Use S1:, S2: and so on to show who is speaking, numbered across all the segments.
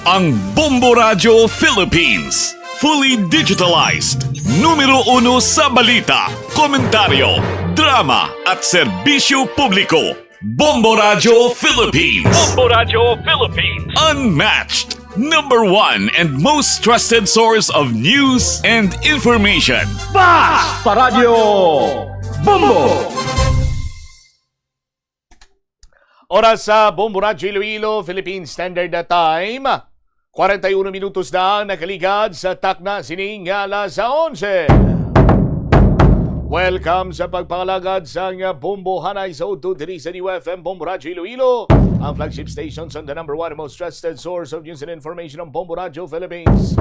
S1: Ang Bombo Radio Philippines. Fully digitalized. Numero 1 sa balita, komentaryo, drama at serbisyo publiko. Bombo Radio Philippines.
S2: Bombo Radio Philippines.
S1: Unmatched. Number 1 and most trusted source of news and information.
S2: Basta Radio Bombo. Oras sa Bombo Radio Iloilo, Philippine Standard Time. 41 minutos na nakaligad sa takna sining alas 11. Welcome sa pagpangalagad sa Bombo Hanay sa Ududiri sa New FM Bombo Radio Iloilo, ang flagship stations on the number 1 most trusted source of news and information ng Bombo Radio Philippines.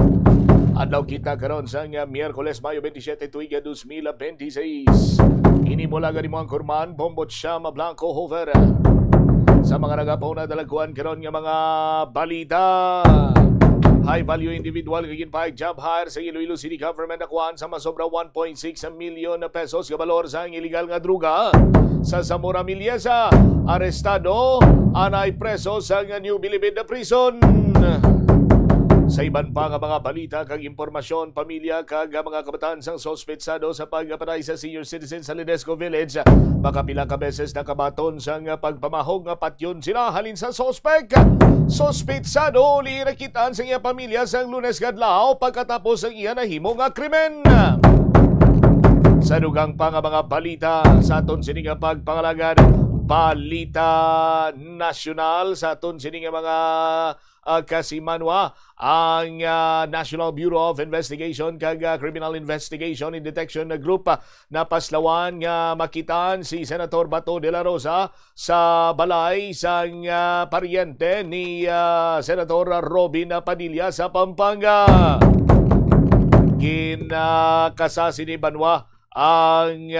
S2: Adlaw kita karon sa Miyerkules, Mayo 27, tuiga 2026. Inimulaga ni mga kurman, Bombo Chama Blanco Hover. Sa mga nagapaw na dalaguan karon nga mga balita. High value individual kagin pa job hire sa Iloilo City Government nakuhaan sa masobra 1.6 milyon na pesos ka balor sa illegal nga druga. Sa Zamora Miliesa, arestado, anay preso sa New Bilibid na prison. Sa iban pa nga mga balita kag impormasyon, pamilya kag mga kabataan sang sospetsado sa pagpatay sa senior citizen sa Ledesco Village. Makapila ka beses nakabaton sang pagpamahog nga patyon sila halin sa sospek. Sospetsado liirakitan sa iya pamilya sang Lunes kadlaw pagkatapos ang iya nahimo nga krimen. Sa dugang pa nga mga balita sa aton sining nga pagpangalagan, balita nasyonal sa aton sining nga mga kasimanwa ang National Bureau of Investigation kag Criminal Investigation and Detection Group na paslawan nga makitaan si Senator Bato de la Rosa sa balay sang paryente ni Senator Robin Padilla sa Pampanga. Kinakasasi ni Banwa ang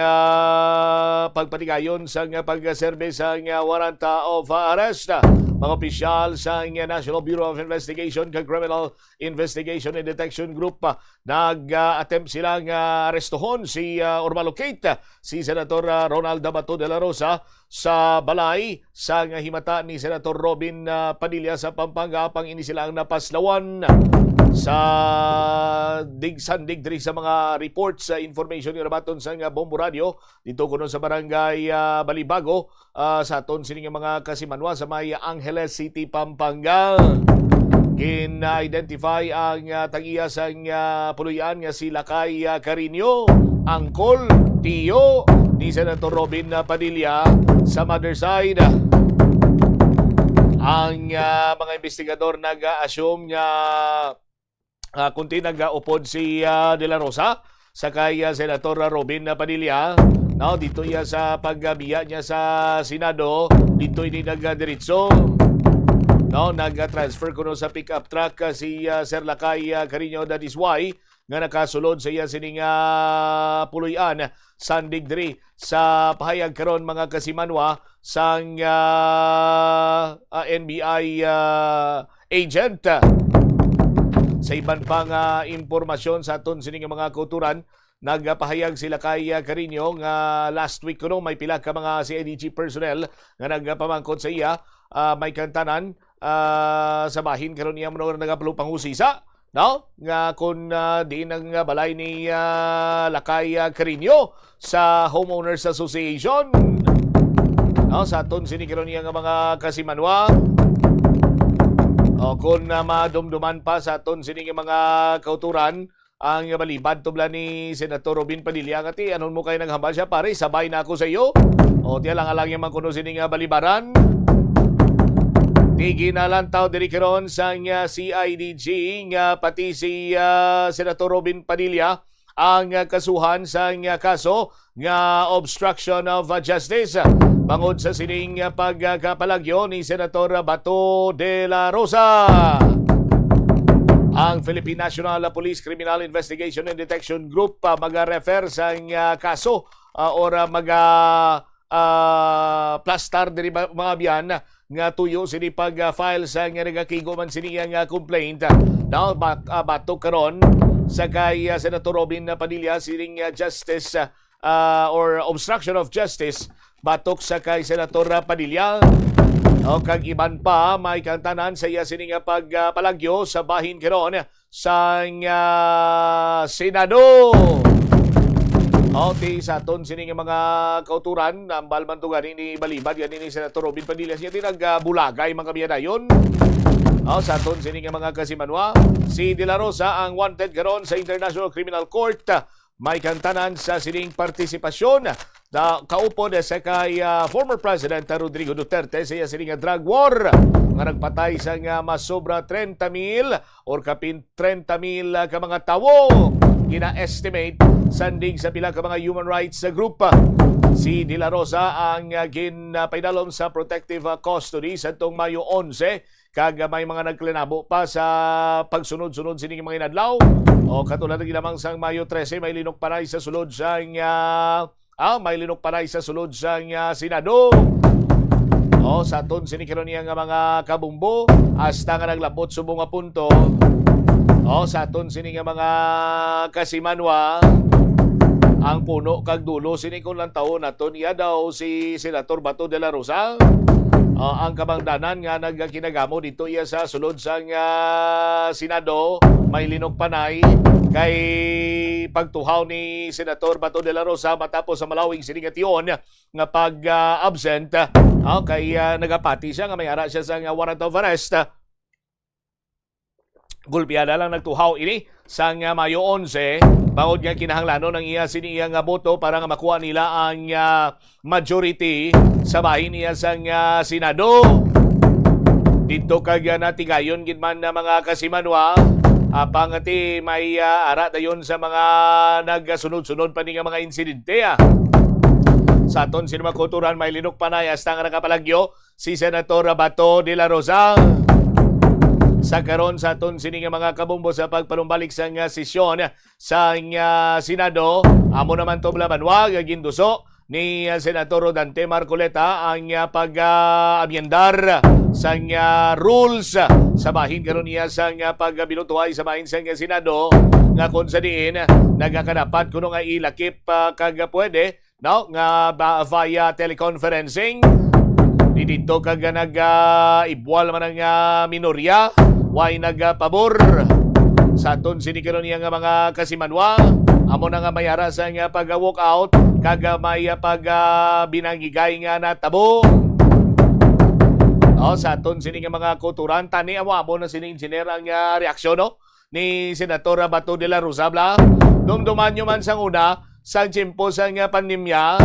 S2: pagpatigayon sa pagserbe sa warrant of arrest. Mga opisyal sa National Bureau of Investigation kag Criminal Investigation and Detection Group nag-attempt silang arestohon si or malocate si Senator Ronald Bato de la Rosa sa balay sa himata ni Senator Robin Padilla sa Pampanga pang ini silang napaslawan. Sa digsandig diri sa mga reports sa information nga nabaton sa Bombo Radio dito kuno sa barangay Balibago sa aton sining mga kasimanwa sa may Angeles City, Pampanga. Kina-identify ang tag-iya sa puluyan nga si Lakay Carino, angkol, tiyo ni Senator Robin Padilla sa mother side. Ang mga investigador nag-assume nga kunti nag-upod si De La Rosa sa kay Senator Robin Padilla. No, dito iya sa pagbiya niya sa Senado, dito ini nag-diretso. No, nag-transfer kuno sa pick-up truck si Sir Lakay Carino, that is why nga nakasulod sa iya sining puluyan sandig diri sa pahayag karon mga kasimanwa sang NBI agent. Sa iban pang impormasyon sa aton sining mga kauturan, nagpahayag sila kay Carino nga last week kuno may pila ka mga CIDG personnel nga nagpamangkot sa iya, may kantanan sa bahin karon iya mo nagapalupang husisa, no? Nga kun di nang balay ni Lakay Carino sa Homeowners Association. No, sa aton sining karon iya nga mga kasimanwa. O kung madumduman pa sa aton sining mga kauturan ang balibad tubla ni Senator Robin Padilla nga ti anon mo kay naghambal siya pare sabay na ako sa iyo o ti alang yang man kuno sining balibaran ti ginalantaw diri karon sang CIDG nga pati si Senator Robin Padilla ang kasuhan sang kaso nga obstruction of justice bangod sa sining pagkapalagyo ni Senator Bato de la Rosa. Ang Philippine National Police Criminal Investigation and Detection Group mag-refer sa kaso or mag-plastar diri mga biyan nga tuyo sini pag-file sa nagakigo man sini nga complaint. Now bato karon sa kay Senator Robin Padilla sining justice or obstruction of justice batok sa kay Senator Padilla. O kag iban pa may kantanan sa iya sini nga pagpalagyo sa bahin karon sa Senado. O ti sa aton sini nga mga kauturan ambal man to gani ni balibad gani ni Senator Robin Padilla siya nagabulagay mga kabiyadayon. O sa aton sini nga mga kasimanwa, si De La Rosa ang wanted karon sa International Criminal Court. May kantanan sa sining partisipasyon na kaupod sa kay former President Rodrigo Duterte sa iya sining drug war nga nagpatay sa nga mas sobra 30,000 or kapin 30,000 ka mga tawo. Gina-estimate sanding sa pila ka mga human rights group. Si De La Rosa ang ginpaidalom sa protective custody sa itong Mayo 11 kag may mga nagklinabo pa sa pagsunod-sunod sining mga inadlaw. O katulad ng ginamang sang Mayo 13 may linok panay sa sulod sang may linok panay sa sulod sang Senado. O sa aton sinikiron niya nga mga kabumbo hasta nga naglabot subong nga punto. O sa aton sini nga mga kasimanwa, ang puno kag dulo sini kon lang taon naton iya daw si Senator Bato de la Rosa. Ang kabangdanan nga nagkinagamo dito iya sa sulod sang Senado may linok panay kay pagtuhaw ni Senator Bato de la Rosa matapos sa malawing siningation nga pag-absent kay nagapati siya nga may ara siya sa warrant of arrest. Gulpiada lang nagtuhaw ini sa Mayo 11 bangod nga kinahanglanon ng iya siniya nga boto para nga makuha nila ang majority sa bahin niya sa Senado. Dito kag natigayon gid man na mga kasimanwa pangati may ara dayon sa mga nagsunod-sunod pa ni nga mga insidente. Sa aton sinmakuturan may linok panay hasta nga nakapalagyo si Senator Bato de la Rosa. Sa karon sa aton sini nga mga kabumbo sa pagpanumbalik sa sesyon sa Senado, amo naman to blabanwag ginduso ni Senator Rodante Marcoleta ang pag-amyendar sa rules sa bahin karon niya sa pagbinutuhay sa bahin sa Senado nga kung sa diin nagakadapat kuno nga ilakip kag pwede nga via teleconferencing dito kag nag-ibwal man ang minorya way nagpabor sa aton sinikaron niya nga mga kasimanwa amo na nga mayara sa nga pag-walk out kag may binangigay nga natabo. Sa aton sini nga mga kuturan tani amo na sini engineer ang reaksyon ni Senator Bato de la Rosa bla dumduman nyo man sang una sang tiyempo sang pandemya.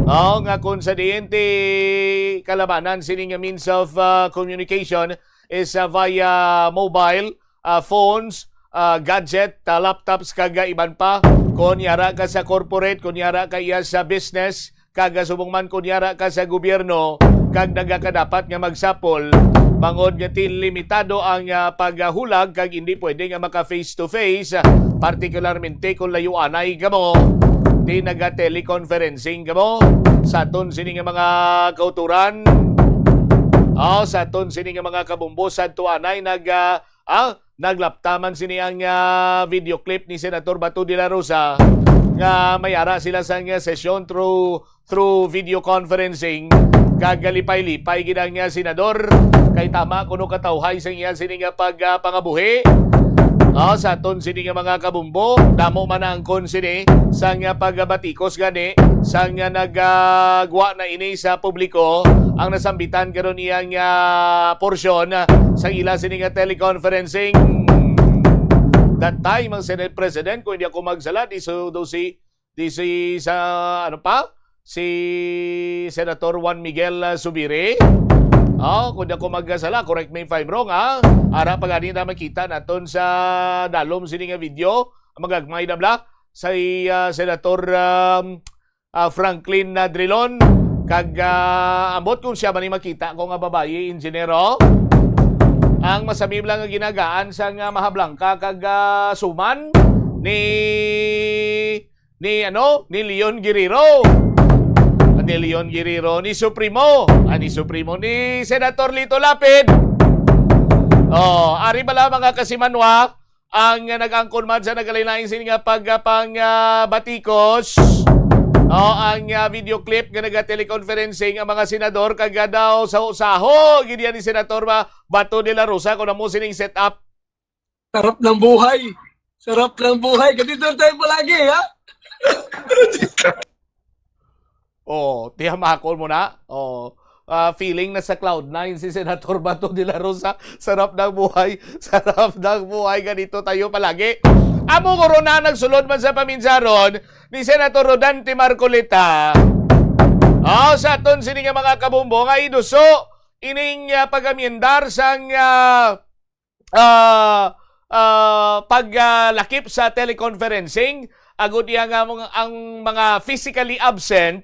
S2: Nga kung sa diente kalabanan sini nga means of communication is via mobile phones, gadget, laptops kaga iban pa. Kunyara ka sa corporate, kunyara ka iya sa business, kaga subong man kunyara ka sa gobyerno, kag nagakadapat nga magsapol. Bangod nga limitado ang paghulag kag hindi pwede nga maka face to face, particularmente kung layuanay kamo. Di naga-teleconferencing kamo sa aton sini nga mga kauturan. Sa aton sini nga mga kabumbo sa tuanay naglaptaman sini ang video clip ni Senator Bato de la Rosa nga mayara sila sa session through video conferencing gagalipay-lipay ginang senador kay tama kuno katawhay sa iya sini nga pagpangabuhi. Sa aton sini nga mga kabumbo damo man ang konsini sa nga pagbatikos gani sa nga nagagwa na ini sa publiko ang nasambitan karon iyang porsyon sa ila sini nga teleconferencing. That time ang Senate President kung hindi ako magsala si Senator Juan Miguel Zubiri. Kung di ako magkasala, correct me if I'm wrong, ara pa gani na makita naton sa dalom sini nga video, magagmay na bla sa Senator Franklin Drilon kag ambot kung siya man makita ko nga babae inженеро. Ang masamim lang nga ginagaan sa nga Mahablangka kag suman ni Leon Guerrero. Ni Leon Guerrero ni Supremo ni Senator Lito Lapid. Ari bala mga kasimanwa ang nag-angkon man sa nagalain sini nga pagpang batikos. ang video clip nga naga-teleconferencing ang mga senador kaga daw sa usaho. Ganyan ni Senator Bato de la Rosa kung mo sining set up.
S3: Sarap ng buhay. Sarap ng buhay. Ganito tayo palagi, ha?
S2: Tiyamakon mo na. Feeling na sa Cloud9 si Senator Bato de la Rosa. Sarap ng buhay. Sarap ng buhay. Ganito tayo palagi. Amo korona nagsulod man sa paminsaron ni Senator Rodante Marcolita. Sa aton sini nga mga kabumbo nga inuso ining pag-amyendar sang paglakip sa teleconferencing agud iya nga ang mga physically absent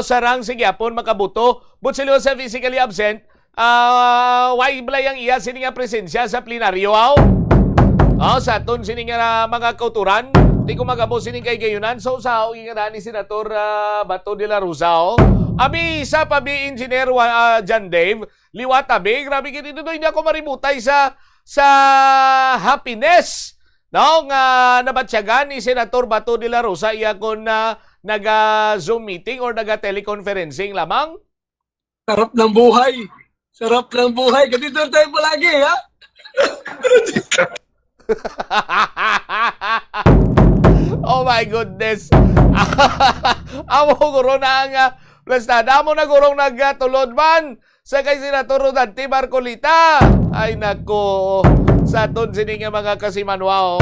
S2: sarang sige apon makabuto but sila sa physically absent why blayang iya sini nga presensya sa plenaryo sa aton sini nga mga kauturan di ko magabo sini kay gayunan so sa nga ni Senator Bato de la Rosa abi sa pabi engineer John Dave liwat abi grabe gid dito hindi ako maributay sa happiness nga nabatsyagan ni Senator Bato de la Rosa iya kon naga-Zoom meeting or naga-teleconferencing lamang.
S3: Sarap ng buhay. Sarap ng buhay. Ganito tayo palagi, ha?
S2: Oh my goodness. Amo guro na ang plastada mo na gurong nagtulod man sa kay Senator Rodante Marcolita. Ay nako. Sa aton sining mga kasimanwa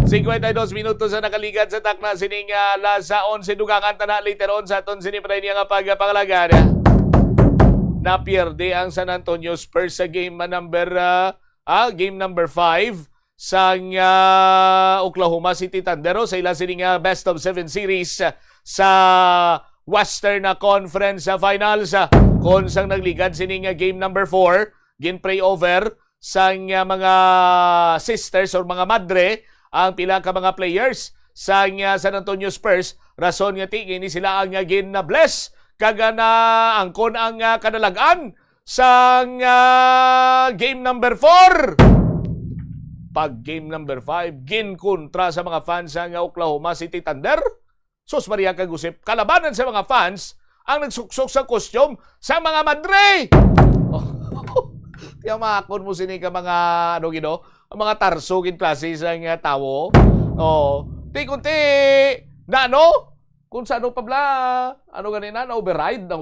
S2: 52 minutos sa nakaligan sa takna sining lasa 11 dugangan tana later on sa aton sining pray niya nga pagpangalagan. Napierde ang San Antonio Spurs sa game number 5 sa Oklahoma City Thunder sa ila sining best of 7 series sa Western Conference Finals. Kung sang nagligan sining game number 4 gin-pray over sa mga sisters or mga madre ang pila ka mga players sa San Antonio Spurs. Rason nga tingin ni sila ang gin-bless kaga na angkon ang kadalagan sa game number 4. Pag game number 5 gin-kontra sa mga fans sa Oklahoma City Thunder. Sus Maria Kagusip, kalabanan sa mga fans ang nagsuksok sa costume sa mga madre. Tiyamakon mo sini ka mga ang mga tarso gin klase sa tawo. Kunti na kung sa pa bla ganina na override na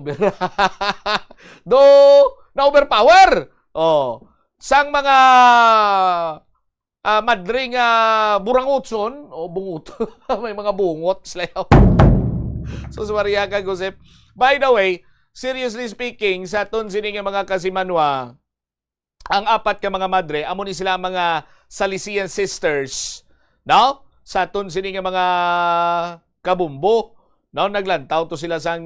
S2: overpower. Sang mga madring burangutson bungot may mga bungot slayaw. So Maria Kagusip. By the way, seriously speaking, sa aton sini nga mga kasimanwa, ang apat ka mga madre, amo ni sila mga Salesian sisters. Sa aton sini nga mga kabumbo, naglantaw to sila sa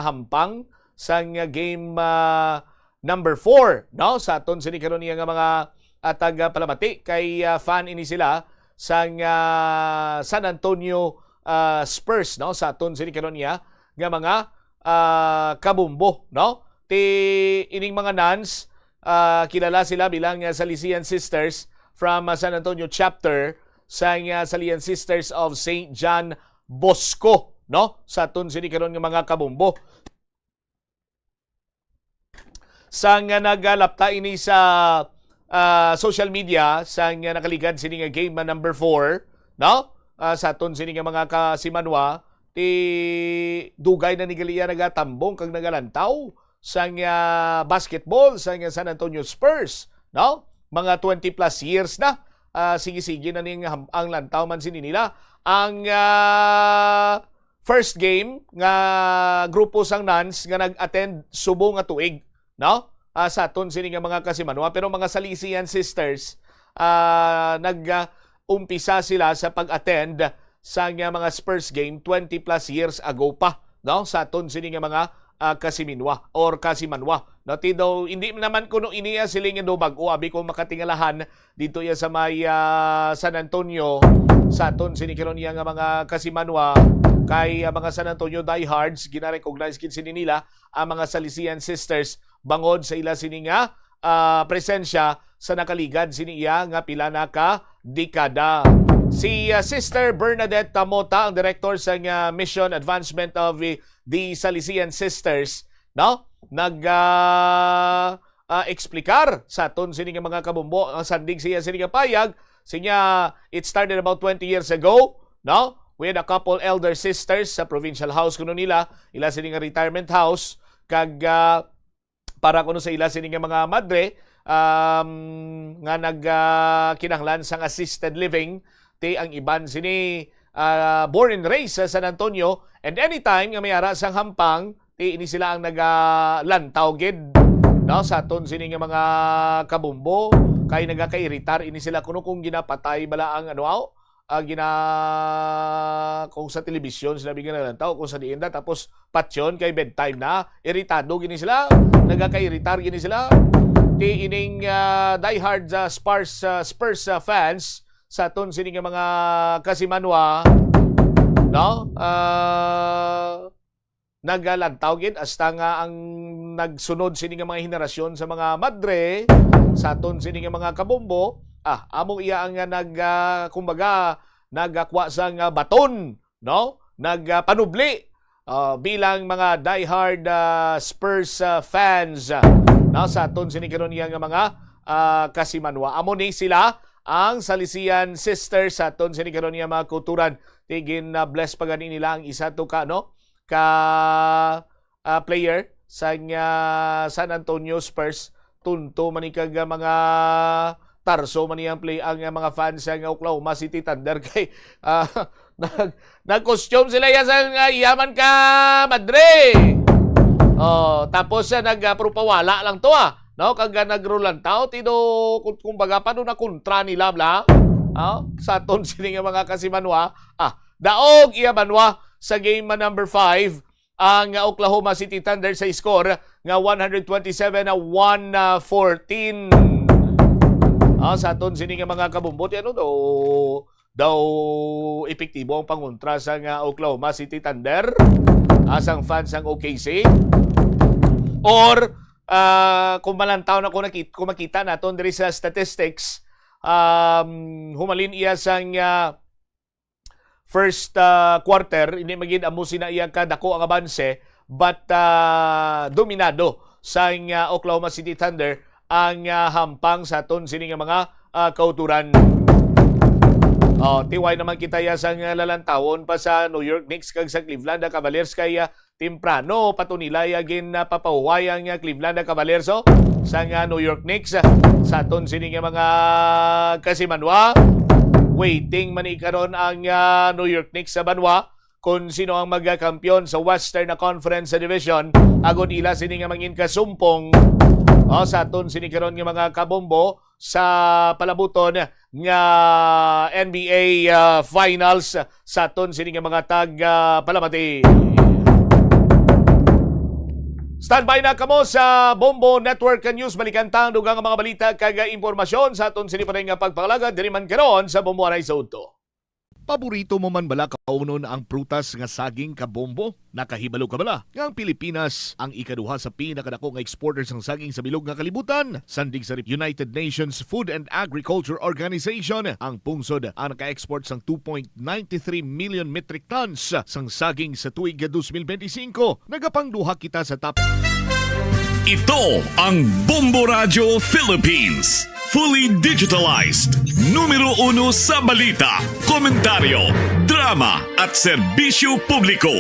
S2: hampang sa game number 4. Sa aton sini karon nga mga taga-palamati kay fan ini sila sa San Antonio Spurs. Sa aton sini karon nga mga kabumbo. Ining mga nuns, kilala sila bilang Salesian Sisters from San Antonio chapter sa Salesian Sisters of St. John Bosco, sa aton sini karon nga mga kabumbo. Sang nagalapta ini sa social media sang nakaligad sini nga game number 4, sa aton sini nga mga kasimanwa dugay na ni Galia nagatambong kag nagalantaw sang basketball sang San Antonio Spurs, mga 20 plus years na sige-sige na ning ang lantaw man sini nila ang first game nga grupo sang nuns nga nag-attend subong nga tuig, sa aton sini nga mga kasimanwa, pero mga Salesian sisters nag-umpisa sila sa pag-attend sa mga Spurs game 20 plus years ago pa, sa aton sini nga mga kasiminwa or kasimanwa. Daw hindi naman kuno iniya siling do bag-o abi ko makatingalahan dito ya sa may San Antonio sa aton sini karon nga mga kasimanwa kay mga San Antonio diehards gina-recognize kin sini nila ang mga Salesian sisters bangod sa ila sini nga presensya sa nakaligad sini iya nga pila na ka dekada. Si Sister Bernadette Mota, ang director sa Mission Advancement of the Salesian Sisters, no? Nag-eksplikar sa aton sining mga kabumbo ang sandig siya sining payag. Sinya, it started about 20 years ago, no? We had a couple elder sisters sa provincial house kuno nila, ila sining retirement house, kag para kuno sa ila sining mga madre nga kinahanglan sang assisted living, ti ang iban sini born and raised sa San Antonio, and anytime nga may ara sang hampang, ti ini sila ang nagalantaw gid, no, sa aton sini nga mga kabumbo kay nagakairitar ini sila kuno kung ginapatay bala ang kung sa telebisyon sila bigyan na lantaw, kung sa dienda tapos patyon kay bedtime na, iritado gini sila, nagakairitar gini sila. Ti ining diehard Spurs fans sa aton sini nga mga kasimanwa, no, nagalantaw gid hasta nga ang nagsunod sini nga mga henerasyon sa mga madre sa aton sini nga mga kabombo, among iya ang kumbaga nagakwa sang baton, no, nagpanubli bilang mga diehard Spurs fans, no, sa aton sini karon iya nga mga kasimanwa. Amo ni sila ang Salesian Sisters sa aton sini karon iya mga kulturan. Tigin bless pa gani nila ang isa to ka player sa San Antonio Spurs, tunto manikag mga tarso man iyang play ang mga fans ng Oklahoma City Thunder kay nag-costume sila ya sa yaman ka madre. Tapos nagpropawala lang to no, kag nagrulantaw tido kumbaga paano na kontra nila bla. Sa aton sini nga mga kasimanwa, daog iya manwa sa game number 5 ang Oklahoma City Thunder sa score nga 127-114. Sa aton sini nga mga kabumbuti, daw epektibo ang pangontra sa Oklahoma City Thunder asang fans ng OKC, or kung malantaw na kung makita naton diri sa statistics, humalin iya sang first quarter, hindi maging amusin na iya kadako ang abanse, but dominado sa Oklahoma City Thunder ang hampang sa aton sini nga mga kauturan. Tiway naman kita ya sang lalantawon pa sa New York Knicks kag sa Cleveland Cavaliers kay temprano patunila gin papahuway ang Cleveland Cavaliers sa New York Knicks sa aton sini nga mga kasimanwa. Waiting man ikaron ang New York Knicks sa banwa kung sino ang magkakampiyon sa Western Conference Division, agon ila sini nga mangin kasumpong sa aton sini karon nga mga kabombo sa palabuton nga NBA Finals sa aton sini nga mga tag palamati. Standby na kamo sa Bombo Network News, balikan tang dugang mga balita kag impormasyon sa aton sini pa nga pagpangalaga diri man karon sa Bombo Anay Soto.
S1: Paborito mo man bala kaunon ang prutas nga saging kabombo? Nakahibalo ka bala? Nga ang Pilipinas ang ikaduha sa pinakadako nga exporters ng saging sa bilog nga kalibutan. Sandig sa United Nations Food and Agriculture Organization, ang pungsod ang naka-export sang 2.93 million metric tons sang saging sa tuig 2025. Nagapangduha kita sa top. Ito ang Bombo Radio Philippines. Fully digitalized. Numero 1 sa balita, komentaryo, drama at serbisyo publiko.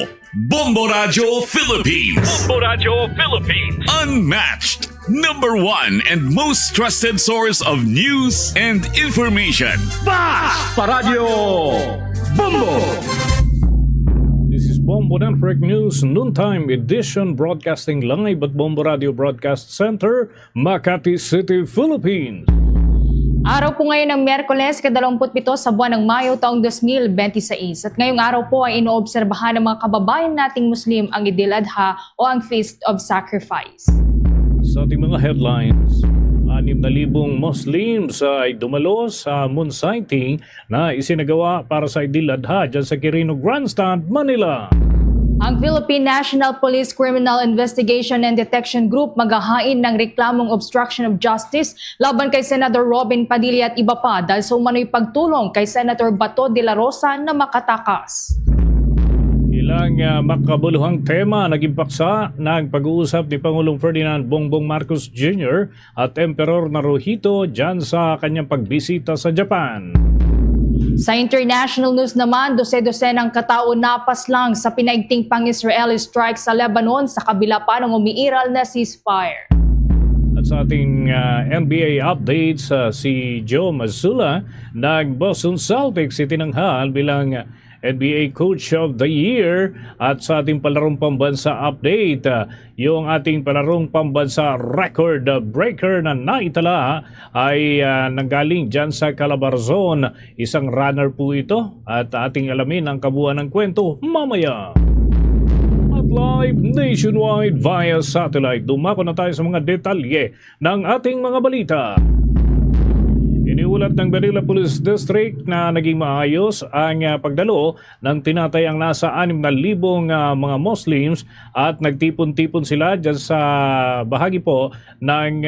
S1: Bombo Radio Philippines. Bombo Radio Philippines. Unmatched. Number 1 and most trusted source of news and information.
S4: Paradyo Bombo! This is Bombo Network News Noontime Edition, broadcasting live at Bombo Radio Broadcast Center, Makati City, Philippines.
S5: Araw po ngayon ng Miyerkules, 27 sa buwan ng Mayo taong 2026. At ngayong araw po ay inoobserbahan ng mga kababayan nating Muslim ang Idil Adha o ang Feast of Sacrifice.
S4: Sa ating mga headlines, 6,000 Muslims ay dumalo sa moon sighting na isinagawa para sa Idil Adha dyan sa Quirino Grandstand, Manila.
S5: Ang Philippine National Police Criminal Investigation and Detection Group maghahain ng reklamong obstruction of justice laban kay Senator Robin Padilla at iba pa dahil sa umano'y pagtulong kay Senator Bato de la Rosa na makatakas.
S4: Ilang makabuluhang tema naging paksa ng pag-uusap ni Pangulong Ferdinand Bongbong Marcos Jr. at Emperor Naruhito dyan sa kanyang pagbisita sa Japan.
S5: Sa international news naman, dose-dosenang katao napas lang sa pinaigting pang-Israeli strike sa Lebanon sa kabila pa ng umiiral na ceasefire.
S4: At sa ating NBA updates, si Joe Mazzulla ng Boston Celtics itinanghal bilang NBA Coach of the Year. At sa ating palarong pambansa update, yung ating palarong pambansa record breaker na naitala ay nanggaling dyan sa Calabarzon. Isang runner po ito at ating alamin ang kabuuan ng kwento mamaya. At live nationwide via satellite, dumako na tayo sa mga detalye ng ating mga balita. Iniulat ng Manila Police District na naging maayos ang pagdalo ng tinatayang nasa 6,000 mga Muslims at nagtipon-tipon sila dyan sa bahagi po ng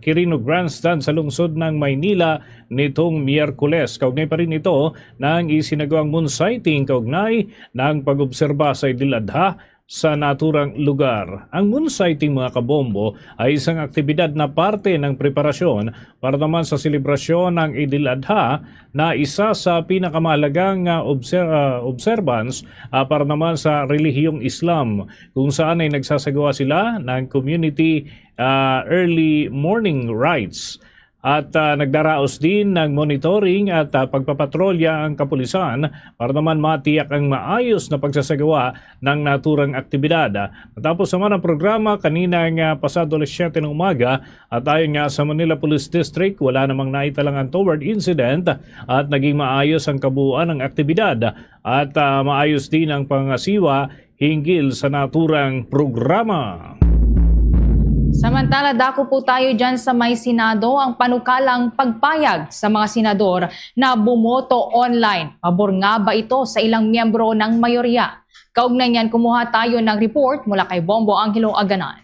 S4: Quirino Grandstand sa lungsod ng Maynila nitong Miyerkules. Kaugnay pa rin ito ng isinagawang moon sighting kaugnay ng pag-obserba sa Idil Adha sa naturang lugar. Ang moon sighting, mga kabombo, ay isang aktibidad na parte ng preparasyon para naman sa selebrasyon ng Idil Adha na isa sa pinakamahalagang observance para naman sa relihiyong Islam, kung saan ay nagsasagawa sila ng community early morning rites. At nagdaraos din ng monitoring at pagpapatrolya ang kapulisan para naman matiyak ang maayos na pagsasagawa ng naturang aktibidad. Matapos naman ang programa kaninang pasado 7 ng umaga at ayon nga sa Manila Police District, wala namang naitalang untoward incident at naging maayos ang kabuuan ng aktibidad at maayos din ang pangasiwa hinggil sa naturang programa.
S5: Samantala, dako po tayo dyan sa may Senado ang panukalang pagpayag sa mga senador na bumoto online. Pabor nga ba ito sa ilang miyembro ng mayorya? Kaugnay niyan, kumuha tayo ng report mula kay Bombo Angelo Aganan.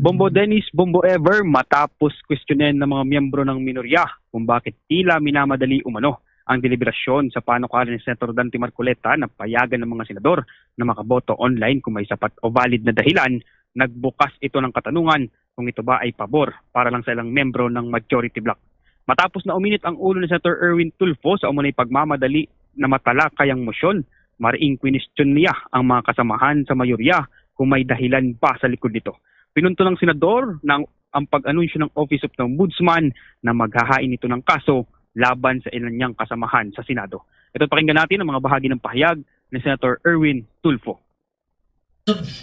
S6: Bombo Dennis, Bombo Ever, matapos kwestiyonin ng mga miyembro ng minorya kung bakit tila minamadali umano ang deliberasyon sa panukalan ni Senator Dante Marcoleta na payagan ng mga senador na makaboto online kung may sapat o valid na dahilan, nagbukas ito ng katanungan kung ito ba ay pabor para lang sa ilang membro ng majority bloc. Matapos na uminit ang ulo ni Senator Erwin Tulfo sa umunay pagmamadali na matalakay ang motion, mariing kwestiyon niya ang mga kasamahan sa mayorya kung may dahilan pa sa likod nito. Pinunto ng senador ng ang pag-anunsyo ng Office of the Ombudsman na maghahain ito ng kaso laban sa ilan niyang kasamahan sa Senado. Ito, pakinggan natin ang mga bahagi ng pahayag ni Senator Erwin Tulfo.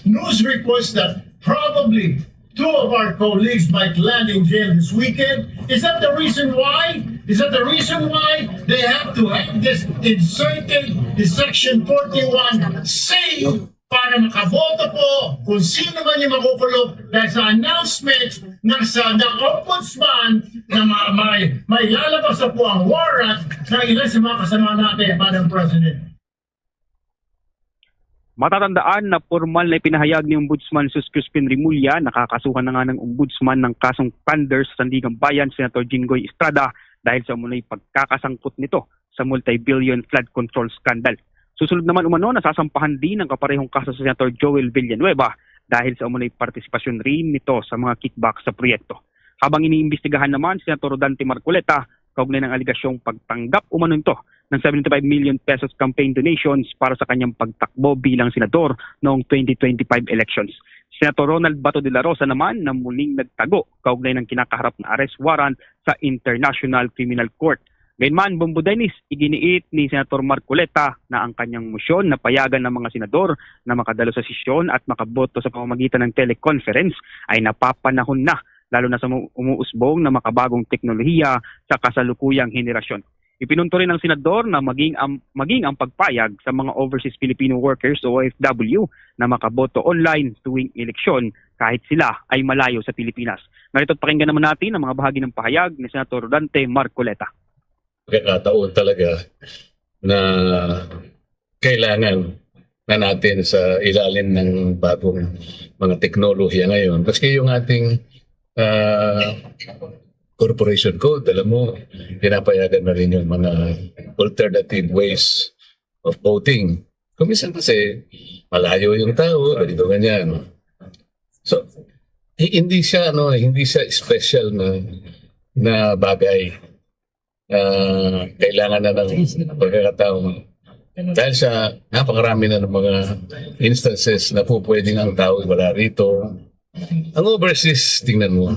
S7: News reports that probably 2 of our colleagues might land in jail this weekend. Is that the reason why? Is that the reason why they have to have this inserted in Section 41 saved para makaboto po kung sino man yung makukulong dahil sa announcement ng Ombudsman na may lalabas na po ang warrant ng ilan sa mga kasama natin, Madam President?
S6: Matatandaan na formal na ipinahayag ni Ombudsman Sus Crispin Rimulya, nakakasuhan na nga ng Ombudsman ng kasong pander sa Sandigang Bayan, Senator Jinggoy Estrada, dahil sa umunay pagkakasangkot nito sa multi-billion flood control scandal. Susunod naman umano, nasasampahan din ang kaparehong kaso sa Senator Joel Villanueva dahil sa umunay partisipasyon rin nito sa mga kickback sa proyekto. Habang iniimbestigahan naman si Senator Dante Marcoleta, kaugnay ng aligasyong pagtanggap umano nito ng 75 million pesos campaign donations para sa kanyang pagtakbo bilang senador noong 2025 elections. Senator Ronald Bato de la Rosa naman na muling nagtago kaugnay ng kinakaharap na arrest warrant sa International Criminal Court. Gayunman, Bombo Dennis, iginiit ni Senator Marcoleta na ang kanyang motion na payagan ng mga senador na makadalo sa sesyon at makaboto sa pamamagitan ng teleconference ay napapanahon na, lalo na sa umuusbong na makabagong teknolohiya sa kasalukuyang henerasyon. Ipinunto rin ng senador na maging ang pagpayag sa mga overseas Filipino workers o OFW na makaboto online tuwing eleksyon kahit sila ay malayo sa Pilipinas. Narito't pakinggan naman natin ang mga bahagi ng pahayag ni Senator Dante Marcoleta.
S8: Pagkakataon talaga na kailangan na natin sa ilalim ng bagong mga teknolohiya ngayon. Kasi yung ating corporation code, alam mo, pinapayagan na rin yung mga alternative ways of voting. Kung minsan kasi malayo yung tao, ganito ganyan. So, hindi siya special na bagay. Kailangan na ng pagkakataon. Dahil sa napakarami na ng mga instances na po pwedeng ang tao wala rito. Ang overseas, tingnan mo,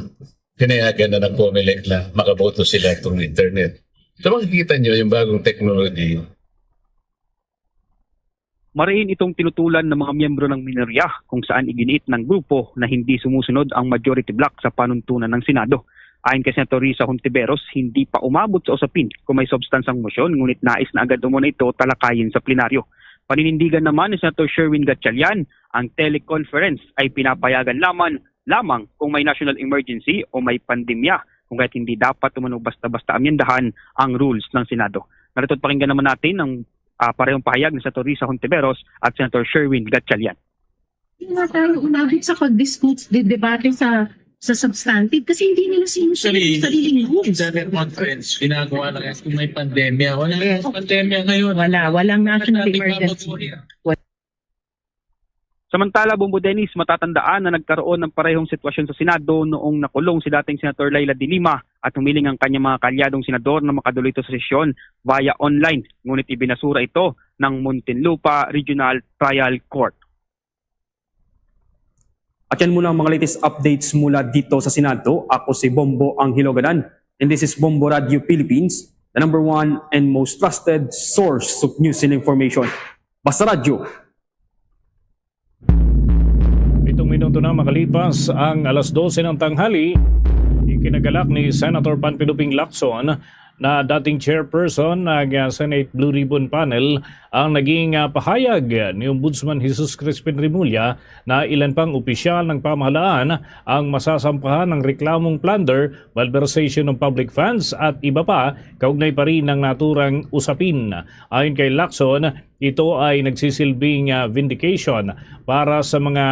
S8: pinayagan na ng COMELEC na makaboto sila itong internet. So makikita nyo yung bagong technology.
S6: Mariin itong tinutulan ng mga miyembro ng minorya kung saan iginiit ng grupo na hindi sumusunod ang majority block sa panuntunan ng Senado. Ayon kay Senator Risa Hontiveros, hindi pa umabot sa usapin kung may substansang motion, ngunit nais na agad umuna ito talakayin sa plenaryo. Paninindigan naman ni Senator Sherwin Gatchalian, ang teleconference ay pinapayagan lamang kung may national emergency o may pandemya, kung kahit hindi dapat umano basta-basta amyendahan ang rules ng Senado. Narito at pakinggan naman natin ang parehong pahayag ni Senator Risa Hontiveros at Senator Sherwin Gatchalian.
S9: Hindi na tayo umabot sa pag-discuss, debate sa substantive kasi hindi nila sinusunod yung sariling rules.
S10: Sa conference, ginagawa na kasi kung may pandemya. Wala pandemya ngayon.
S9: Walang national emergency.
S6: Samantala, Bombo Dennis, matatandaan na nagkaroon ng parehong sitwasyon sa Senado noong nakulong si dating Senator Laila de Lima at humiling ang kanyang mga kalyadong senador na makaduloy ito sa sesyon via online. Ngunit ibinasura ito ng Muntinlupa Regional Trial Court.
S11: At yan muna ang mga latest updates mula dito sa Senado. Ako si Bombo Anghiloganan. And this is Bombo Radio Philippines, the #1 and most trusted source of news and information. Basta Radio.
S4: 7 minuto na makalipas ang alas 12 ng tanghali, ikinagalak ni Senator Panpiluping Lacson na dating chairperson ng Senate Blue Ribbon Panel ang naging pahayag ni Ombudsman Jesus Crispin Remulla na ilan pang opisyal ng pamahalaan ang masasampahan ng reklamong plunder, malversation ng public funds at iba pa, kaugnay pa rin ng naturang usapin. Ayon kay Lacson, ito ay nagsisilbing vindication para sa mga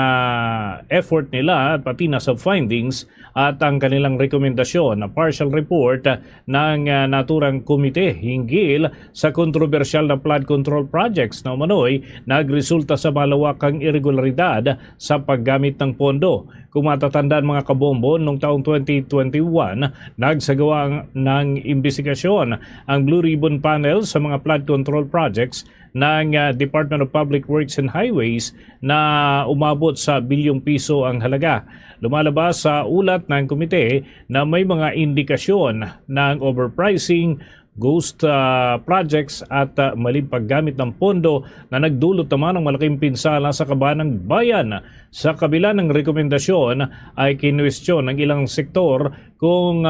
S4: effort nila at pati na sa findings at ang kanilang rekomendasyon na partial report ng naturang komite hinggil sa kontrobersyal na flood control projects na umano'y nagresulta sa malawakang irregularidad sa paggamit ng pondo. Kung matatandaan mga kabombo, noong taong 2021, nagsagawa ng imbestigasyon ang Blue Ribbon Panel sa mga flood control projects ng Department of Public Works and Highways na umabot sa bilyong piso ang halaga. Lumalabas sa ulat ng komite na may mga indikasyon ng overpricing, ghost projects at maling paggamit ng pondo na nagdulot naman ng malaking pinsala sa kaban ng bayan. Sa kabila ng rekomendasyon ay kinwestiyon ng ilang sektor kung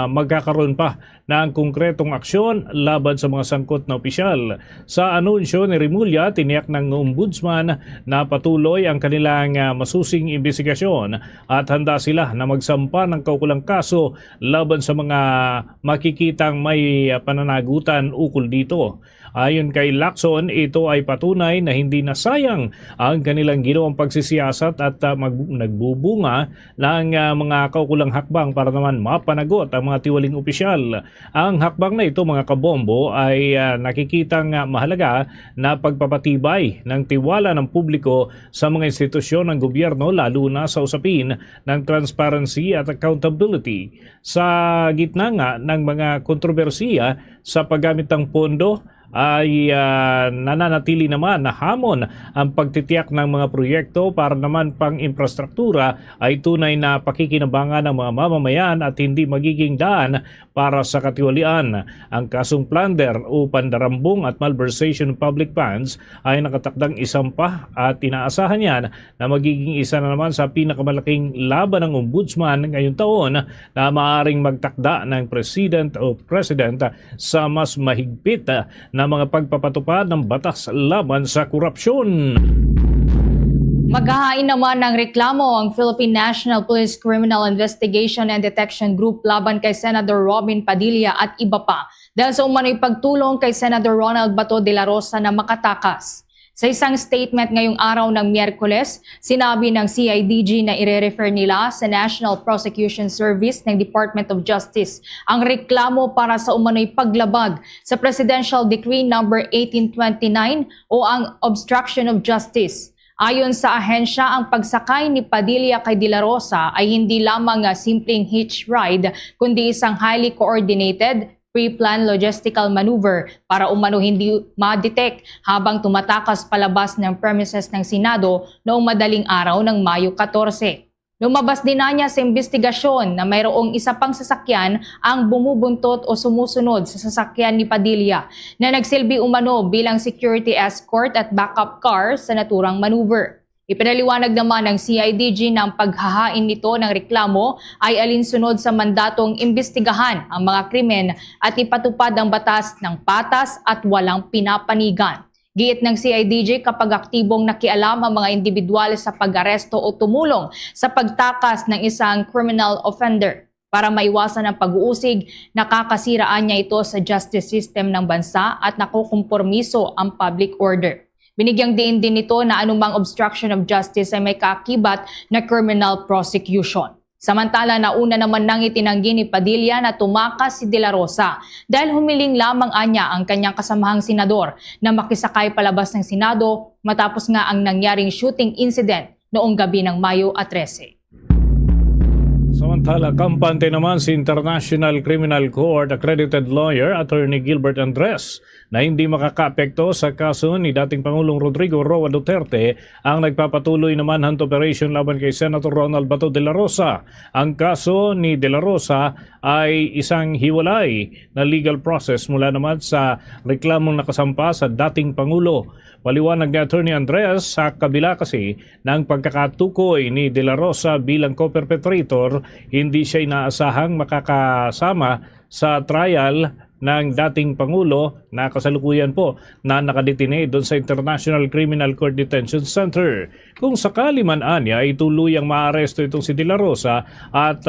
S4: magkakaroon pa ng konkretong aksyon laban sa mga sangkot na opisyal. Sa anunsyo ni Remulla, tiniyak ng ombudsman na patuloy ang kanilang masusing investigasyon at handa sila na magsampa ng kaukulang kaso laban sa mga makikitang may pananagutan ukol dito. Ayon kay Lacson, ito ay patunay na hindi nasayang ang kanilang ginawang pagsisiyasat at nagbubunga ng mga kaukulang hakbang para naman mapanagot ang mga tiwaling opisyal. Ang hakbang na ito mga kabombo ay nakikitang mahalaga na pagpapatibay ng tiwala ng publiko sa mga institusyon ng gobyerno lalo na sa usapin ng transparency at accountability. Sa gitna nga ng mga kontrobersiya sa paggamit ng pondo, ay nananatili naman na hamon ang pagtitiyak ng mga proyekto para naman pang infrastruktura ay tunay na pakikinabangan ng mga mamamayan at hindi magiging daan para sa katiwalian. Ang kasong plunder o pandarambong at malversation of public funds ay nakatakdang isampa at inaasahan yan na magiging isa na naman sa pinakamalaking laban ng ombudsman ngayong taon na maaaring magtakda ng president o president sa mas mahigpit na mga pagpapatupad ng batas laban sa korupsyon.
S5: Maghahain naman ng reklamo ang Philippine National Police Criminal Investigation and Detection Group laban kay Senator Robin Padilla at iba pa dahil sa umano'y pagtulong kay Senator Ronald Bato de la Rosa na makatakas. Sa isang statement ngayong araw ng Miyerkules, sinabi ng CIDG na ire-refer nila sa National Prosecution Service ng Department of Justice ang reklamo para sa umano'y paglabag sa Presidential Decree No. 1829 o ang obstruction of justice. Ayon sa ahensya, ang pagsakay ni Padilla kay De La Rosa ay hindi lamang simpleng hitch ride, kundi isang highly coordinated pre-planned logistical maneuver para umano hindi ma-detect habang tumatakas palabas ng premises ng Senado noong madaling araw ng Mayo 14. Lumabas din niya sa investigasyon na mayroong isa pang sasakyan ang bumubuntot o sumusunod sa sasakyan ni Padilla na nagsilbi umano bilang security escort at backup car sa naturang maneuver. Ipinaliwanag naman ng CIDG na ang paghahain nito ng reklamo ay alinsunod sa mandatong imbestigahan ang mga krimen at ipatupad ang batas ng patas at walang pinapanigan. Giit ng CIDG kapag aktibong nakialam ang mga individual sa pag-aresto o tumulong sa pagtakas ng isang criminal offender. Para maiwasan ang pag-uusig, nakakasiraan niya ito sa justice system ng bansa at nakukumpormiso ang public order. Binigyang diin din nito na anumang obstruction of justice ay may kaakibat na criminal prosecution. Samantala, nauna naman nang itinanggi ni Padilla na tumakas si De La Rosa dahil humiling lamang anya ang kanyang kasamahang senador na makisakay palabas ng Senado matapos nga ang nangyaring shooting incident noong gabi ng Mayo 13.
S4: Samantala, kampante naman si International Criminal Court accredited lawyer Attorney Gilbert Andres na hindi makakaapekto sa kaso ni dating Pangulong Rodrigo Roa Duterte ang nagpapatuloy naman hunt operation laban kay Senator Ronald Bato de la Rosa. Ang kaso ni de la Rosa ay isang hiwalay na legal process mula naman sa reklamong nakasampa sa dating Pangulo. Paliwanag ni Attorney Andres sa kabila kasi ng pagkakatukoy ni de la Rosa bilang co-perpetrator, hindi siya inaasahang makakasama sa trial ng dating Pangulo na kasalukuyan po na nakadetine doon sa International Criminal Court Detention Center. Kung sakali man anya ay tuluyang maaresto itong si De La Rosa at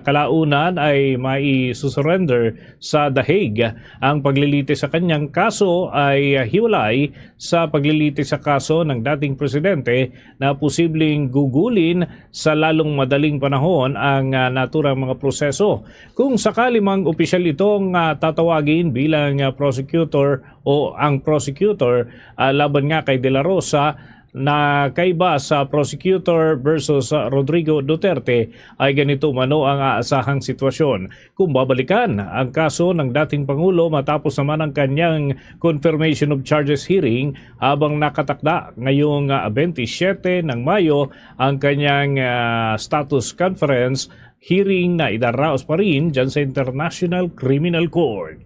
S4: kalaunan ay mai-surrender sa The Hague. Ang paglilite sa kanyang kaso ay hiwalay sa paglilite sa kaso ng dating presidente na posibleng gugulin sa lalong madaling panahon ang naturang mga proseso. Kung sakali mang opisyal itong tatawagin bilang prosecutor o ang prosecutor laban nga kay De La Rosa na kaiba sa prosecutor versus Rodrigo Duterte ay ganito umano ang aasahang sitwasyon. Kung babalikan ang kaso ng dating Pangulo matapos naman ang kanyang confirmation of charges hearing habang nakatakda ngayong 27 ng Mayo ang kanyang status conference hearing na idaraos pa rin dyan sa International Criminal Court.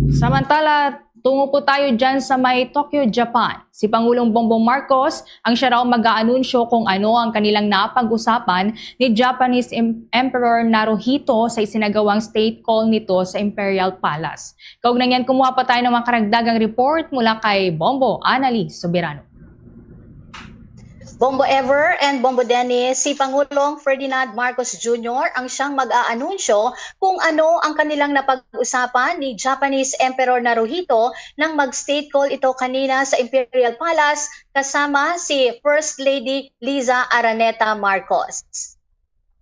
S5: Samantala, tungo po tayo dyan sa may Tokyo, Japan. Si Pangulong Bongbong Marcos ang siya raw mag-aanunsyo kung ano ang kanilang napag-usapan ni Japanese Emperor Naruhito sa isinagawang state call nito sa Imperial Palace. Kaugnay niyan, kumuha pa tayo ng mga karagdagang report mula kay Bombo Annalise Soberano.
S12: Bombo Ever and Bombo Dennis, si Pangulong Ferdinand Marcos Jr. ang siyang mag-aanunsyo kung ano ang kanilang napag-usapan ni Japanese Emperor Naruhito nang mag-state call ito kanina sa Imperial Palace kasama si First Lady Liza Araneta Marcos.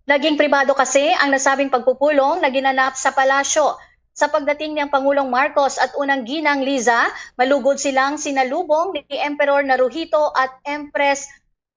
S12: Naging pribado kasi ang nasabing pagpupulong na ginanap sa palasyo. Sa pagdating ng Pangulong Marcos at unang ginang Liza, malugod silang sinalubong ni Emperor Naruhito at Empress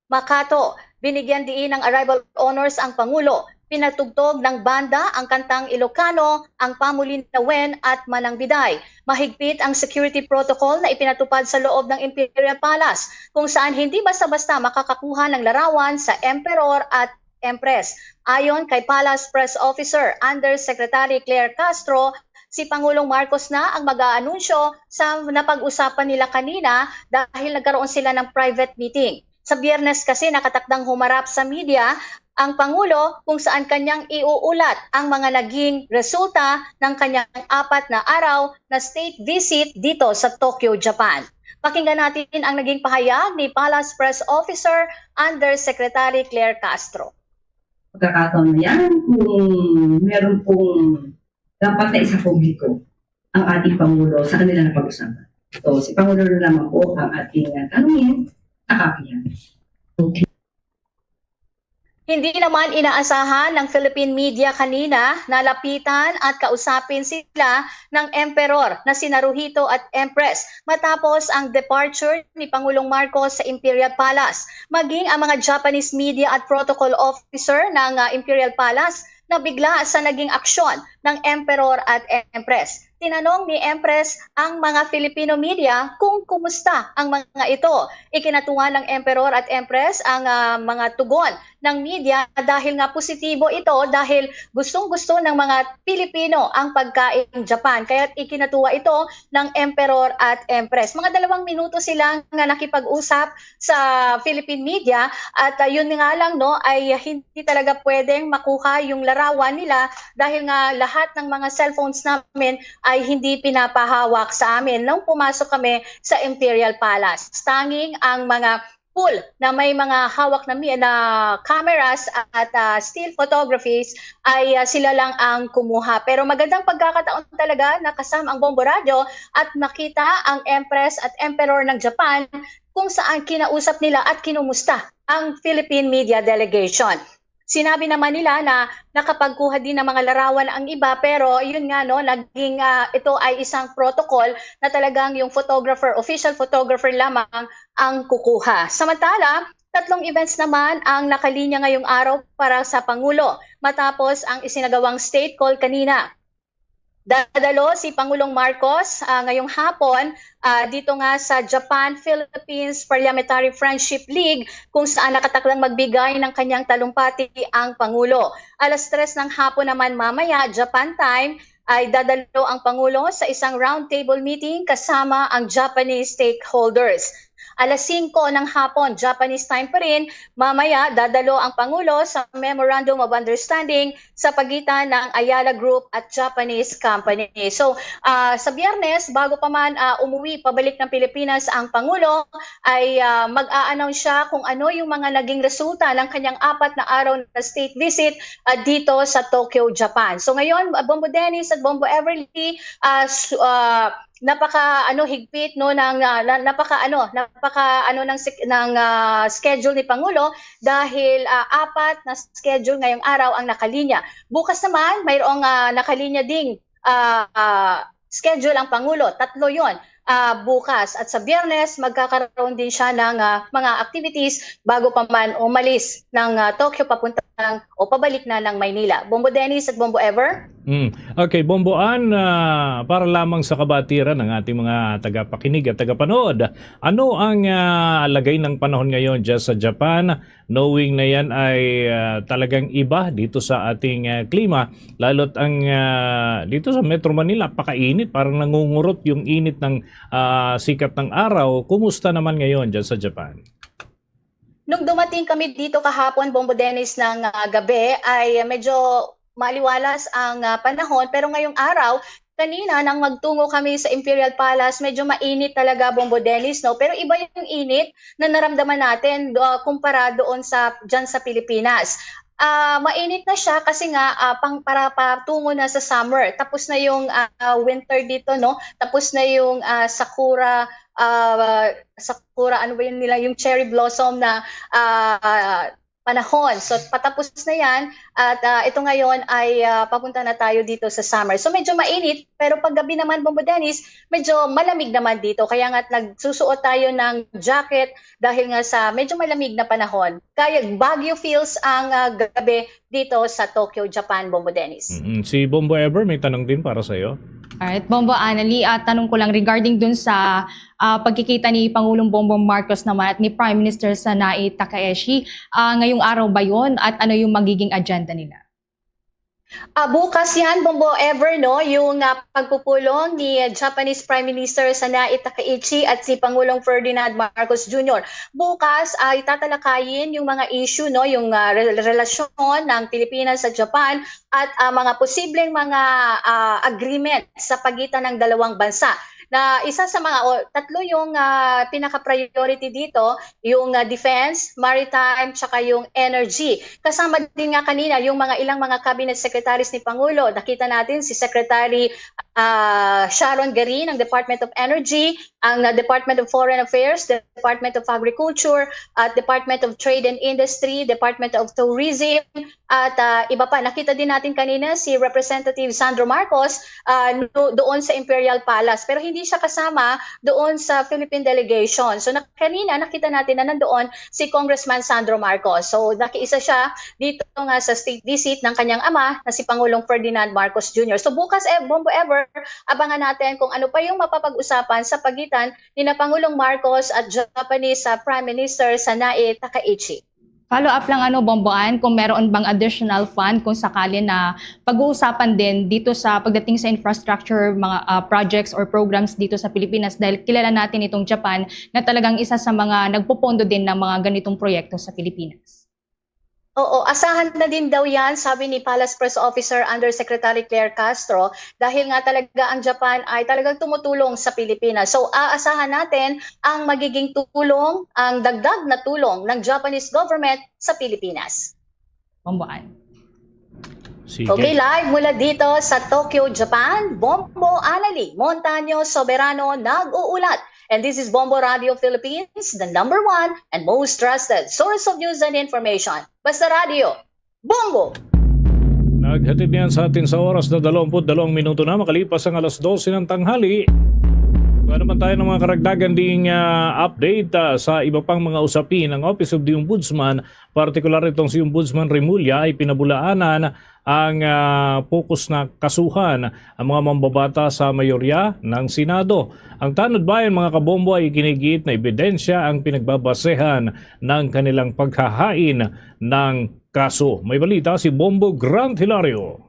S12: Makato. Binigyan diin ng arrival honors ang Pangulo. Pinatugtog ng banda ang kantang Ilocano, ang Pamulinawen at Manang Biday. Mahigpit ang security protocol na ipinatupad sa loob ng Imperial Palace, kung saan hindi basta-basta makakakuha ng larawan sa Emperor at Empress. Ayon kay Palace Press Officer Undersecretary Claire Castro, si Pangulong Marcos na ang mag-aanunsyo sa napag-usapan nila kanina dahil nagkaroon sila ng private meeting. Sa Biyernes kasi nakatakdang humarap sa media ang Pangulo kung saan kanyang iuulat ang mga naging resulta ng kanyang 4 na araw na state visit dito sa Tokyo, Japan. Pakinggan natin ang naging pahayag ni Palace Press Officer Undersecretary Claire Castro.
S9: Pagkakataon na yan, kung meron pong dapat na isa publiko ang ating Pangulo sa kanilang napag-usapan. So, si Pangulo naman po ang ating tanungin. Yan.
S12: Hindi naman inaasahan ng Philippine media kanina na lapitan at kausapin sila ng Emperor na si Naruhito at Empress matapos ang departure ni Pangulong Marcos sa Imperial Palace. Maging ang mga Japanese media at protocol officer ng Imperial Palace na bigla sa naging aksyon ng Emperor at Empress. Tinanong ni Empress ang mga Filipino media kung kumusta ang mga ito. Ikinatuwa ng Emperor at Empress ang mga tugon ng media dahil nga positibo ito dahil gustong-gusto ng mga Pilipino ang pagkain Japan. Kaya ikinatuwa ito ng Emperor at Empress. Mga 2 minuto silang nakipag-usap sa Philippine media at yun nga lang ay hindi talaga pwedeng makuha yung larawan nila dahil nga lahat ng mga cellphones namin ay hindi pinapahawak sa amin nung pumasok kami sa Imperial Palace. Tanging ang mga pool na may mga hawak na cameras at still photographies ay sila lang ang kumuha. Pero magandang pagkakataon talaga na kasama ang Bombo Radio at nakita ang Empress at Emperor ng Japan kung saan kinausap nila at kinumusta ang Philippine media delegation. Sinabi naman nila na nakapagkuha din ng mga larawan ang iba pero yun nga naging ito ay isang protocol na talagang yung photographer, official photographer lamang ang kukuha. Samantala, 3 events naman ang nakalinya ngayong araw para sa Pangulo matapos ang isinagawang state call kanina. Dadalo si Pangulong Marcos ngayong hapon dito nga sa Japan-Philippines Parliamentary Friendship League kung saan nakatakdang magbigay ng kanyang talumpati ang Pangulo. 3:00 ng hapon naman mamaya, Japan time, ay dadalo ang Pangulo sa isang roundtable meeting kasama ang Japanese stakeholders. 5:00 ng hapon, Japanese time pa rin, mamaya dadalo ang Pangulo sa Memorandum of Understanding sa pagitan ng Ayala Group at Japanese company. So sa Biyernes, bago pa man umuwi pabalik ng Pilipinas ang Pangulo, ay mag-a-announce siya kung ano yung mga naging resulta ng kanyang 4 na araw na state visit dito sa Tokyo, Japan. So ngayon, Bombo Dennis at Bombo Everly, higpit ng schedule ni Pangulo dahil 4 na schedule ngayong araw ang nakalinya. Bukas naman mayroong nakalinya ding schedule ang Pangulo, 3 yon. Bukas at sa Biyernes magkakaroon din siya ng mga activities bago pa man umalis ng Tokyo papuntang o pabalik na ng Maynila. Bombo Dennis at Bombo Ever?
S4: Okay, Bomboan, para lamang sa kabatiran ng ating mga tagapakinig at tagapanood, ano ang lagay ng panahon ngayon dyan sa Japan, knowing na yan ay talagang iba dito sa ating klima, lalo't ang dito sa Metro Manila, pakainit, parang nangungurot yung init ng sikat ng araw. Kumusta naman ngayon dyan sa Japan?
S12: Nung dumating kami dito kahapon, Bombo Dennis, ng gabi, ay medyo maliwalas ang panahon. Pero ngayong araw, kanina nang magtungo kami sa Imperial Palace, medyo mainit talaga, Bombo Dennis, no? Pero iba yung init na naramdaman natin kumpara doon dyan sa Pilipinas. Mainit na siya kasi nga para patungo na sa summer. Tapos na yung winter dito, no? Tapos na yung sakura, ano ba yun nila, yung cherry blossom na panahon. So patapos na yan at ito ngayon ay papunta na tayo dito sa summer. So medyo mainit pero paggabi naman, Bombo Dennis, medyo malamig naman dito. Kaya nga nagsusuot tayo ng jacket dahil nga sa medyo malamig na panahon. Kaya Baguio feels ang gabi dito sa Tokyo, Japan, Bombo Dennis.
S4: Si Bombo Ever, may tanong din para sa'yo.
S5: Alright, Bombo Annalie, tanong ko lang regarding dun sa pagkikita ni Pangulong Bongbong Marcos naman at ni Prime Minister Sanae Takaishi, ngayong araw ba yon at ano yung magiging agenda nila?
S12: Bukas yan, Bombo Ever, no? Yung pagpupulong ni Japanese Prime Minister Sanae Takaichi at si Pangulong Ferdinand Marcos Jr. Bukas ay tatalakayin yung mga issue, no? Yung relasyon ng Pilipinas sa Japan at mga posibleng mga agreement sa pagitan ng dalawang bansa. Na isa sa mga 3 yung pinaka-priority dito, yung defense, maritime, tsaka yung energy. Kasama din nga kanina yung ilang mga cabinet secretaries ni Pangulo. Nakita natin si Secretary Sharon Garin ng Department of Energy, ang Department of Foreign Affairs, Department of Agriculture, at Department of Trade and Industry, Department of Tourism, at iba pa. Nakita din natin kanina si Representative Sandro Marcos doon sa Imperial Palace, pero hindi siya kasama doon sa Philippine delegation. So kanina nakita natin na nandoon si Congressman Sandro Marcos. So nakiisa siya dito nga sa state visit ng kanyang ama na si Pangulong Ferdinand Marcos Jr. So bukas Bombo Ever, abangan natin kung ano pa yung mapapag-usapan sa pagitan ni na Pangulong Marcos at Japanese Prime Minister Sanae Takaichi.
S5: Follow-up lang Bomboan, kung meron bang additional fund kung sakali na pag-uusapan din dito sa pagdating sa infrastructure, mga projects or programs dito sa Pilipinas, dahil kilala natin itong Japan na talagang isa sa mga nagpupondo din ng mga ganitong proyekto sa Pilipinas.
S12: Oo, asahan na din daw yan, sabi ni Palace Press Officer Undersecretary Claire Castro, dahil nga talaga ang Japan ay talagang tumutulong sa Pilipinas. So aasahan natin ang magiging tulong, ang dagdag na tulong ng Japanese government sa Pilipinas.
S5: Bomboan.
S4: Sige.
S12: Okay, live mula dito sa Tokyo, Japan, Bombo Anali, Montaño Soberano nag-uulat. And this is Bombo Radio Philippines, the #1 and most trusted source of news and information. Basta Radio, Bombo!
S4: Naghatid niyan sa atin sa oras na 22 minuto na makalipas ang alas 12 ng tanghali. Kung naman tayo ng mga karagdagan ding update sa iba pang mga usapin ng Office of the Ombudsman, partikular itong si Ombudsman Remulla ay pinabulaanan ang focus na kasuhan ang mga mambabata sa mayorya ng Senado. Ang Tanod Bayan mga kabombo ay kinigit na ebidensya ang pinagbabasehan ng kanilang paghahain ng kaso. May balita si Bombo Grant Hilario.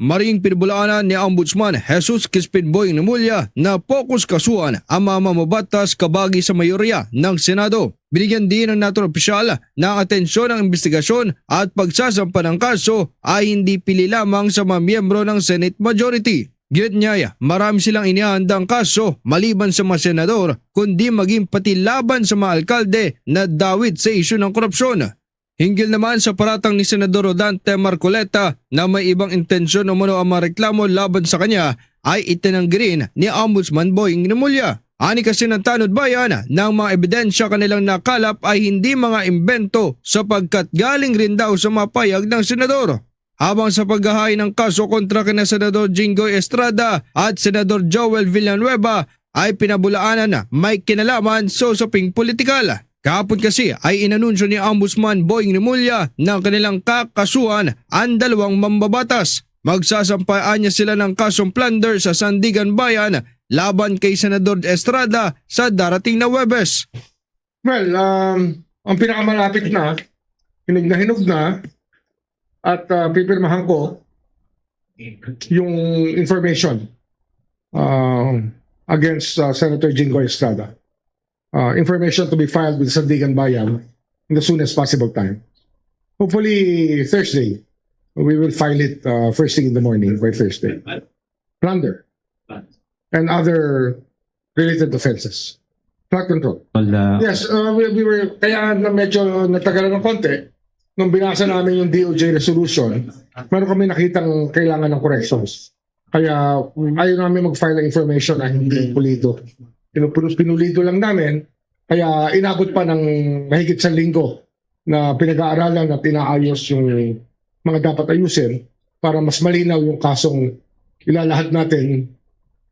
S13: Maring pinabulaanan ni Ombudsman Jesus Crispin Boying Remulla na focus kasuhan ang mga mamabatas kabagi sa mayorya ng Senado. Binigyan din ng naturang opisyal ng atensyon ng investigasyon at pagsasampa ng kaso ay hindi pili lamang sa mga miyembro ng Senate Majority. Giyot niya, marami silang inihandang kaso maliban sa mga senador kundi maging pati laban sa mga alkalde na dawit sa isyu ng korupsyon. Hinggil naman sa paratang ni Senador Rodante Marcoleta na may ibang intensyon o ang mga reklamo laban sa kanya ay itinanggi rin ni Ombudsman Boying Remulla. Ani kasi ng Tanod Bayan na ang mga ebidensya kanilang nakalap ay hindi mga imbento sapagkat galing rin daw sa mapayag ng senador. Habang sa paghahain ng kaso kontra kina Senador Jinggoy Estrada at Senador Joel Villanueva ay pinabulaanan na may kinalaman sa usaping politikal. Kahapon kasi ay inanunsyo ni Ombudsman Boying Remulla na kanilang kakasuhan ang dalawang mambabatas. Magsasampaan niya sila ng kasong plunder sa Sandigan Bayan laban kay Senador Estrada sa darating na Huwebes.
S7: Well, ang pinakamalapit na, hinog na, at pipirmahan ko yung information against Senator Jinggoy Estrada. Information to be filed with Sandigan Bayan in the soonest possible time. Hopefully Thursday. We will file it first thing in the morning by Thursday. Plunder and other related offenses. Flood control. Yes, we were, kaya na medyo natagalan ng konti. Nung binasa namin yung DOJ resolution, meron kami nakitang kailangan ng corrections. Kaya ayaw namin mag-file ng information na hindi pulido. Pinulido lang namin, kaya inabot pa ng mahigit sa linggo na pinag-aaralan at inaayos yung mga dapat ayusin para mas malinaw yung kasong ilalahad natin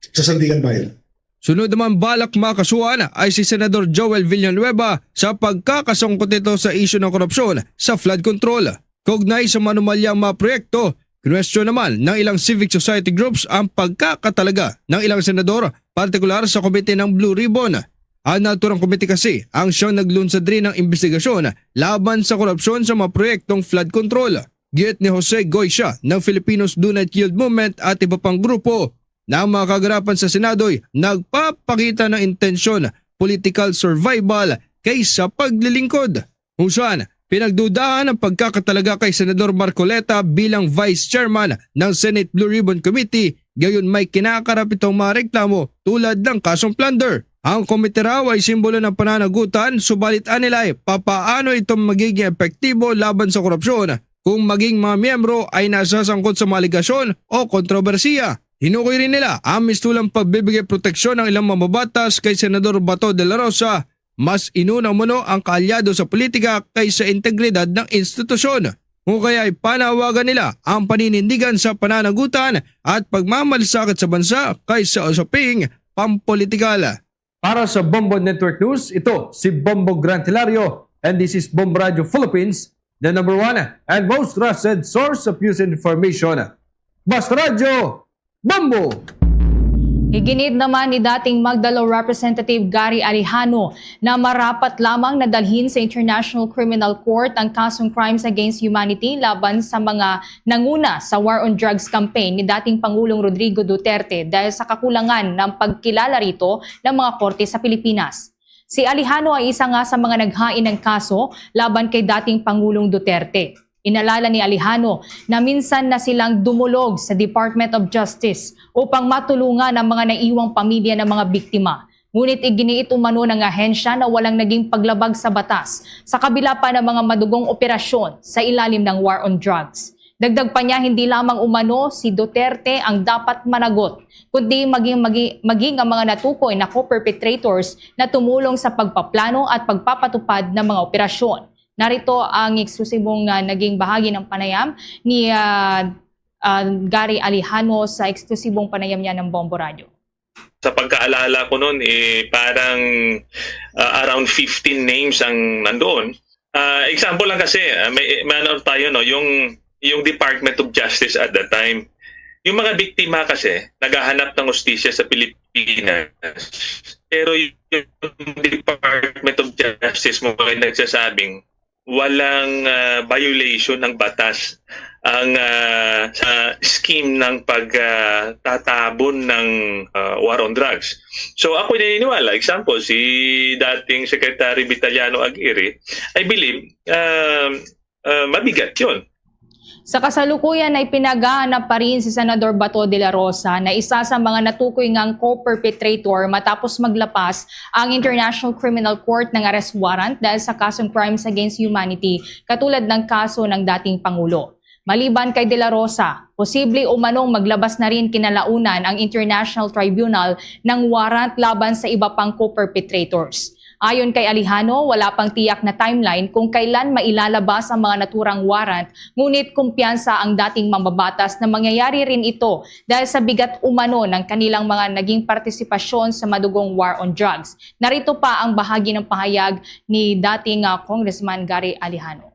S7: sa Sandigan Bayan.
S13: Sunod naman balak makasuhan ay si Senador Joel Villanueva sa pagkakasangkot nito sa isyu ng korupsyon sa flood control. Kaugnay sa manumalyang mga proyekto, kinwestiyon naman ng ilang civic society groups ang pagkakatalaga ng ilang senador, partikular sa komite ng Blue Ribbon. Ang naturang komite kasi ang siyang naglunsad rin ng investigasyon laban sa korupsyon sa mga proyektong flood control. Giyot ni Jose Goycia ng Filipinos Do Not Yield Movement at iba pang grupo na ang mga kaganapan sa Senado'y nagpapakita ng intensyon, political survival kaysa paglilingkod. Kung saan pinagdudahan ang pagkakatalaga kay Senador Marcoleta bilang Vice Chairman ng Senate Blue Ribbon Committee, gayon may kinakarap itong mga reklamo tulad ng kasong plunder. Ang komite raw ay simbolo ng pananagutan, subalit anila ay papaano itong magiging epektibo laban sa korupsyon kung maging mga miyembro ay nasasangkot sa mga aligasyon o kontrobersiya. Hinukoy rin nila ang mistulang pagbibigay proteksyon ng ilang mamabatas kay Senador Bato de la Rosa. Mas inuna umano ang kaalyado sa politika kaysa integridad ng institusyon. O kaya ay panawagan nila ang paninindigan sa pananagutan at pagmamalasakit sa bansa kaysa usaping pampolitikal. Para sa Bombo Network News, ito si Bombo Grant Hilario and this is Bombo Radio Philippines, the number one and most trusted source of news and information. Basta Radio, Bombo!
S5: Iginit naman ni dating Magdalo Representative Gary Alejano na marapat lamang nadalhin sa International Criminal Court ang kasong crimes against humanity laban sa mga nanguna sa War on Drugs campaign ni dating Pangulong Rodrigo Duterte dahil sa kakulangan ng pagkilala rito ng mga korte sa Pilipinas. Si Alejano ay isa nga sa mga naghain ng kaso laban kay dating Pangulong Duterte. Inalala ni Alejano na minsan na silang dumulog sa Department of Justice upang matulungan ang mga naiwang pamilya ng mga biktima. Ngunit iginiit umano ng ahensya na walang naging paglabag sa batas sa kabila pa ng mga madugong operasyon sa ilalim ng War on Drugs. Dagdag pa niya, hindi lamang umano si Duterte ang dapat managot, kundi maging ang mga natukoy na co-perpetrators na tumulong sa pagpaplano at pagpapatupad ng mga operasyon. Narito ang eksklusibong naging bahagi ng panayam ni Gary Alejano sa eksklusibong panayam niya ng Bombo Radio.
S14: Sa pagkaalala ko noon, parang around 15 names ang nandoon. Example lang kasi, may ano tayo, no, yung Department of Justice at that time. Yung mga biktima kasi, naghahanap ng hustisya sa Pilipinas. Pero yung Department of Justice mo ay nagsasabing, walang violation ng batas ang sa scheme ng pagtatabon ng war on drugs. So ako naniniwala, example, si dating Secretary Vitaliano Aguirre, I believe mabigat yun.
S5: Sa kasalukuyan ay pinagahanap pa rin si Senador Bato de la Rosa na isa sa mga natukoy ngang co-perpetrator matapos maglapas ang International Criminal Court ng arrest warrant dahil sa kasong crimes against humanity katulad ng kaso ng dating Pangulo. Maliban kay de la Rosa, posible umanong maglabas na rin kinalaunan ang International Tribunal ng warrant laban sa iba pang co-perpetrators. Ayon kay Alejano, wala pang tiyak na timeline kung kailan mailalabas ang mga naturang warrant, ngunit kumpiyansa ang dating mambabatas na mangyayari rin ito dahil sa bigat umano ng kanilang mga naging partisipasyon sa madugong war on drugs. Narito pa ang bahagi ng pahayag ni dating Congressman Gary Alejano.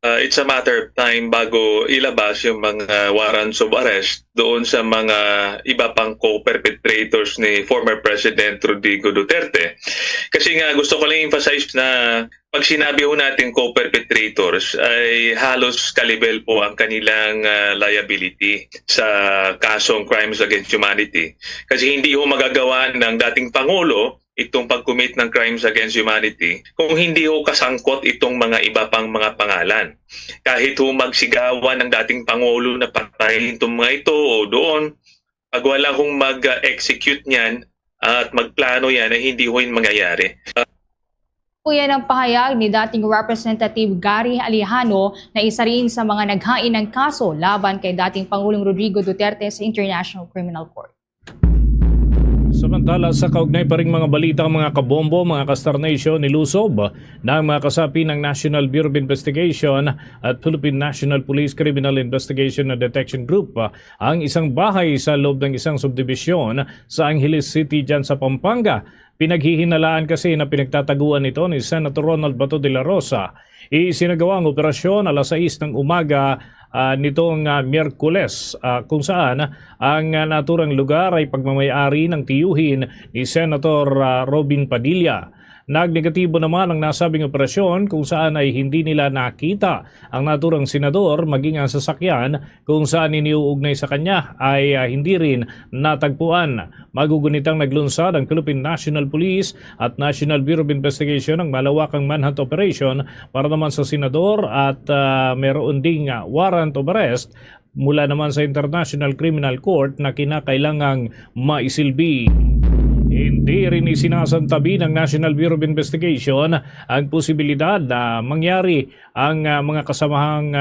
S14: It's a matter of time bago ilabas yung mga warrants of arrest doon sa mga iba pang co-perpetrators ni former President Rodrigo Duterte. Kasi nga gusto ko lang emphasize na pag sinabi ho natin co-perpetrators ay halos kalibel po ang kanilang liability sa kasong crimes against humanity. Kasi hindi ho magagawa ng dating Pangulo itong pag-commit ng crimes against humanity kung hindi ho kasangkot itong mga iba pang mga pangalan. Kahit ho magsigawan ng dating Pangulo na patayin itong mga ito o doon, pag wala hong mag-execute niyan at magplano yan ay hindi ho yung mangyayari.
S5: Yan ang pahayag ni dating Representative Gary Alejano na isa rin sa mga naghain ng kaso laban kay dating Pangulong Rodrigo Duterte sa International Criminal Court.
S4: Samantala sa kaugnay pa ring mga balita ang mga kabombo, mga Kastar Nation, nilusob ng mga kasapi ng National Bureau of Investigation at Philippine National Police Criminal Investigation and Detection Group ang isang bahay sa loob ng isang subdivision sa Angeles City dyan sa Pampanga. Pinaghihinalaan kasi na pinagtataguan ito ni Senator Ronald Bato de la Rosa. Isinagawa ang operasyon alas 6 ng umaga nitong Miyerkules kung saan ang naturang lugar ay pagmamayari ng tiyuhin ni Senator Robin Padilla. Nagnegatibo naman ang nasabing operasyon kung saan ay hindi nila nakita ang naturang senador maging ang sasakyan kung saan iniuugnay sa kanya ay hindi rin natagpuan. Magugunitang naglunsad ang Philippine National Police at National Bureau of Investigation ng malawakang manhunt operation para naman sa senador at meron ding warrant of arrest mula naman sa International Criminal Court na kinakailangang maisilbi. Hindi rin isinasantabi ng National Bureau of Investigation ang posibilidad na mangyari ang mga kasamahang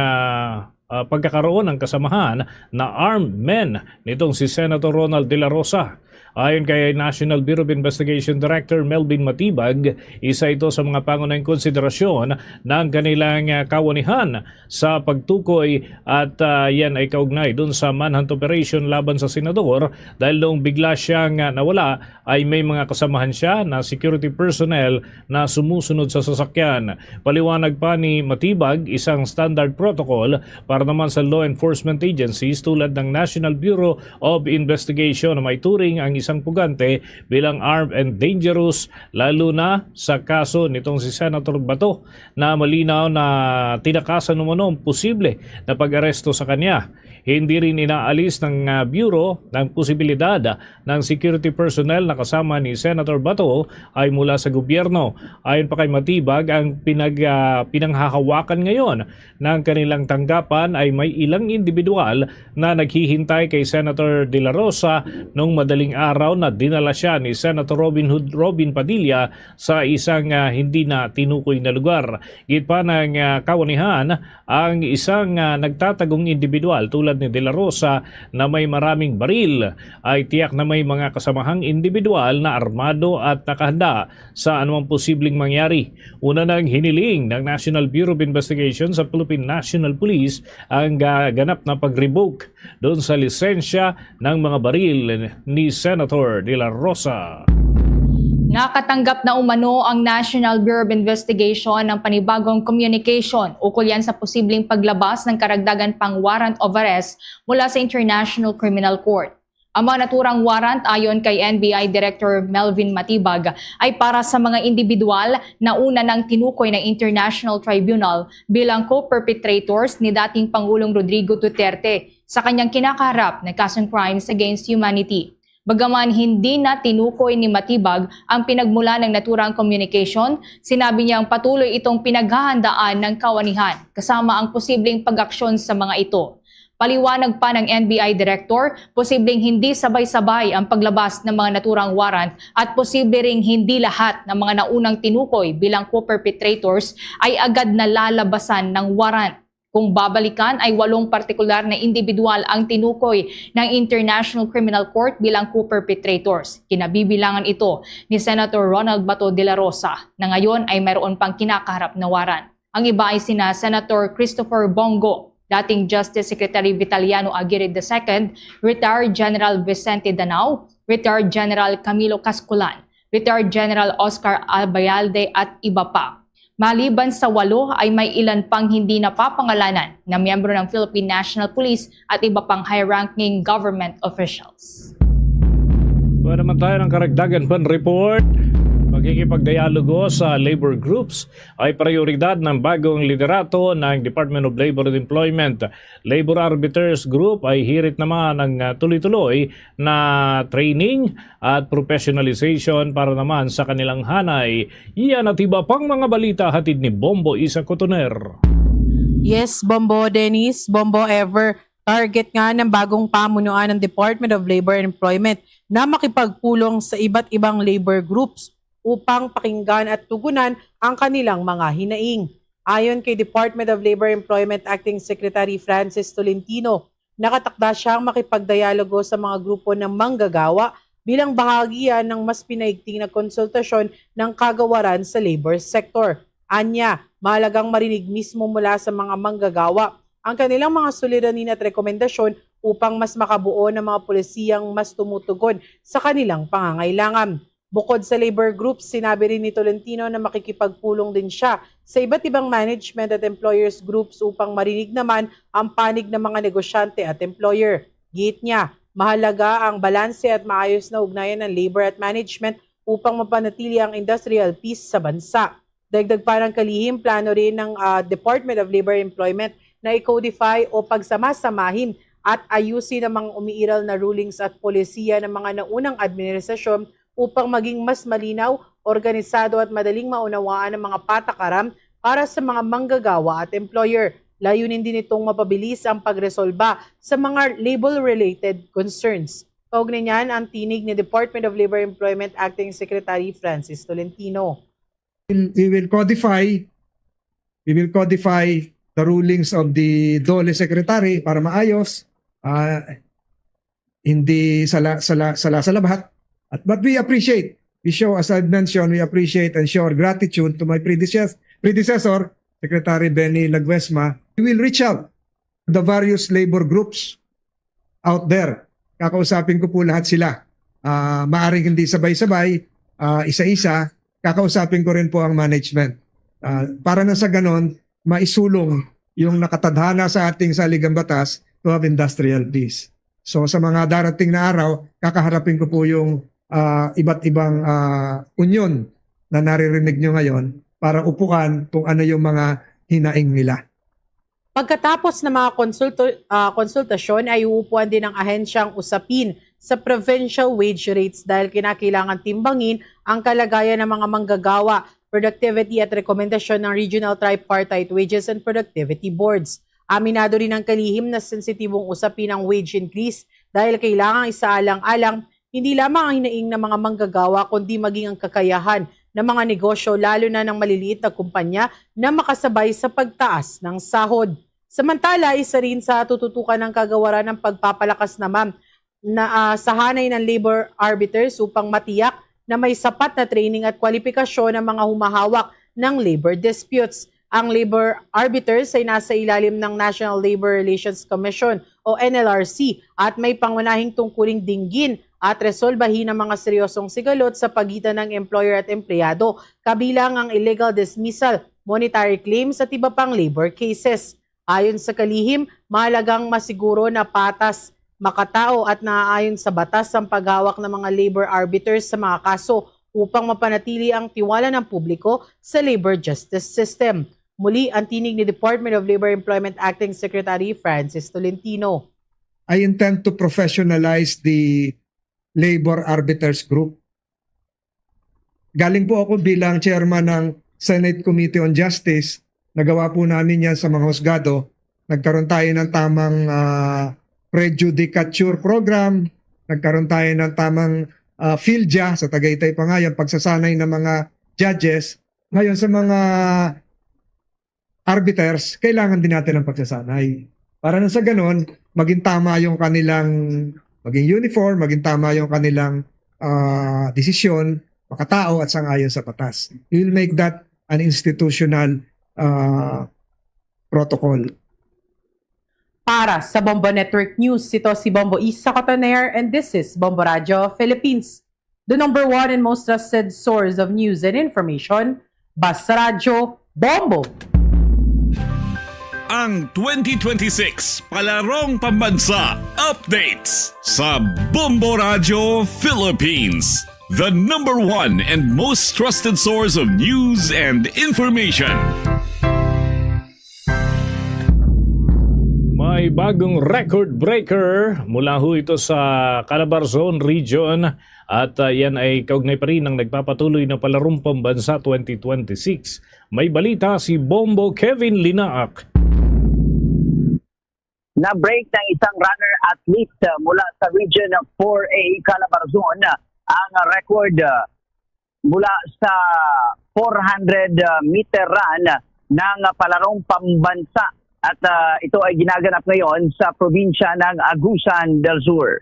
S4: pagkakaroon ng kasamahan na armed men nitong si Senator Ronald De La Rosa. Ayon kay National Bureau of Investigation Director Melvin Matibag, isa ito sa mga pangunahing konsiderasyon ng kanilang kawanihan sa pagtukoy at yan ay kaugnay dun sa manhunt operation laban sa senador dahil noong bigla siyang nawala ay may mga kasamahan siya na security personnel na sumusunod sa sasakyan. Paliwanag pa ni Matibag, isang standard protocol para naman sa law enforcement agencies tulad ng National Bureau of Investigation na may turing ang isang pugante bilang armed and dangerous, lalo na sa kaso nitong si Senator Bato na malinaw na tinakasan umano posible na pag-aresto sa kanya. Hindi rin inaalis ng Bureau ng posibilidad ng security personnel na kasama ni Senator Bato ay mula sa gobyerno. Ayon pa kay Matibag, ang pinanghahawakan ngayon ng kanilang tanggapan ay may ilang individual na naghihintay kay Senator De La Rosa noong madaling araw na dinala siya ni Senator Robin Padilla sa isang hindi na tinukoy na lugar. Git pa ng kawanihan, ang isang nagtatagong individual tulad ni De La Rosa na may maraming baril ay tiyak na may mga kasamahang individual na armado at nakahanda sa anumang posibleng mangyari. Una nang hiniling ng National Bureau of Investigation sa Philippine National Police ang ganap na pag-revoke doon sa lisensya ng mga baril ni Senator De La Rosa.
S5: Nakatanggap na umano ang National Bureau of Investigation ng panibagong communication ukol yan sa posibleng paglabas ng karagdagan pang warrant of arrest mula sa International Criminal Court. Ang mga naturang warrant ayon kay NBI Director Melvin Matibag ay para sa mga individual na una ng tinukoy ng International Tribunal bilang co-perpetrators ni dating Pangulong Rodrigo Duterte sa kanyang kinakaharap na kasong crimes against humanity. Bagaman hindi na tinukoy ni Matibag ang pinagmula ng naturang communication, sinabi niyang patuloy itong pinaghahandaan ng kawanihan kasama ang posibleng pag-aksyon sa mga ito. Paliwanag pa ng NBI Director, posibleng hindi sabay-sabay ang paglabas ng mga naturang warrant at posible ring hindi lahat ng mga naunang tinukoy bilang co-perpetrators ay agad na lalabasan ng warrant. Kung babalikan ay 8 partikular na individual ang tinukoy ng International Criminal Court bilang co-perpetrators. Kinabibilangan ito ni Senator Ronald Bato de la Rosa na ngayon ay mayroon pang kinakaharap na warrant. Ang iba ay sina Senator Christopher Bongo, dating Justice Secretary Vitaliano Aguirre II, Retired General Vicente Danao, Retired General Camilo Casculan, Retired General Oscar Albayalde at iba pa. Maliban sa 8 ay may ilan pang hindi napapangalanan na miyembro ng Philippine National Police at iba pang high-ranking government officials.
S4: Kuha naman tayo ng karagdagan pan report. Pagkikipagdialogo sa labor groups ay prioridad ng bagong liderato ng Department of Labor and Employment. Labor Arbiters Group ay hirit naman ng tuloy-tuloy na training at professionalization para naman sa kanilang hanay. Iyan at iba pang mga balita hatid ni Bombo Isa Cotoner.
S15: Yes, Bombo Dennis, Bombo Ever. Target nga ng bagong pamunuan ng Department of Labor and Employment na makipagpulong sa iba't ibang labor groups upang pakinggan at tugunan ang kanilang mga hinaing. Ayon kay Department of Labor and Employment Acting Secretary Francis Tolentino, nakatakda siyang makipagdialogo sa mga grupo ng manggagawa bilang bahagi ng mas pinaigting na konsultasyon ng kagawaran sa labor sector. Anya, mahalagang marinig mismo mula sa mga manggagawa ang kanilang mga suliranin at rekomendasyon upang mas makabuo ng mga polisiyang mas tumutugon sa kanilang pangangailangan. Bukod sa labor groups, sinabi rin ni Tolentino na makikipagpulong din siya sa iba't ibang management at employers groups upang marinig naman ang panig ng mga negosyante at employer. Giit niya, mahalaga ang balanse at maayos na ugnayan ng labor at management upang mapanatili ang industrial peace sa bansa. Dagdag pa ng kalihim, plano rin ng Department of Labor and Employment na i-codify o pagsamasamahin at ayusin ang mga umiiral na rulings at polisiya ng mga naunang administrasyon upang maging mas malinaw, organisado at madaling maunawaan ang mga patakaran para sa mga manggagawa at employer. Layunin din itong mapabilis ang pagresolba sa mga labor-related concerns. Kaugnay niyan ang tinig ni Department of Labor and Employment Acting Secretary Francis Tolentino.
S16: We will codify the rulings of the DOLE Secretary para maayos. Hindi sa lahat. But we appreciate, we show, as I've mentioned, we appreciate and show our gratitude to my predecessor, Secretary Benny Laguesma. We will reach out to the various labor groups out there. Kakausapin ko po lahat sila. Maaring hindi sabay-sabay, isa-isa, kakausapin ko rin po ang management. Para na sa ganon, maisulong yung nakatadhana sa ating saligang batas to have industrial peace. So sa mga darating na araw, kakaharapin ko po yung iba't ibang union na naririnig nyo ngayon para upuan kung ano yung mga hinaing nila.
S15: Pagkatapos ng mga konsultasyon ay uupuan din ng ahensyang usapin sa provincial wage rates dahil kinakailangan timbangin ang kalagayan ng mga manggagawa, productivity at rekomendasyon ng Regional Tripartite Wages and Productivity Boards. Aminado rin ang kalihim na sensitibong usapin ang wage increase dahil kailangang isaalang-alang hindi lamang ang hinaing ng mga manggagawa kundi maging ang kakayahan ng mga negosyo lalo na ng maliliit na kumpanya na makasabay sa pagtaas ng sahod. Samantala, isa rin sa tututukan ng kagawaran ng pagpapalakas naman na sa hanay ng labor arbiters upang matiyak na may sapat na training at kwalifikasyon ng mga humahawak ng labor disputes. Ang labor arbiters ay nasa ilalim ng National Labor Relations Commission o NLRC at may pangunahing tungkuling dinggin at resolbahin ang mga seryosong sigalot sa pagitan ng employer at empleyado, kabilang ang illegal dismissal, monetary claims at iba pang labor cases. Ayon sa kalihim, mahalagang masiguro na patas, makatao at naaayon sa batas ang paghawak ng mga labor arbiters sa mga kaso upang mapanatili ang tiwala ng publiko sa labor justice system. Muli, ang tinig ni Department of Labor Employment Acting Secretary Francis Tolentino.
S16: I intend to professionalize the Labor Arbiters Group. Galing po ako bilang chairman ng Senate Committee on Justice. Nagawa po namin yan sa mga husgado. Nagkaroon tayo ng tamang prejudicature program. Nagkaroon tayo ng tamang PhilJA sa Tagaytay pa nga yan, pagsasanay ng mga judges. Ngayon sa mga arbiters, kailangan din natin ng pagsasanay. Para na sa ganon, maging tama yung kanilang, maging uniform, maging tama yung kanilang desisyon, makatao at sangayon sa batas. We will make that an institutional protocol.
S15: Para sa Bombo Network News, ito si Bombo Isa Cotoner and this is Bombo Radio Philippines. The number one and most trusted source of news and information, Basta Radio Bombo.
S17: Ang 2026 Palarong Pambansa Updates sa Bombo Radio Philippines. The number one and most trusted source of news and information.
S4: May bagong record breaker mula ho ito sa Calabarzon Region at yan ay kaugnay pa rin ng nagpapatuloy na Palarong Pambansa 2026. May balita si Bombo Kevin Linaak.
S18: Na-break ng isang runner-athlete mula sa Region 4A, Calabarzon, ang record mula sa 400-meter run ng Palarong Pambansa. At ito ay ginaganap ngayon sa probinsya ng Agusan del Sur.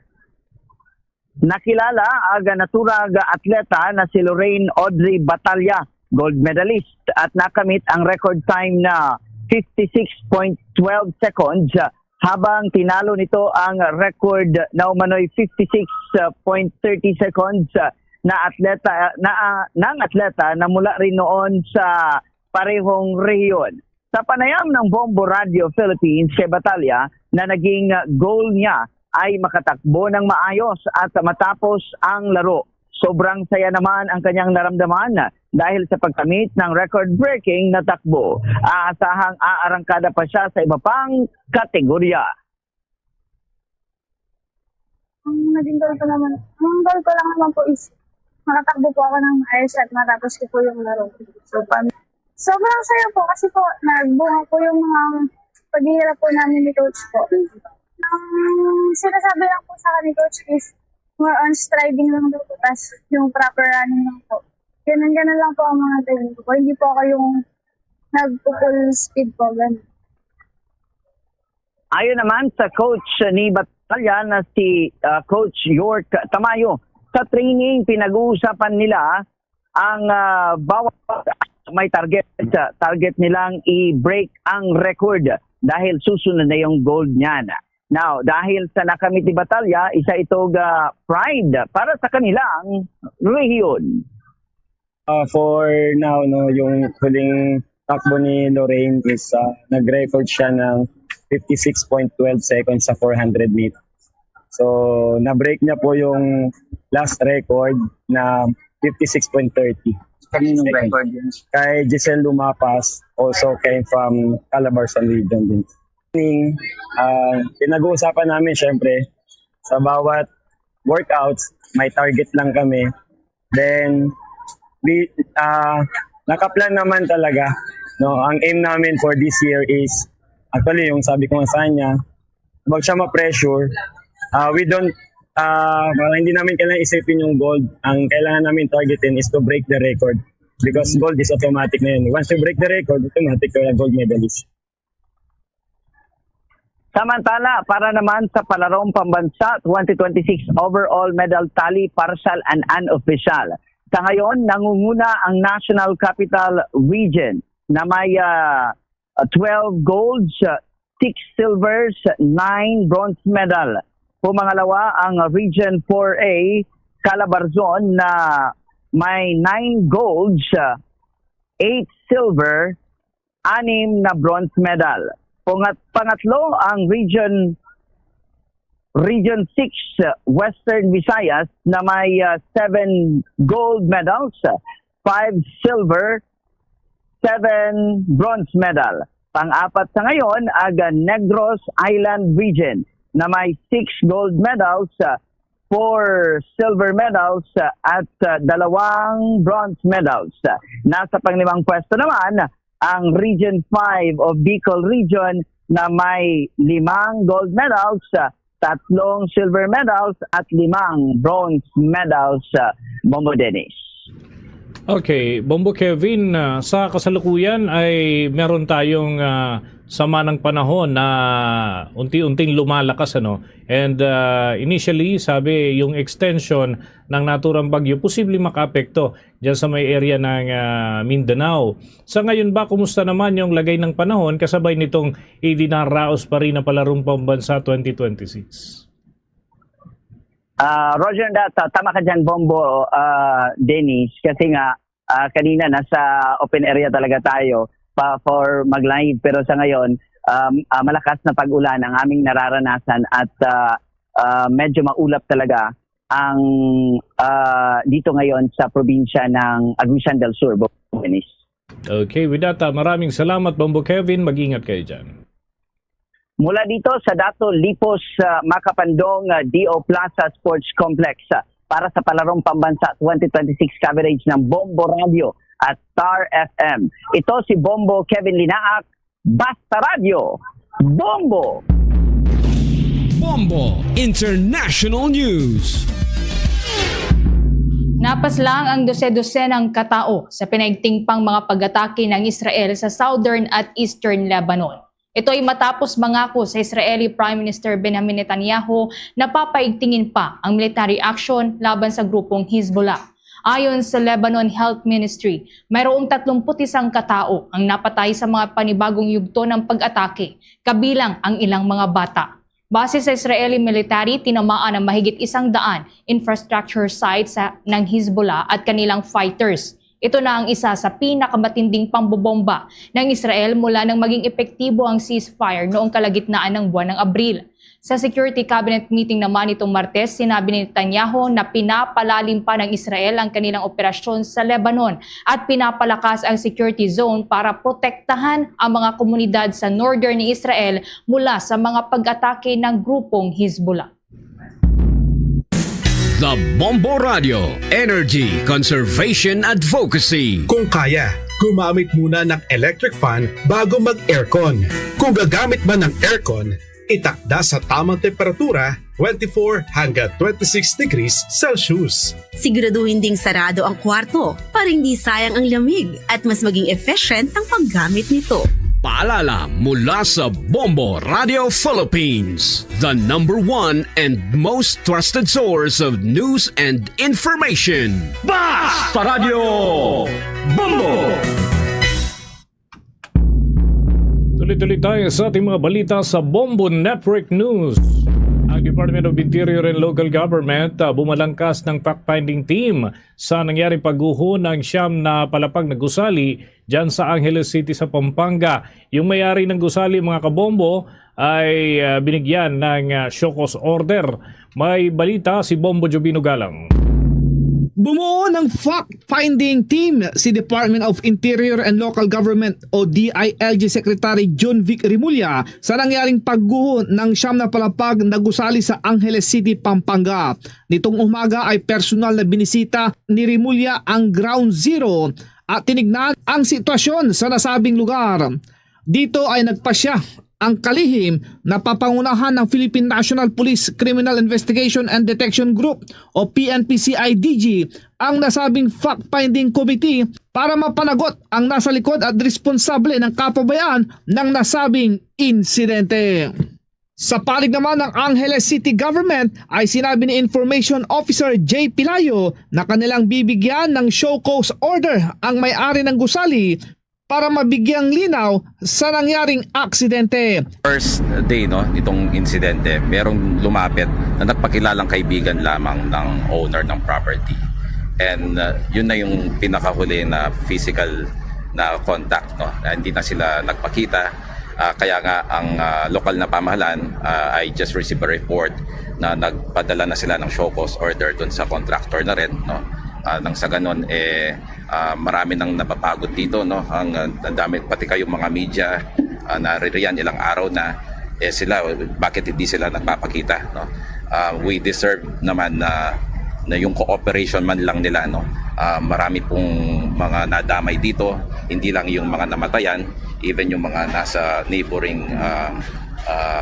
S18: Nakilala ang naturang atleta na si Lorraine Audrey Batalla, gold medalist, at nakamit ang record time na 56.12 seconds habang tinalo nito ang record na umano'y 56.30 seconds na atleta ng atleta na mula rin noon sa parehong rehiyon. Sa panayam ng Bombo Radio Philippines kay Batalla na naging goal niya ay makatakbo ng maayos at matapos ang laro. Sobrang saya naman ang kanyang naramdaman dahil sa pagkamit ng record-breaking na takbo. Aasahang aarangkada pa siya sa iba pang kategorya.
S19: Ang naging goal ko naman, ang goal ko lang naman po is makatakbo po ako ng maayos at matapos ko po yung laro. Sobrang saya po kasi po nagbunga po yung mga paghihirap po namin ni Coach po. Ang sinasabi lang po sa akin ni Coach is more on striving lang po, tapos yung proper running lang po. Ganun lang po ang mga training ko. Hindi po ako yung nag-full speed po, ganun.
S18: Ayon naman sa coach ni Batalya na si Coach York Tamayo, sa training pinag-uusapan nila ang bawat may target. Target nilang i-break ang record dahil susunod na yung gold niyan. Now, dahil sa nakamit ni Batalya, isa itong pride para sa kanilang rehiyon.
S20: For now, yung huling takbo ni Lorraine is nag-record siya ng 56.12 seconds sa 400 meters. So, na-break niya po yung last record na 56.30.
S18: Kaninong record yun?
S20: Kay Giselle Lumapas, also came from Calabarzon region din. Pinag-uusapan namin syempre, sa bawat workouts, may target lang kami. Then, nakaplan naman talaga. No, ang aim namin for this year is, actually yung sabi ko sa kanya, wag siya ma-pressure. Hindi namin kailangan isipin yung gold. Ang kailangan namin targetin is to break the record. Because gold is automatic na yun. Once you break the record, automatic ka na gold medalist.
S18: Samantala, para naman sa Palarong Pambansa 2026 overall medal tally, partial and unofficial. Sa ngayon, nangunguna ang National Capital Region na may 12 golds, 6 silvers, 9 bronze medal. Pumangalawa ang Region 4A, Calabarzon na may 9 golds, 8 silver, 6 na bronze medal. Pangatlo ang Region 6 Western Visayas na may 7 gold medals, 5 silver, 7 bronze medal. Pang-apat sa ngayon ang Negros Island Region na may 6 gold medals, 4 silver medals at 2 bronze medals. Nasa panglimang pwesto naman ang Region 5 of Bicol Region na may 5 gold medals, 3 silver medals at 5 bronze medals. Bombo Dennis.
S4: Okay, Bombo Kevin, sa kasalukuyan ay meron tayong sama ng panahon na unti-unting lumalakas, ano? And initially, sabi yung extension ng naturang bagyo posibleng makaapekto diyan sa may area ng Mindanao. Sa ngayon ba, kumusta naman yung lagay ng panahon kasabay nitong idinaraos pa rin na Palarong Pambansa 2026?
S18: Roger, tama ka dyan, Bombo, Dennis, kasi nga kanina nasa open area talaga tayo for mag-live, pero sa ngayon malakas na pag-ulan ang aming nararanasan at medyo maulap talaga ang dito ngayon sa probinsya ng Agusan del Sur, Bombo Dennis.
S4: Okay, with that, maraming salamat, Bombo Kevin. Mag-ingat kayo dyan.
S18: Mula dito sa Dato Lipos, Macapandong, D.O. Plaza Sports Complex para sa Palarong Pambansa 2026 coverage ng Bombo Radio at Star FM. Ito si Bombo Kevin Linaak, Basta Radio, Bombo!
S13: Bombo International News.
S5: Napaslang ang dose-dosenang katao sa pinaigting pang mga pag-atake ng Israel sa southern at eastern Lebanon. Ito ay matapos mangako sa Israeli Prime Minister Benjamin Netanyahu na papaigtingin pa ang military action laban sa grupong Hezbollah. Ayon sa Lebanon Health Ministry, mayroong 31 katao ang napatay sa mga panibagong yugto ng pag-atake, kabilang ang ilang mga bata. Base sa Israeli military, tinamaan ang mahigit 100 infrastructure sites ng Hezbollah at kanilang fighters. Ito na ang isa sa pinakamatinding pambobomba ng Israel mula nang maging epektibo ang ceasefire noong kalagitnaan ng buwan ng Abril. Sa Security Cabinet meeting naman itong Martes, sinabi ni Netanyahu na pinapalalim pa ng Israel ang kanilang operasyon sa Lebanon at pinapalakas ang security zone para protektahan ang mga komunidad sa northern ni Israel mula sa mga pag-atake ng grupong Hezbollah.
S13: The Bombo Radio, Energy Conservation Advocacy.
S21: Kung kaya, gumamit muna ng electric fan bago mag-aircon. Kung gagamit man ng aircon, itakda sa tamang temperatura 24 hanggang 26 degrees Celsius.
S22: Siguraduhin ding sarado ang kwarto para hindi sayang ang lamig at mas maging efficient ang paggamit nito.
S3: Paalala mula sa Bombo Radio Philippines, the #1 and most trusted source of news and information. Basta Radio Bombo!
S4: Tuloy-tuloy tayo sa ating mga balita sa Bombo Network News. Ang Department of Interior and Local Government bumalangkas ng fact-finding team sa nangyaring pagguho ng siyam na palapag na gusali dyan sa Angeles City sa Pampanga. Yung may-ari ng gusali, mga kabombo, ay binigyan ng show cause order. May balita si Bombo Jovino Galang.
S22: Bumuo ng fact-finding team si Department of Interior and Local Government o DILG Secretary John Vic Rimulya sa nangyaring pagguho ng siyam na palapag na gusali sa Angeles City, Pampanga. Nitong umaga ay personal na binisita ni Rimulya ang Ground Zero at tinignan ang sitwasyon sa nasabing lugar. Dito ay nagpasya ang kalihim na papangunahan ng Philippine National Police Criminal Investigation and Detection Group o PNP-CIDG ang nasabing fact-finding committee para mapanagot ang nasa likod at responsable ng kapabayaan ng nasabing insidente. Sa panig naman ng Angeles City Government ay sinabi ni Information Officer J. Pilayo na kanilang bibigyan ng show cause order ang may-ari ng gusali para mabigyang linaw sa nangyaring aksidente.
S23: First day nitong insidente, merong lumapit na nagpakilalang kaibigan lamang ng owner ng property. And yun na yung pinakahuli na physical na contact. Hindi na sila nagpakita. Kaya nga ang lokal na pamahalaan I just received a report na nagpadala na sila ng show cause order dun sa contractor na rin. Nang sa ganon marami nang napapagod dito ang dami pati kayong mga media naririyan ilang araw na sila bakit hindi sila nagpapakita we deserve naman na yung cooperation man lang nila marami pong mga nadamay dito, hindi lang yung mga namatayan, even yung mga nasa neighboring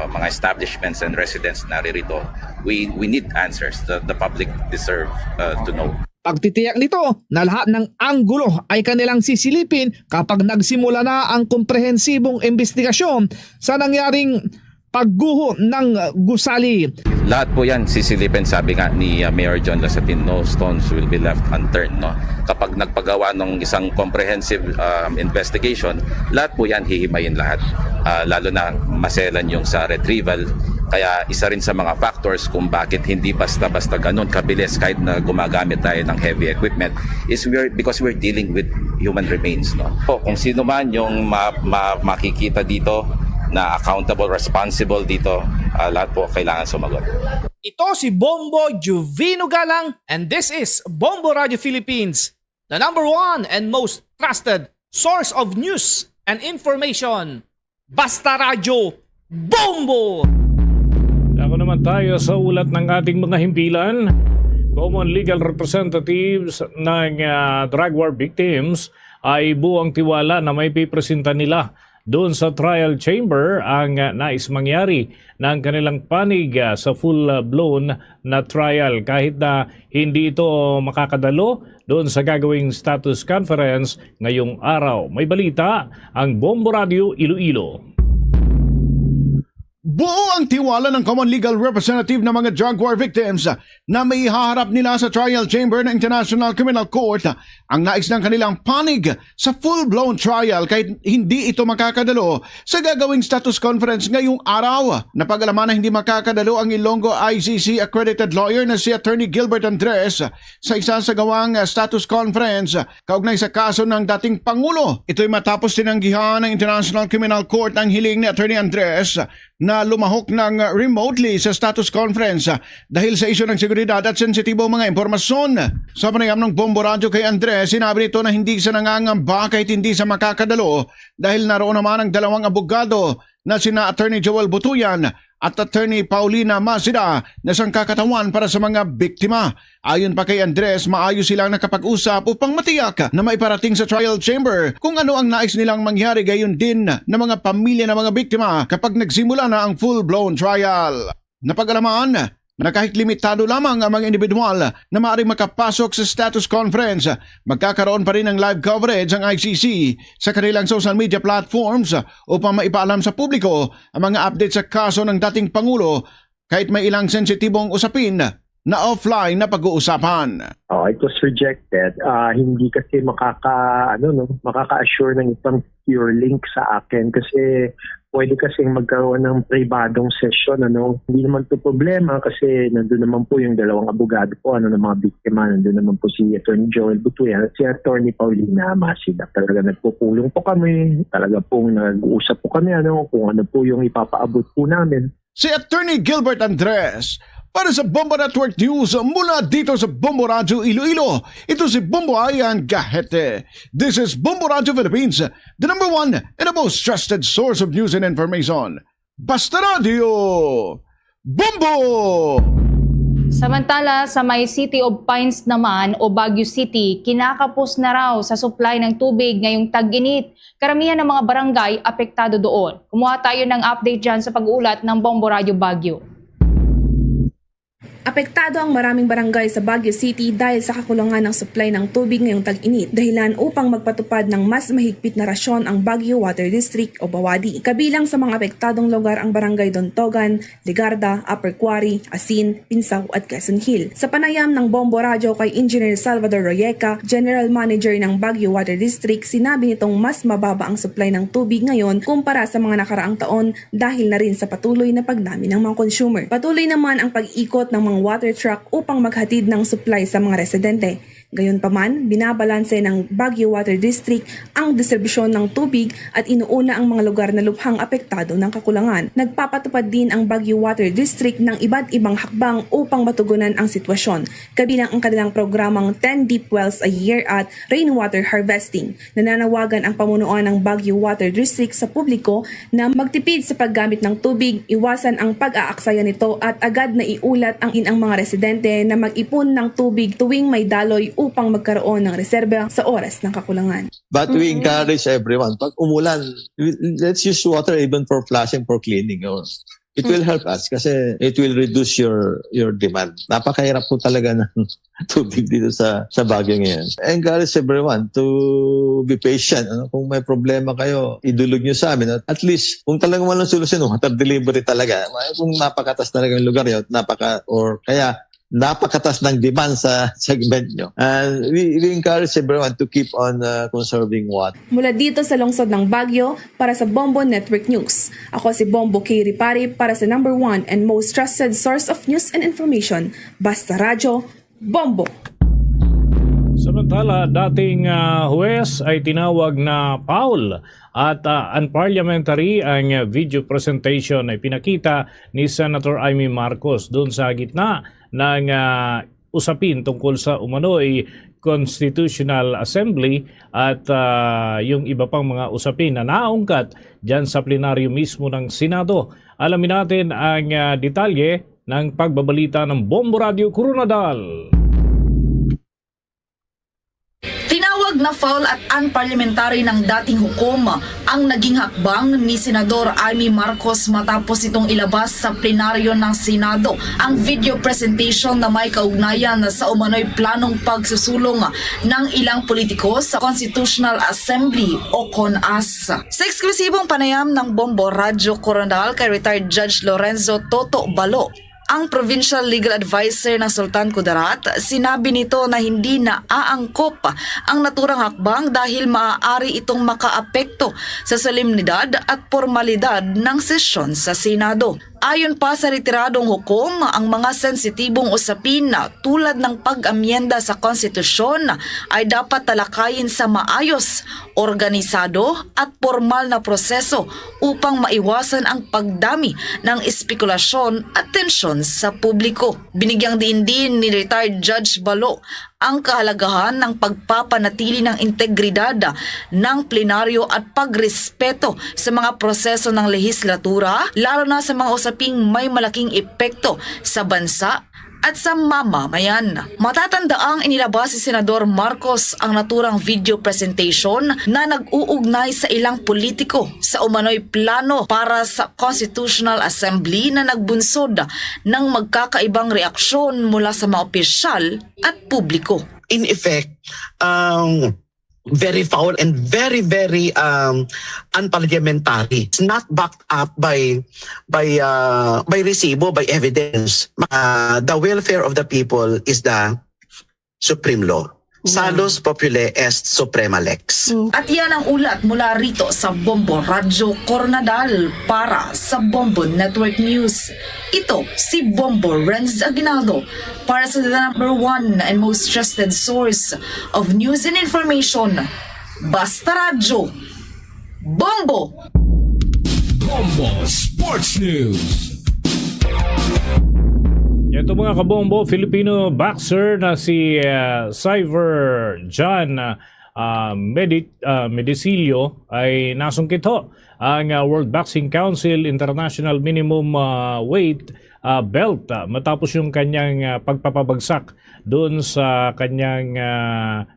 S23: mga establishments and residents na ririto. We need answers. The public deserve to know.
S22: Pagtitiyak nito na lahat ng anggulo ay kanilang sisilipin kapag nagsimula na ang komprehensibong investigasyon sa nangyaring pagguho ng gusali.
S23: Lahat po yan sisilipin, sabi nga ni Mayor John Lasatin, no stones will be left unturned. Kapag nagpagawa ng isang comprehensive investigation, lahat po yan hihimayin lahat. Lalo na maselan yung sa retrieval. Kaya isa rin sa mga factors kung bakit hindi basta-basta ganun kabilis kahit na gumagamit tayo ng heavy equipment is because we're dealing with human remains. Kung sino man yung makikita dito na accountable, responsible dito, lahat po kailangan sumagot.
S22: Ito si Bombo Jovino Galang and this is Bombo Radio Philippines, the #1 and most trusted source of news and information. Basta Radio Bombo!
S4: Ako naman tayo sa ulat ng ating mga himpilan. Common legal representatives ng drug war victims ay buong tiwala na may pipresenta nila doon sa trial chamber ang nais mangyari ng kanilang panig sa full-blown na trial kahit na hindi ito makakadalo doon sa gagawing status conference ngayong araw. May balita ang Bombo Radio Iloilo.
S24: Buo ang tiwala ng common legal representative ng mga drug war victims na may haharap nila sa trial chamber ng International Criminal Court ang nais ng kanilang panig sa full-blown trial kahit hindi ito makakadalo sa gagawing status conference ngayong araw. Napag-alaman na hindi makakadalo ang Ilonggo ICC accredited lawyer na si Attorney Gilbert Andres sa isasagawang status conference kaugnay sa kaso ng dating Pangulo. Ito'y matapos tinanggihan ng International Criminal Court ang hiling ni Attorney Andres na lumahok ng remotely sa status conference dahil sa isyu ng seguridad at sensitibo mga impormasyon. Sa panayam ng Bombo Radio kay Andres, sinabi nito na hindi siya nangangamba kahit hindi siya makakadalo dahil naroon naman ang dalawang abogado na sina Attorney Joel Butuyan at Attorney Paulina Masida na sangkakatawan para sa mga biktima. Ayon pa kay Andres, maayos silang nakapag-usap upang matiyak na maiparating sa trial chamber kung ano ang nais nilang mangyari, gayon din ng mga pamilya ng mga biktima kapag nagsimula na ang full-blown trial. Napag-alaman na kahit limitado lamang ang mga individual na maaaring makapasok sa status conference. Magkakaroon pa rin ng live coverage ang ICC sa kanilang social media platforms upang maipaalam sa publiko ang mga updates sa kaso ng dating Pangulo kahit may ilang sensitibong usapin na offline na pag-uusapan.
S1: It was rejected. Hindi kasi makaka-assure ng isang secure link sa akin kasi pwede kasing magkaroon ng pribadong session. Hindi naman to problema kasi nandun naman po yung dalawang abogado po, ng mga biktima. Nandun naman po si Attorney Joel Butuyan at si Attorney Paulina Masida. Talaga nagpupulong po kami. Talaga pong nag-uusap po kami kung ano po yung ipapaabot po namin.
S24: Si Attorney Gilbert Andres para sa Bombo Network News mula dito sa Bombo Radio Iloilo. Ito si Bombo Ayan Gahete. This is Bombo Radio Philippines, the number one and the most trusted source of news and information. Basta Radio Bombo!
S5: Samantala, sa may City of Pines naman o Baguio City, kinakapos na raw sa supply ng tubig ngayong tag-init. Karamihan ng mga barangay apektado doon. Kumuha tayo ng update dyan sa pag-uulat ng Bombo Radio Baguio.
S2: Apektado ang maraming barangay sa Baguio City dahil sa kakulangan ng supply ng tubig ngayong tag-init, dahilan upang magpatupad ng mas mahigpit na rasyon ang Baguio Water District o Bawadi. Kabilang sa mga apektadong lugar ang barangay Dontogan, Ligarda, Upper Quarry, Asin, Pinsaw at Quezon Hill. Sa panayam ng Bombo Radio kay Engineer Salvador Royeca, General Manager ng Baguio Water District, sinabi nitong mas mababa ang supply ng tubig ngayon kumpara sa mga nakaraang taon dahil na rin sa patuloy na pagdami ng mga consumer. Patuloy naman ang pag-ikot ng mga water truck upang maghatid ng supply sa mga residente. Gayunpaman, binabalanse ng Baguio Water District ang distribusyon ng tubig at inuuna ang mga lugar na lubhang apektado ng kakulangan. Nagpapatupad din ang Baguio Water District ng iba't ibang hakbang upang matugunan ang sitwasyon, kabilang ang kanilang programang 10 deep wells a year at rainwater harvesting. Nananawagan ang pamunuan ng Baguio Water District sa publiko na magtipid sa paggamit ng tubig, iwasan ang pag-aaksaya nito at agad na iulat ang mga residente na mag-ipon ng tubig tuwing may daloy upang magkaroon ng reserba sa oras ng kakulangan.
S8: But we encourage everyone, pag umulan, let's use water even for flushing, for cleaning. It will help us kasi it will reduce your demand. Napakahirap po talaga ng tubig dito sa Baguio ngayon. Encourage everyone to be patient. Kung may problema kayo, idulog nyo sa amin. At least, kung talagang walang solusyon, water delivery talaga. Kung napakatas talaga yung lugar yun, napakatas ng demand sa segment nyo. And we encourage everyone to keep on conserving water.
S2: Mula dito sa lungsod ng Baguio, para sa Bombo Network News. Ako si Bombo K. Ripari para sa number one and most trusted source of news and information. Basta Radyo, Bombo!
S4: Samantala, dating huwes ay tinawag na foul at unparliamentary ang video presentation ay pinakita ni Senator Amy Marcos doon sa gitna ng usapin tungkol sa umano'y Constitutional Assembly at yung iba pang mga usapin na naungkat dyan sa plenaryo mismo ng Senado. Alamin natin ang detalye ng pagbabalita ng Bombo Radio Coronadal.
S10: Tinawag na foul at unparliamentary ng dating hukom ang naging hakbang ni Senador Amy Marcos matapos itong ilabas sa plenaryo ng Senado ang video presentation na may kaugnayan sa umano'y planong pagsusulong ng ilang politiko sa Constitutional Assembly o CONAS. Sa eksklusibong panayam ng Bombo Radio Coronadal kay retired Judge Lorenzo Toto Balo, ang Provincial Legal Advisor ng Sultan Kudarat, sinabi nito na hindi na aangkop ang naturang hakbang dahil maaari itong makaapekto sa solemnidad at formalidad ng sesyon sa Senado. Ayon pa sa retiradong hukom, ang mga sensitibong usapin tulad ng pag-amyenda sa konstitusyon ay dapat talakayin sa maayos, organisado at formal na proseso upang maiwasan ang pagdami ng espekulasyon at tensyon sa publiko. Binigyang diin din ni retired Judge Balo ang kahalagahan ng pagpapanatili ng integridad ng plenaryo at pagrespeto sa mga proseso ng lehislatura, lalo na sa mga usaping may malaking epekto sa bansa at sa mamamayan. Matatandaang inilabas si Senador Marcos ang naturang video presentation na nag-uugnay sa ilang politiko sa umano'y plano para sa Constitutional Assembly na nagbunsod ng magkakaibang reaksyon mula sa mga opisyal at publiko.
S6: In effect, very foul and very unparliamentary. It's not backed up by resibo, by evidence. The welfare of the people is the supreme law. Salus populi est suprema lex.
S10: At yan ang ulat mula rito sa Bombo Radyo Coronadal para sa Bombo Network News. Ito si Bombo Renz Aguinaldo para sa the number one and most trusted source of news and information. Basta Radyo. Bombo!
S3: Bombo Sports News.
S4: Ito mga kabombo, Filipino boxer na si Cyber John Medicillo ay nasungkit ho ang World Boxing Council International Minimum Weight belt matapos yung kanyang pagpapabagsak doon sa kanyang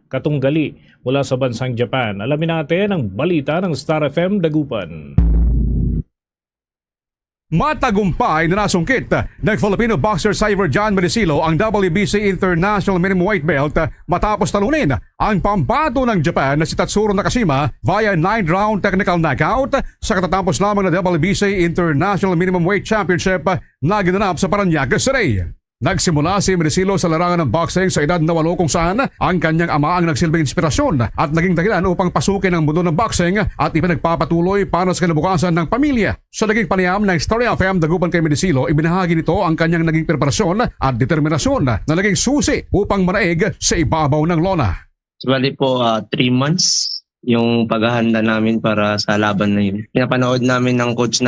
S4: katunggali mula sa bansang Japan. Alamin natin ang balita ng Star FM Dagupan.
S9: Matagumpay na nasungkit ng Filipino boxer Cyber John Medicillo ang WBC International Minimum Weight Belt matapos talunin ang pambato ng Japan na si Tatsuro Nakashima via 9-round technical knockout sa katatapos lamang na WBC International Minimum Weight Championship na ginanap sa Parañaque City. Nagsimula si Medicillo sa larangan ng boxing sa edad na 8 kung saan ang kanyang ama ang nagsilbing inspirasyon at naging dahilan upang pasukin ang mundo ng boxing at ipinagpapatuloy para sa kinabukasan ng pamilya. Sa naging panayam ng Story FM Dagupan kay Medicillo, ibinahagi nito ang kanyang naging preparasyon at determinasyon na naging susi upang manaig sa ibabaw ng lona.
S11: Bali po 3 months yung paghahanda namin para sa laban na yun. Pinapanood namin ng coach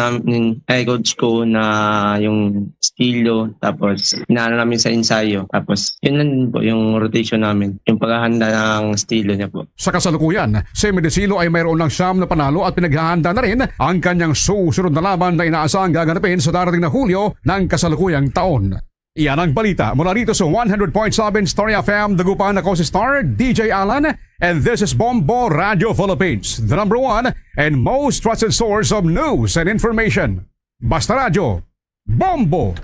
S11: ko na yung estilo, tapos inaano namin sa ensayo. Tapos yun lang po yung rotation namin, yung paghahanda ng estilo niya po.
S9: Sa kasalukuyan, si Medicillo ay mayroon ng 9 na panalo at pinaghahanda na rin ang kanyang susunod na laban na inaasahang gaganapin sa darating na Hulyo ng kasalukuyang taon. Iyan ang balita mula rito sa 100.7 Story FM Dagupan. Ako si Star DJ Alan and this is Bombo Radio Philippines, the number one and most trusted source of news and information. Basta Radio, Bombo!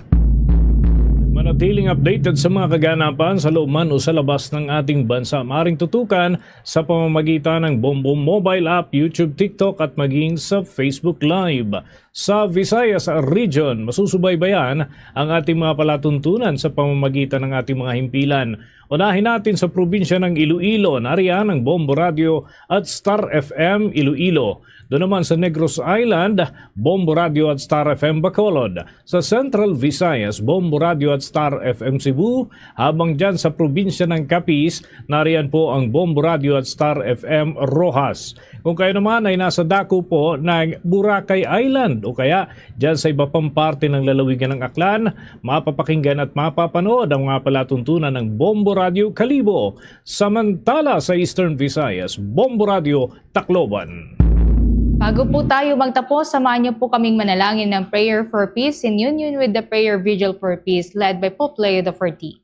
S4: Manatiling updated sa mga kaganapan sa loob man o sa labas ng ating bansa. Maaring tutukan sa pamamagitan ng Bombo Mobile App, YouTube, TikTok at maging sa Facebook Live. Sa Visayas Region, masusubaybayan ang ating mga palatuntunan sa pamamagitan ng ating mga himpilan. Unahin natin sa probinsya ng Iloilo, nariyan ang Bombo Radio at Star FM Iloilo. Doon naman sa Negros Island, Bombo Radio at Star FM Bacolod. Sa Central Visayas, Bombo Radio at Star FM Cebu. Habang dyan sa probinsya ng Capiz, nariyan po ang Bombo Radio at Star FM Rojas. Kung kayo naman ay nasa dako po ng Boracay Island o kaya dyan sa iba pang parte ng lalawigan ng Aklan, mapapakinggan at mapapanood ang mga palatuntunan ng Bombo Radio Kalibo. Samantala sa Eastern Visayas, Bombo Radio Tacloban.
S5: Bago po tayo magtapos, samahan niyo po kaming manalangin ng Prayer for Peace in union with the Prayer Vigil for Peace led by Pope Leo XIV.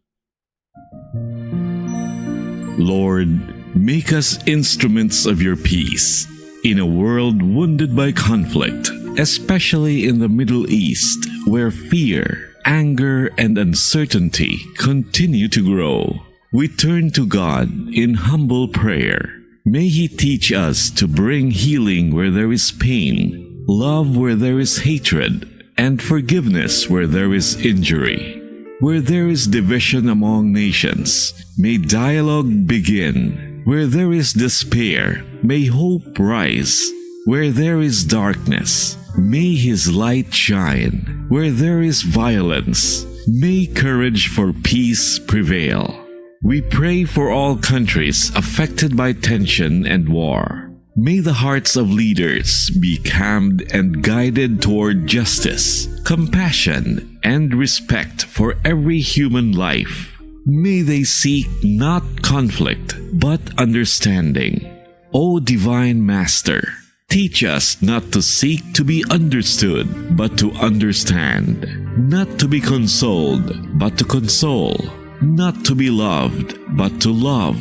S17: Lord, make us instruments of your peace in a world wounded by conflict, especially in the Middle East, where fear, anger, and uncertainty continue to grow. We turn to God in humble prayer. May He teach us to bring healing where there is pain, love where there is hatred, and forgiveness where there is injury. Where there is division among nations, may dialogue begin. Where there is despair, may hope rise. Where there is darkness, may His light shine. Where there is violence, may courage for peace prevail. We pray for all countries affected by tension and war. May the hearts of leaders be calmed and guided toward justice, compassion, and respect for every human life. May they seek not conflict, but understanding. O Divine Master, Teach us not to seek to be understood, but to understand. Not to be consoled, but to console. Not to be loved, but to love.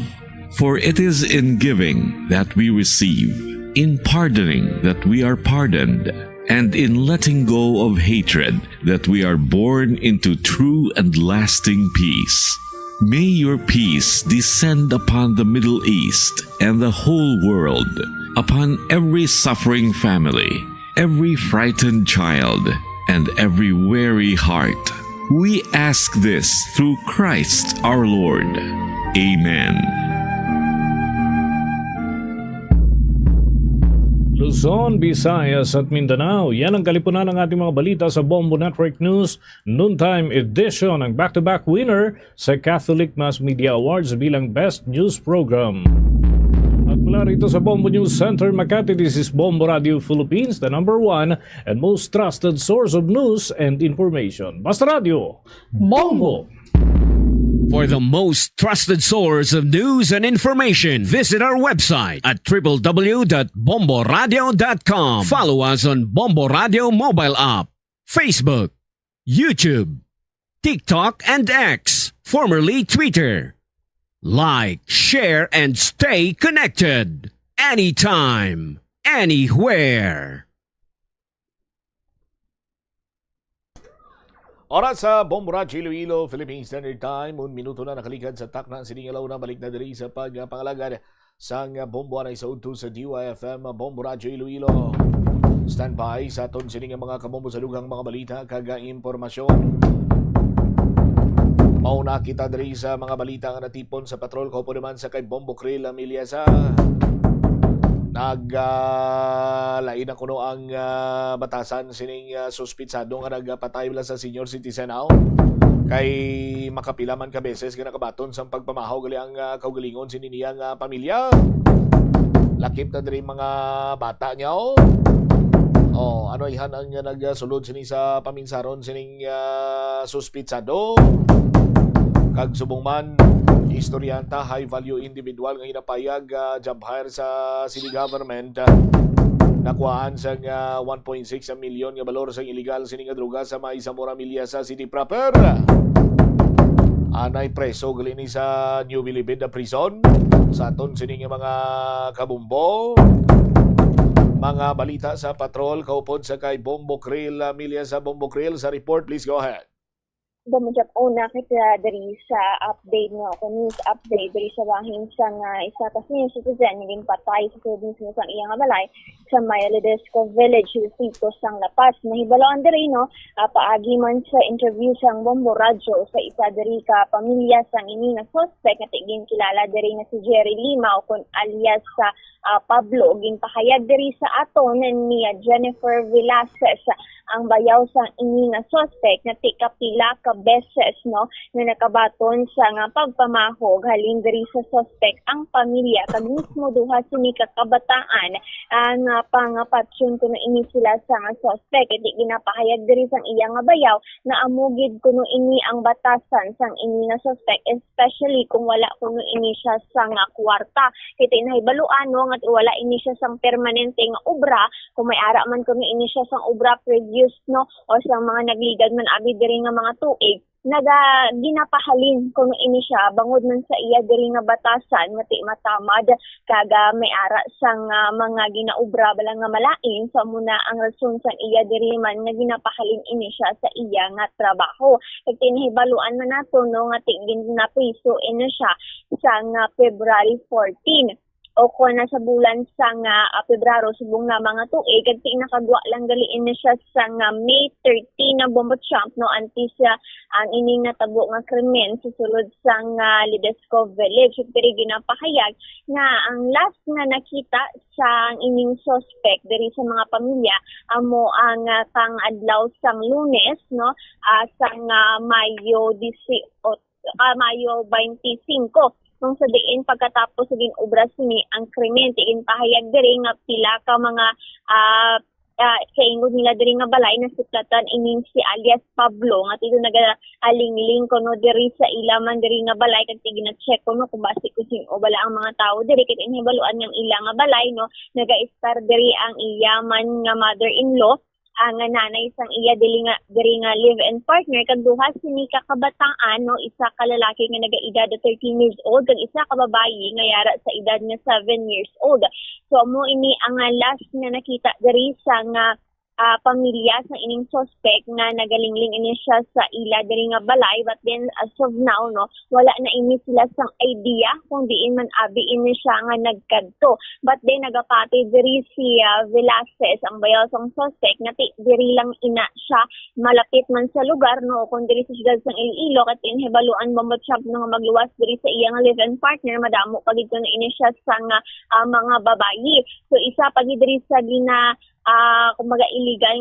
S17: For it is in giving that we receive, in pardoning that we are pardoned, and in letting go of hatred that we are born into true and lasting peace. May your peace descend upon the Middle East and the whole world, upon every suffering family, every frightened child, and every weary heart. We ask this through Christ our Lord. Amen.
S4: Luzon, Visayas at Mindanao. Yan ang kalipunan ng ating mga balita sa Bombo Network News Noontime Edition, ang back-to-back winner sa Catholic Mass Media Awards bilang Best News Program. At mula rito sa Bombo News Center, Makati, this is Bombo Radio Philippines, the number one and most trusted source of news and information. Basta Radio, Bombo!
S3: For the most trusted source of news and information, visit our website at www.bomboradio.com. Follow us on Bombo Radio mobile app, Facebook, YouTube, TikTok, and X, formerly Twitter. Like, share, and stay connected. Anytime, anywhere.
S4: Oras sa Bombo Radio Iloilo, Philippine Standard Time. 1 minuto na nakalikan sa takna siningalaw na balik na diri sa pagpangalagad sang Bombo na isaudto sa DYFM Bombo Radio Iloilo. Standby sa aton sining mga kabombo sa lugang mga balita kaga impormasyon. Mauna kita diri sa mga balita nga natipon sa patrol kaupo naman sa kay Bombo Krill Amilyasa. Naglain ang kuno ang batasan sining suspitsado nga nagpatay bala sa senior citizen kay makapilaman ka beses nga nakabaton sa pagpamahaw gali ang kaugalingon sininiyang pamilya. Lakip na diri mga bata niya ano ihan ang nagsulod sini sa paminsaron sining suspitsado. Kag subong man istoryanta high value individual nga hinapayag job hire sa city government nakuhaan sa 1.6 milyon nga balor sa illegal sining droga sa Maisamora Milya sa city proper. Anay preso gali ni sa New Bilibid na prison sa aton sining mga kabumbo. Mga balita sa patrol kaupod sa kay Bombo Krill Milya sa Bombo Krill sa report, please go ahead.
S7: Damajak una kita dari sa update nga ako news update dari sa bahin sa isa ka senior citizen naging patay sa province ng iyang balay sa Mayalidesco Village dito sang Lapas. Nahibalaan diri paagi man sa interview sang Bombo Radyo sa isa diri ka pamilya sang ini nga suspect nga tiging kilala diri nga si Jerry Lima o kun alias sa Pablo ginpahayag diri sa aton ni Jennifer Velasquez ang bayaw sang ini nga suspect nga tikapila ka beses na nakabaton sa nga pagpamahog halin diri sa suspect ang pamilya kag mismo duha sini ka kabataan ang pangapatsyon kuno ini sila sa nga suspect iti ginapahayag diri sang iya nga bayaw na amugid kuno ini ang batasan sang ini nga suspect especially kung wala kuno ini siya sa nga kwarta kay nahibaluan nga wala ini siya sang permanente nga obra kung may ara man kuno ini siya sang obra previous o sa mga nagligad man abi diri nga mga tuig ginapahalin kung ini siya bangod man sa iya diri nga batasan nga matamad kaga may ara sang mga ginaobra bala nga malain sa muna ang rason sa iya diri man nga ginapahalin ini siya sa iya nga trabaho kag tinahibaluan man nato nga tigin na priso ini siya sa February 14 o kung nasa bulan sa Pebrero subong nga mga tuig kag nakagwa lang galiin na siya sa May 13 na bombo champ anti siya ang ining natabo nga krimen susulod sa Lidesco Village pero ginapahayag nga ang last nga nakita sa ining suspect diri sa mga pamilya amo ang kang adlaw sang Lunes sa Mayo 25 nung sa diin pagkatapos sa obra sini ang krimen tigin pahayag diri nga pila ka mga kaingod nila diri nga balay na suplatan ining si alias Pablo nga tigo nag-alingling kuno diri sa ilaman diri nga balay kag gina-check kuno kung basi ko sing bala ang mga tawo diri kay inhibaluan ng ila nga balay no naga-star diri ang iyaman nga mother-in-law ang nanay sang iya diri nga live-in partner kag duha sini ka kabataan no isa ka lalaki nga nagaedad 13 years old kag isa ka babayi nga yara sa edad nga 7 years old. So mo ini ang last na nakita diri sa nga pamilya sa ining suspect nga nagalingling ini siya sa ila diri nga balay but then as of now no wala na ini sila sang idea kung diin man abi ini siya nga nagkadto but then nagapati diri si Velasquez ang bayaw sang suspect nga diri lang ina siya malapit man sa lugar no kung diri sa siyudad sang Iloilo kat inhibaluan mamotsyap nga magluwas diri sa iyang live-in partner madamo pagid na ini siya sang mga babayi. So isa pagid diri sa kumbaga illegal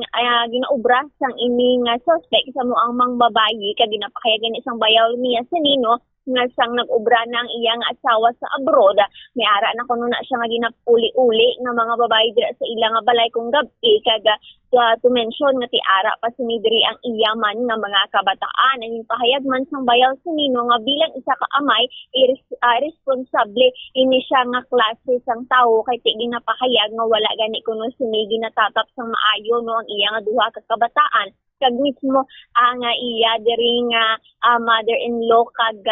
S7: ginaubra sang ining suspect sa moang mang babayi kag ginapakayagan isang bayaw niya sa nino nga sang nag-ubra na ang iyang asawa sa abroad. May ara na kuno na siya nga ginapuli-uli nga mga babayi dira sa ilang nga balay kung gabi kag to mention nga ti ara pa sinidiri ang iyaman nga mga kabataan ang pahayag man sang bayaw sa nino nga bilang isa ka amay responsable ini siya nga klase sang tawo kay ti ginapahayag nga wala gani kuno sini ginatatap sang maayo no ang iya nga duha ka kabataan kag mismo ang iya diri nga mother-in-law kag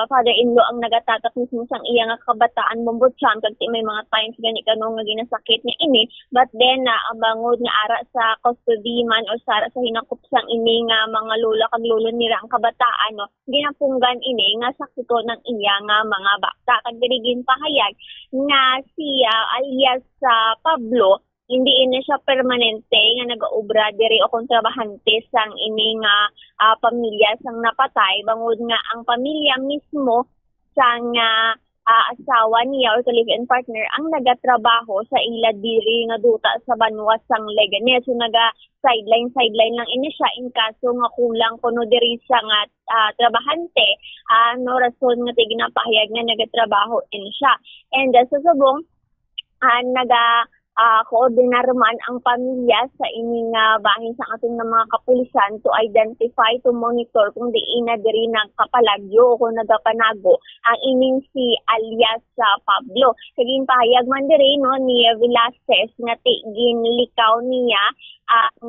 S7: father-in-law ang nagatatap mismo sang iya nga kabataan bombotsyam kag may mga times gani kanong nga ginasakit niya ini but then abangod nga ara sa custody man o sa hinakop sang ini nga mga lola kag lolo nila ang kabataan no ginapunggan ini nga sakito ng iya nga mga bata kag diri ginpahayag nga siya alias Pablo hindi ini siya permanente nga nagaobra diri o kontrabahante sang ini nga pamilya sang napatay bangod nga ang pamilya mismo sang asawa niya or live-in partner ang nagatrabaho sa ila diri nga duta sa banwa sang Leganés. So sideline lang ini siya in kaso nga kulang kuno diri sa nga trabahante no rason nga ginapahayag nga nagatrabaho in siya. And sa subong koordinar man ang pamilya sa ining bahin sa ating mga kapulisan to identify, to monitor kung diin na diri nagkapalagyo o kung nagapanago ang ining si alias Pablo. Kaging pahayag man diri no ni Velasquez nga ginlikaw niya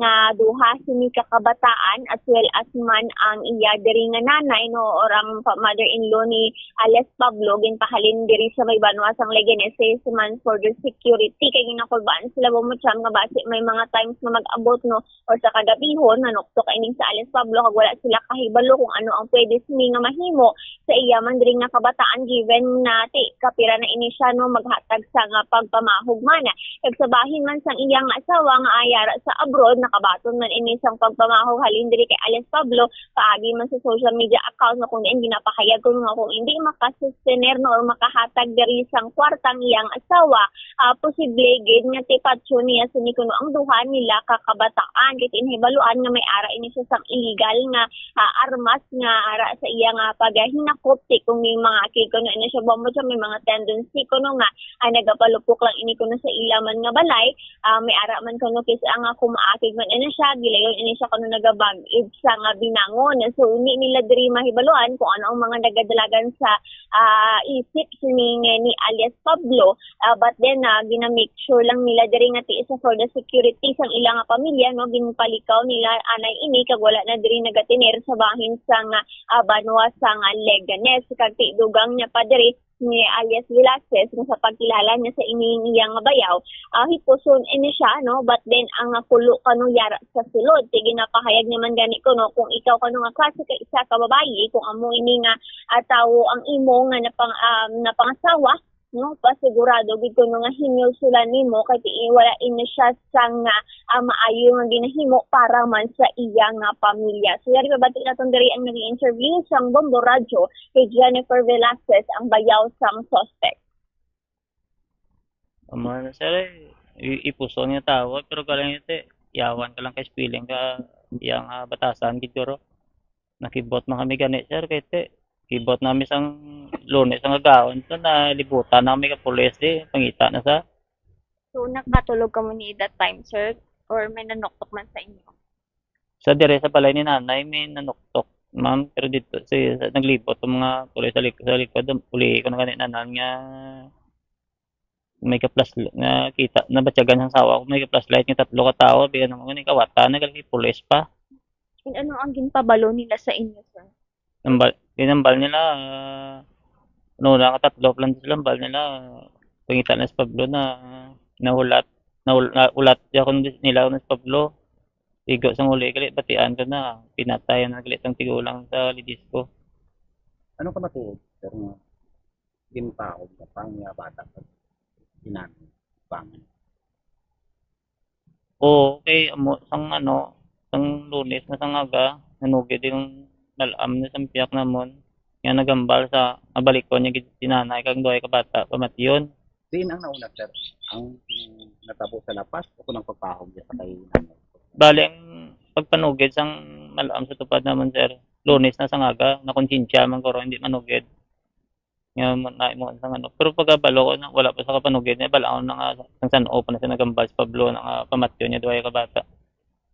S7: nga duha sini ka kabataan as well as man ang iya diri nga nanay no or ang mother-in-law ni alias Pablo ginpahalin diri sa may banwa sang Leganés man for the security kay ginakulbaan sila bumutyam nga base may mga times na mag-abot no or sa kagabihon nanukto kaining sa alias Pablo kag wala sila kahibalo kung ano ang pwede sini nga mahimo sa iya man diri nga kabataan given na kapira na ini siya no maghatag sa nga pagpamahog man kag sa bahin man sang iyang asawa nga ayara sa abroad nakabaton man ini sang pagpamahog halin diri kay alias Pablo paagi man sa social media account na kung diin ginapahayag kung hindi makasustener no or makahatag diri sang kwartang iyang asawa posible gid nga tipatso niya sini kuno ang duha nila kakabataan kay inhibaluan nga may ara ini siya sang illegal nga armas nga ara sa iya nga paghinakop kung may mga kuno ini siya bombo siya may mga tendency kuno nga nagapalupok lang ini kuno sa ilaman nga balay may ara man kuno kis ang kumaakig man ini siya gilayon ini siya kuno nagabag-id sa nga binangon so uni nila diri mahibaluan kung ano ang mga nagadalagan sa isip sini ni alias Pablo but then ginamake sure lang nila diri nga tiisa for the security sang ilang pamilya no ginpalikaw nila anay ini kag wala na diri nagatiner sa bahin sang banwa sang Leganés kag dugang niya pa diri ni alias Velasquez sa pagkilala niya sa iyang bayaw hipuson ini siya no but then ang kulo kanu yara sa sulod sige napahayag naman gani ko no kung ikaw kanu nga klase ka isa ka babayi kung amo ini nga tawo ang imo nga napangasawa no pasigurado gid kuno nga hinyo sila nimo kay wala ini siya sang maayo nga ginahimo para man sa iya nga pamilya. So yari babati naton diri ang naging interview sang Bombo Radio kay Jennifer Velasquez ang bayaw sang suspect.
S12: Amana sir ipuso niya tawag pero galang ite yawan ka lang kay spilling ka yang batasan gid guro. Nakibot man kami gani sir kay ite kibot namin sang Lunes ang agawon so na libutan namin ka pulis di pangita na sa.
S7: So So, nakatulog ka mo ni that time, sir? Or may nanoktok man sa inyo?
S12: Sa dire sa balay ni nanay, may nanuktok, ma'am. Pero dito, naglibot ang mga pulis sa likod. Uli ko na ganit nanan nga may ka-plus nga kita, nabatyagan ang sawa ko, may ka-plus light nga 3 ka tao, bigan naman ni kawata, nagalaki pulis pa.
S7: And ano ang ginpabalo nila sa inyo, sir?
S12: Ginambal nila, ano na ka 3 plan sila, nambal nila, pangita na si Pablo na nahulat di ako nila na si Pablo. Tigo sa huli, galit, batian ko na, pinatayan na galit ang tigulang sa lidis ko.
S14: Ano ka matuod? Pero nga, ginpao, pang bata pa, ginamit, pangan.
S12: Oo, okay, sang Lunes na sang aga, nanugid yung malam na sampiak namon. Nga nagambal sa abalik ko niya sinanay kag duay ka bata pamatiyon.
S14: Din ang nauna, sir, ang natabo sa lapas o kung ang pagpahog sa kay nanay?
S12: Bali ang pagpanugid sang malam sa tupad naman, sir. Lunes na sang aga, nakonsensya man ko hindi manugid. Nga mo sang Pero pagabalo ko na wala pa sa kapanugid niya, balaon na nga sang San-O pa na siya nagambal sa Pablo na pamatiyon niya duay ka bata.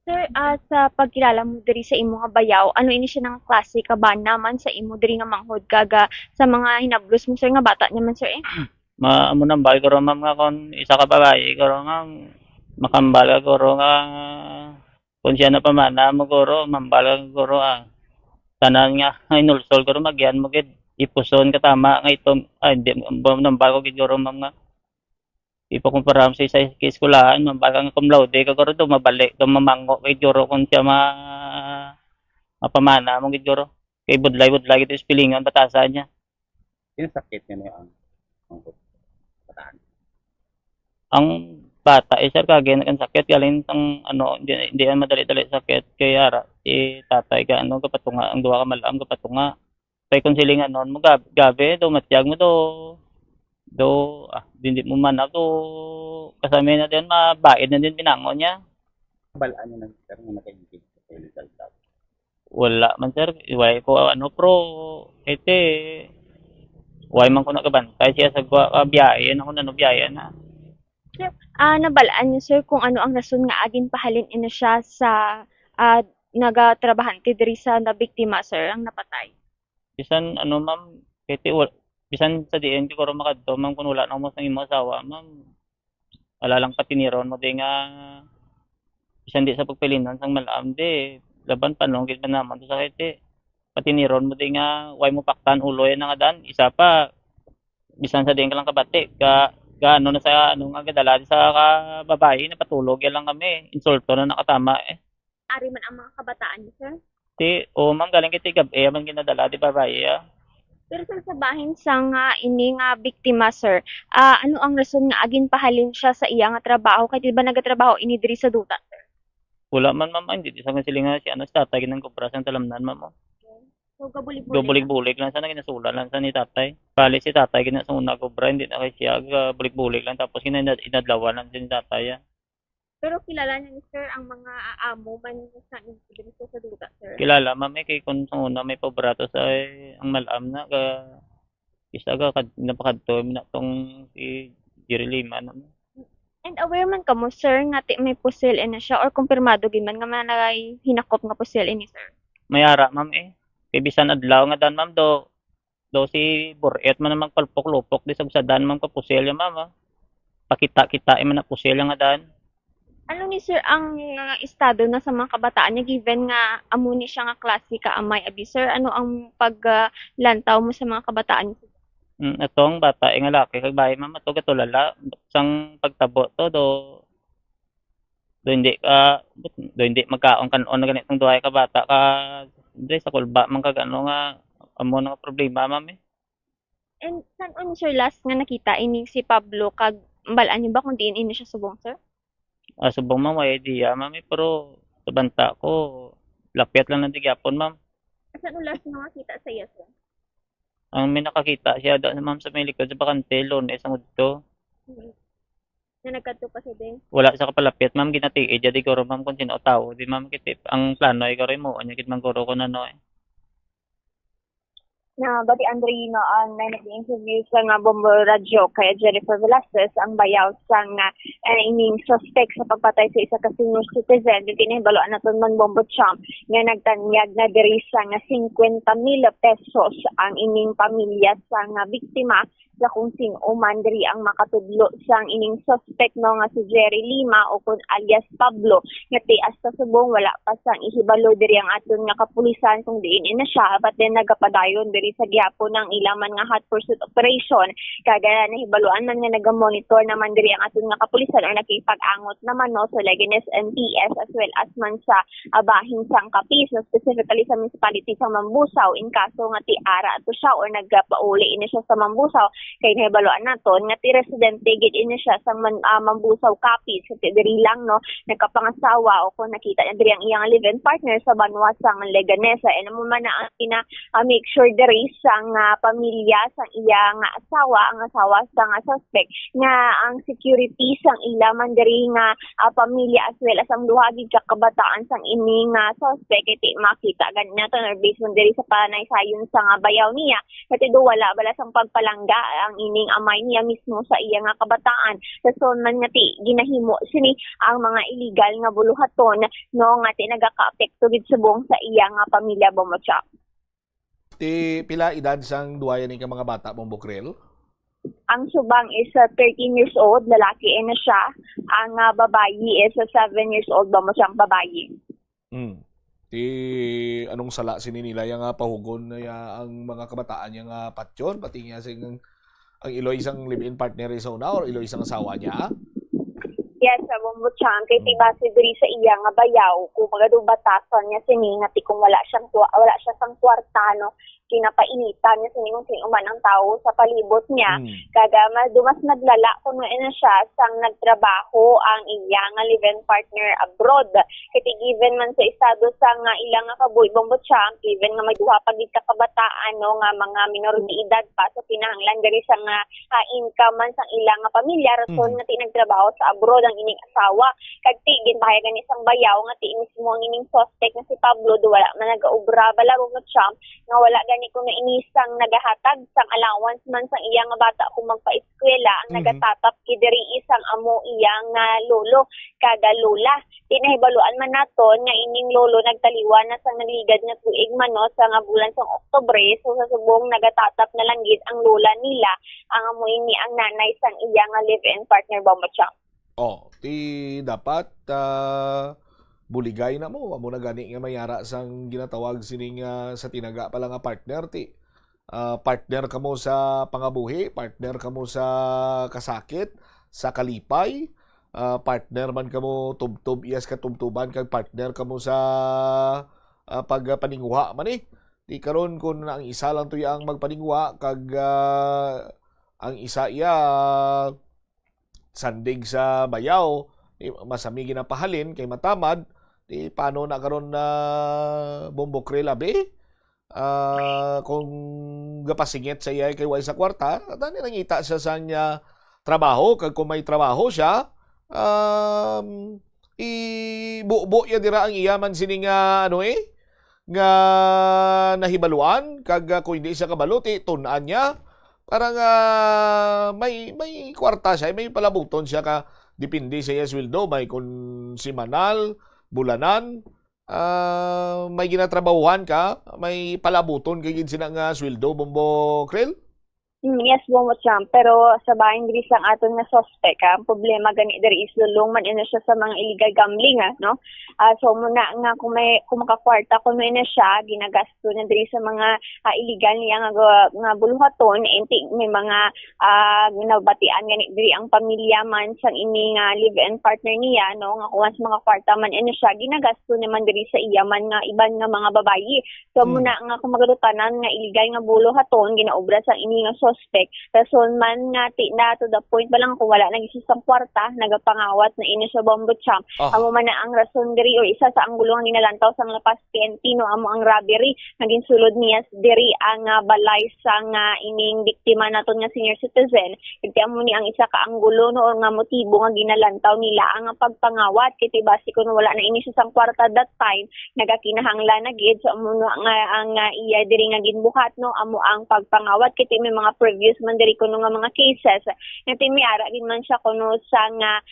S7: Sir, sa pagkilala mo diri sa imo nga bayaw, ano ini siya ng klase ka ba naman sa imo diri nga manghod kaga sa mga hinablos mo, sir, nga bata naman, sir eh?
S12: Amo nambal ko ro ma'am nga kon isa ka babae ko ro nga makambal ko ro nga kung siya na pamana mo ko ro mambal ko ro tanan nga inulsol ko ro magyan mo gid ipuson ka tama nga ito hindi nambal ko gid ko ro ma'am nga ipakumparam sa isa eskwelahan mambal nga cum laude ka ko ro mabalik mamango gid ko ro kung siya mapamana mo gid ko ro kay budlay gid ispilingan batasan niya.
S14: Yung sakit niya na yung bataan.
S12: Ang bata sir kagay na sakit galing tang hindi madali-dali sakit kaya ara si tatay ka kapatunga ang duwa ka malam kapatunga kay konsilingan non mo gabi do matyag mo do hindi mo man do kasama na din mabaid na din binangon niya.
S14: Balaan niya ng sir nga nakaingit sa legal staff.
S12: Wala man sir iway ko pro way man ko nakabantay siya sa biyahe ako na biyahe na.
S7: Sir, nabalaan niyo, sir, kung ano ang rason nga agin pahalin ina siya sa nagatrabahante diri sa nabiktima, sir, ang napatay?
S12: Bisan ma'am, bisan sa diin ko ro makadto ma'am kun wala na mo sa imong asawa, ma'am. Wala lang patiniron mo di nga bisan di sa pagpilinan sang malam di laban panong gid naman sa sakit patiniron mo di nga way mo paktan uloy na nga dan isa pa bisan sa diin ka lang kabati gaano na sa nga gadala sa babae na patulog yan lang kami insulto na nakatama
S7: Ari man ang mga kabataan niyo, sir?
S12: Ma'am galing kiti gabi man ginadala di babae
S7: Pero sir, sa bahin sa nga ini nga biktima, sir, ano ang rason nga agin pahalin siya sa iya nga trabaho kay di ba nagatrabaho ini diri sa duta, sir?
S12: Wala man ma'am hindi sa silinga si sa tatay ginang kubra sa talamnan ma'am.
S7: So,
S12: gabulig-bulig lang sana ginasulan lang sa ni tatay. Bali si tatay ginasuna kubra hindi na kay siya gabulig-bulig lang tapos inadlawan lang si tatay.
S7: Pero kilala niya ni sir ang mga amo man sa diri sa duta, sir?
S12: Kilala ma'am kay kun sa una may pabrato sa ang malam na isa napakadto na tong si Jerry Lima naman.
S7: And aware man ka mo, sir, nga may pusil na siya or kumpirmado gid man nga manay hinakop nga pusil ini, sir?
S12: Mayara ma'am kay bisan adlaw nga dan ma'am do si Buret man magpalpok-lupok di sa dan ma'am ka pusil ma'am pakita-kita man na pusil nga dan.
S7: Ano ni sir ang estado na sa mga kabataan niya given nga amo ni siya nga klase ka amay abi, sir? Ano ang paglantaw mo sa mga kabataan niya?
S12: Atong bata nga laki kag bahay ma'am ato gatulala sang pagtabo to do hindi magkaon kanon na ganitong duhay ka bata ka di sa kulba man kag nga amo nga problema ma'am
S7: And saan sir last nga nakita ini si Pablo kag balaan niyo ba kung diin ini siya subong, sir?
S12: Subong ma'am may idea ma'am pero sa banta ko lapyat lang ng tigyapon ma'am.
S7: Saan last nga makita sa iya, sir?
S12: Ang may nakakita siya doon ma'am sa may likod sa bakante Lunes ang udto.
S7: Na nagkadto pa siya din?
S12: Wala sa kapalapit ma'am ginatiid jadi ko ma'am kung sino tao di ma'am kitip ang plano ay karoy mo anya kit man ko na
S7: na bati Andrino ang nag-interview sa nga Bombo Radyo kay Jennifer Velasquez ang bayaw sa nga ining suspect sa pagpatay sa isa ka senior citizen yung kinahibaloan naton man Bombo Champ nga nagtanyag na diri sa nga 50,000 pesos ang ining pamilya sa nga biktima sa kung sino man diri ang makatudlo sang ining suspect no nga si Jerry Lima o kun alias Pablo nga tias sa subong wala pa sang ihibalo diri ang aton nga kapulisan kung diin na siya but then nagapadayon diri sa gihapon ng ilaman nga hot pursuit operation kagaya nahibaluan man nga nagamonitor naman diri ang aton nga kapulisan or nakipag-angot naman no sa Leganes MPS as well as man sa bahin sang Kapis no specifically sa municipality sa Mambusaw in kaso nga tiara ato siya or nagpauli ini siya sa Mambusaw kay nahibaluan naton nga ti residente gid ini siya sa Mambusaw Kapis sa diri lang no nagkapangasawa o kung nakita na diri ang iyang live-in partner sa Banwa sang Leganesa and mo man na ang make sure diri sang pamilya sang iyang asawa ang asawa sang suspect nga ang security sang ilaman diri nga pamilya as well as ang duha gid ka kabataan sang ining suspect iti makita ganito or based on diri sa panaysayon sang bayaw niya kati do wala bala sang pagpalangga ang ining amay niya mismo sa iya nga kabataan so man nga ti ginahimo sini ang mga illegal nga buluhaton no nga ti nagaka-apekto gid subong sa iya nga pamilya Bomotsa.
S15: Ti pila edad sang duaya ni ka mga bata Bombo Krel?
S7: Ang subang is 13 years old, lalaki na siya. Ang babayi is 7 years old, Bomotsa ang babayi.
S15: Ti anong sala sini nila yung pahugon na ang mga kabataan yung patyon pati nga sing ang ilo isang live-in partner sa una or ilo isang asawa niya?
S7: Yes, sa Bombochang kay tibase diri sa iya nga bayaw kung magado batasan niya sini nga kung wala siya sang kwarta no kinapainitan niya sini kung sino man ang tao sa palibot niya kaga mas naglala kuno na siya sang nagtrabaho ang iya nga live-in partner abroad kay given man sa estado sang ilang nga kabuy Bombochang even nga may duha pa gid ka kabataan no nga mga minor de edad pa sa pinahanglan diri sa nga income man sang ilang nga pamilya rason nga tinagtrabaho sa abroad ang ining asawa kag tigin bahayagan isang bayaw nga ti mismo ang ining suspect nga si Pablo do wala man nagaobra bala mo champ nga wala gani ko na inisang nagahatag sang allowance man sang iyang nga bata kung magpa-eskwela ang nagatatap kay diri isang amo iyang lolo kada lola tinahibaluan man naton nga ining lolo nagtaliwan na sa naligad nga tuig man no sa nga bulan sang Oktubre so sa subong nagatatap na lang gid ang lola nila ang amo ini ang nanay sang iyang live-in partner Bomotchang.
S15: Ti dapat buligay na mo amo na gani nga mayara sang ginatawag sining sa tinaga pala nga partner ti partner kamo sa pangabuhi, partner kamo sa kasakit, sa kalipay, partner man kamo tubtob iyas ka tubtuban kag partner kamo sa pagpaninguha man ti karon kun ang isa lang to yang magpaninguha kag ang isa iya sandig sa bayaw masami ginapahalin kay matamad di paano na karon na Bombo Krel abi kung gapasingit sa iya kay way sa kwarta tani nangita siya sa niya trabaho kag kung may trabaho siya ibubo ya dira ang iya man sini nga nga nahibaluan kag kung hindi siya kabalo ti tun-an niya parang may kwarta siya, may palabuton siya ka depende sa iya sweldo, may kung simanal, bulanan, may ginatrabahuhan ka, may palabuton kay sila nga sweldo Bombo Krel?
S7: Yes, Bomotchang, pero sa bahin diri sang aton nga suspect ang problema gani diri is lulong man ina siya sa mga illegal gambling no. So muna nga kung makakwarta kung may na siya ginagasto na diri sa mga illegal niya nga buluhaton may mga ginabatian gani diri ang pamilya man sang ini nga live-in partner niya no nga kung mga kwarta man ina siya ginagasto naman diri sa iya man nga iban nga mga babayi. So muna nga kung magadutanan nga illegal nga buluhaton ginaobra sang ini nga suspect. Rason man nga ti na to the point ba lang kung wala nang isang kwarta, nagapangawat na ini sa bombo champ. Amo man na ang rason diri o isa sa ang gulong nilalantaw sang lapas PNP no amo ang robbery naging sulod niya diri ang balay sang ining biktima naton nga senior citizen. Iti amo ni ang isa ka anggulo no or nga motibo nga ginalantaw nila ang pagpangawat kiti base kun wala na ini sang kwarta that time nagakinahanglan na gid so amo no ang iya diri nga ginbuhat no amo ang pagpangawat kiti may mga previous man diri kuno nga mga cases nga timiara din man siya kuno sa nga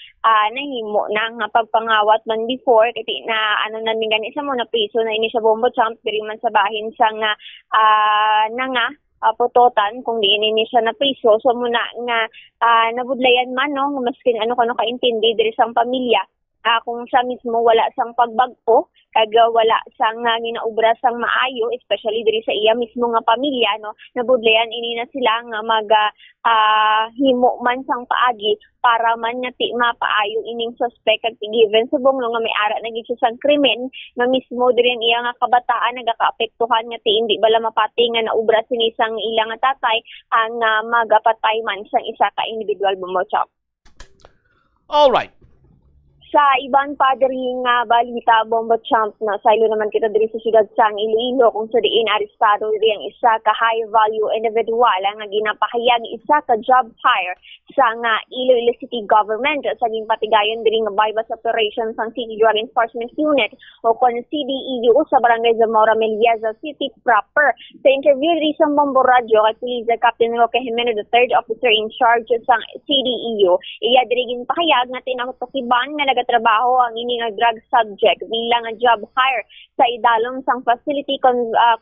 S7: nahimo na nga pagpangawat man before kiti na ano na ning gani sa mo na priso na ini sa bombo champ diri man sa bahin sa nga putotan kung diin ini siya na priso so muna nga nabudlayan man no maskin ano kano kaintindi diri sang pamilya kung siya mismo wala sang pagbagpo kag wala sang ginaubra sang maayo especially diri sa iya mismo nga pamilya no nabudlayan ini na sila nga mag himo man sang paagi para man nga ti mapaayo ining suspect kag given subong no nga may ara na gid sang krimen nga mismo diri ang iya nga kabataan nagakaapektuhan nga ti indi bala mapati nga naubra sinisang ilang nga tatay ang magapatay man sang isa ka individual bumochop.
S15: All right.
S7: Sa ibang padring balita, Bombo Champ, na sailo naman kita diri sa siyudad sang Iloilo kung sa diin arestado diri ang isa ka high-value individual nga ginapahayag isa ka job hire sa Iloilo City Government sa ginpatigayon diri nga bypass operations sang City Drug Enforcement Unit o kon CDEU sa Barangay Zamora, Melieza City proper. Sa interview diri sa Bombo Radio kay Police Captain Roque Jimeno, the third officer in charge sang CDEU, iya diri ginpahayag nga tinutukiban nga trabaho ang ini nga drug subject bilang nga job hire sa idalom sang Facility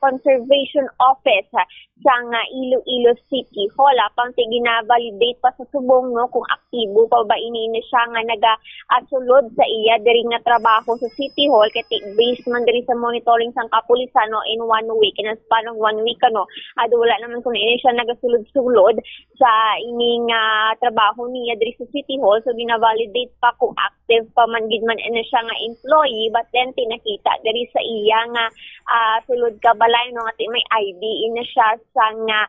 S7: Conservation Office sang Iloilo City Hall apang gina-validate pa sa subong no kung aktibo pa ba ini siya nga naga-asulod sa iya diri nga trabaho sa City Hall kay based man diri sa monitoring sang kapulisan no in 1 week in a span of 1 week ano wala naman kung ini siya nagasulod-sulod sa ini nga trabaho niya diri sa City Hall so gina-validate pa kung active pa man gid man ina siya nga employee but then pinakita diri sa iya nga sulod ka balay no nga may ID ina siya sa nga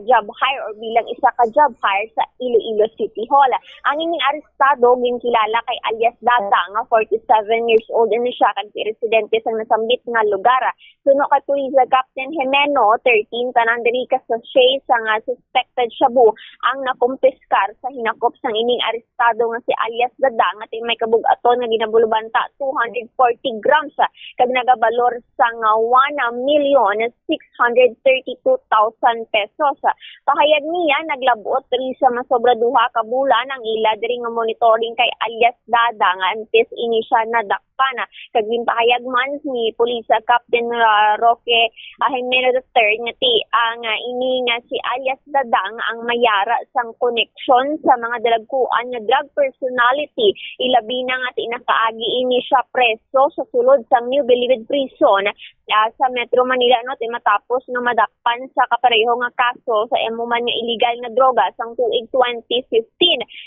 S7: job hire or bilang isa ka job hire sa Iloilo City Hall. Ang ining arestado ginkilala kay alias Data nga 47 years old ina siya kag residente sa nasambit nga lugar. Suno kay Police Captain Jimeno 13 tanan diri ka sa Shay sa nga suspected shabu ang nakumpiskar sa hinakop sang ining arestado nga si alias Dada nga may kabug-aton nga ginabulubanta 240 grams kag nagabalor sang 1,632,000 pesos. Pahayag niya naglabot diri sa masobra duha ka bulan ang ila diri nga monitoring kay alias Dada nga antes ini siya nadakpan. Kag pahayag man ni Police Captain Roque Jimeno III nga ti ang ini nga si alias Dada nga ang mayara sang connection sa mga dalagkuan nga drug personality ilabi na nga tinakaagi ini siya preso sa sulod sa New Bilibid Prison sa Metro Manila no matapos na madakpan sa kapareho nga kaso sa emo man nga illegal nga droga sang tuig 2015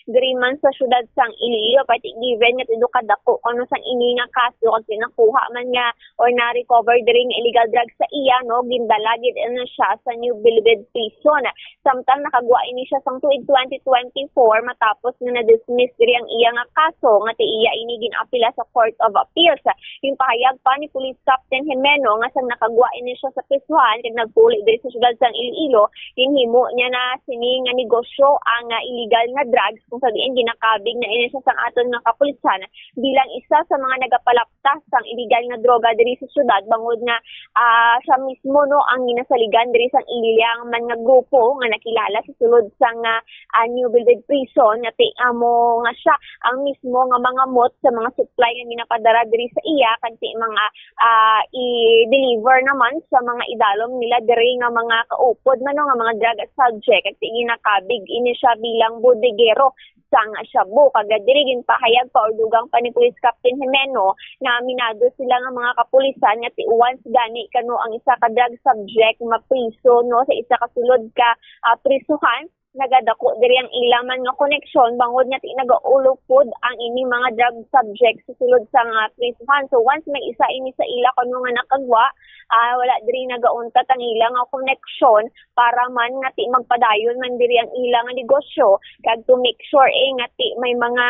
S7: diri man sa syudad sang Iloilo pati given nga tido kadako kuno sang ini nga kaso kag pinakuha man nga or na recover diri nga illegal drugs sa iya no gindala gid na siya sa New Bilibid Prison samtang nakagwa ini siya sang tuig 2024 matapos nga na-dismiss diri ang iya nga kaso nga ti iya ini ginapila sa Court of Appeals. Yung pahayag pa ni Police Captain Jimeno nga sang nakagwa ini siya sa prisuhan kag nagpuli diri sa syudad sang Iloilo hinhimo niya na sini nga negosyo ang illegal nga drugs kung sabihin ginakabig na ini siya sang aton nga kapulisan bilang isa sa mga nagapalaptas sang illegal nga droga diri sa syudad bangod nga siya mismo no ang ginasaligan diri sang ililang man nga grupo nga nakilala sa sulod sang New Bilibid Prison nga ti amo nga siya ang mismo nga mga mot sa mga supply nga ginapadara diri sa iya kanti mga i-deliver naman sa mga idalom nila diri nga mga kaupod man nga mga drug subject at ginakabig ini siya bilang bodegero sang shabu kag diri ginpahayag pa or dugang pa ni Police Captain Jimeno na aminado sila nga mga kapulisan nga once gani kano ang isa ka drug subject mapriso no sa isa ka sulod ka prisuhan nagadako diri ang ilaman nga koneksyon bangod nga nagaulupod ang ini mga drug subjects sa sulod sa nga prisuhan. So once may isa ini sa ila kuno nga nakagwa, wala diri nagauntat ang ila nga koneksyon para man nga ti magpadayon man diri ang ila nga negosyo kag to make sure nga ti may mga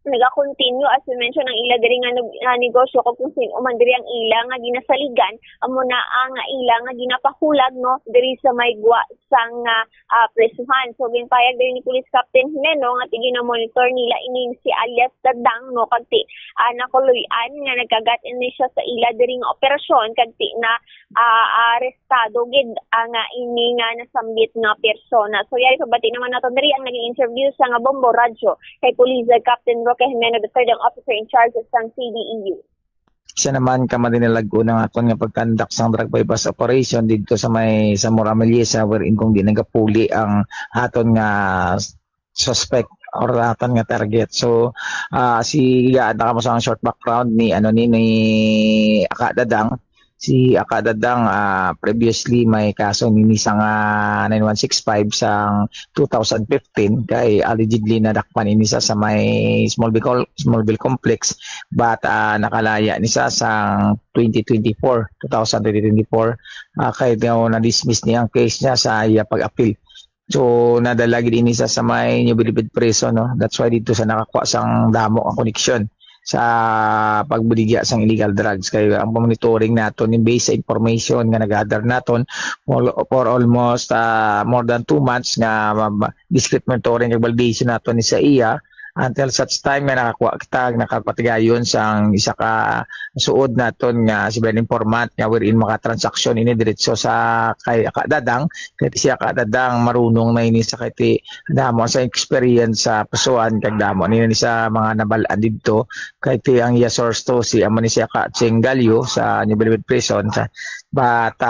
S7: naga-continue as we mentioned ang ila diri nga negosyo kung sino man diri ang ila nga ginasaligan amo na ang ila nga ginapahulag no diri sa may gwa sang presuhan. So ginpayag diri ni Police Captain Jimeno nga gina-monitor nila ini si alias Dadang no kag ti nakuluyan nga nagkagat ini siya sa ila diri nga operasyon kag ti na arestado gid ang ini nga nasambit nga persona. So yari pabati naman nato diri ang naging interview sa nga Bombo Radio kay Police Captain Roque Jimeno, the third officer in charge of sang CDEU.
S16: Siya naman kamadinilago ng akon nga pagkandak sang drug bypass operation dito sa may sa Moramelisa wherein kung di nagapuli ang aton nga suspect or aton nga target. So si naka mo sa short background ni Aka Dadang. Si Aka Dadang previously may kaso ni sa 9165 sang 2015 kay allegedly nadakpan ini sa may Smallville Complex but nakalaya ni sa 2024 kay daw na-dismiss niya ang case niya sa iya pag-appeal. So nadalagi din isa sa may New Bilibid Prison no. That's why dito sa nakakuha sang damo ang connection sa pagbuligya sang illegal drugs kay ang monitoring naton ni based sa information nga nag-gather naton for almost more than 2 months nga discrete monitoring ug validation naton ni sa iya until such time nga nakakuha kita nakapatigayon sang isa ka suod naton nga civil informant nga wherein makatransaksyon ini diretso sa kay Aka Dadang kay siya Aka Dadang marunong na ini sa kay damo sa experience sa pasuan kag damo ni sa mga nabalaan didto kay ti ang iya source to si amo ni siya Aka Chengalyo sa New Bilibid Prison but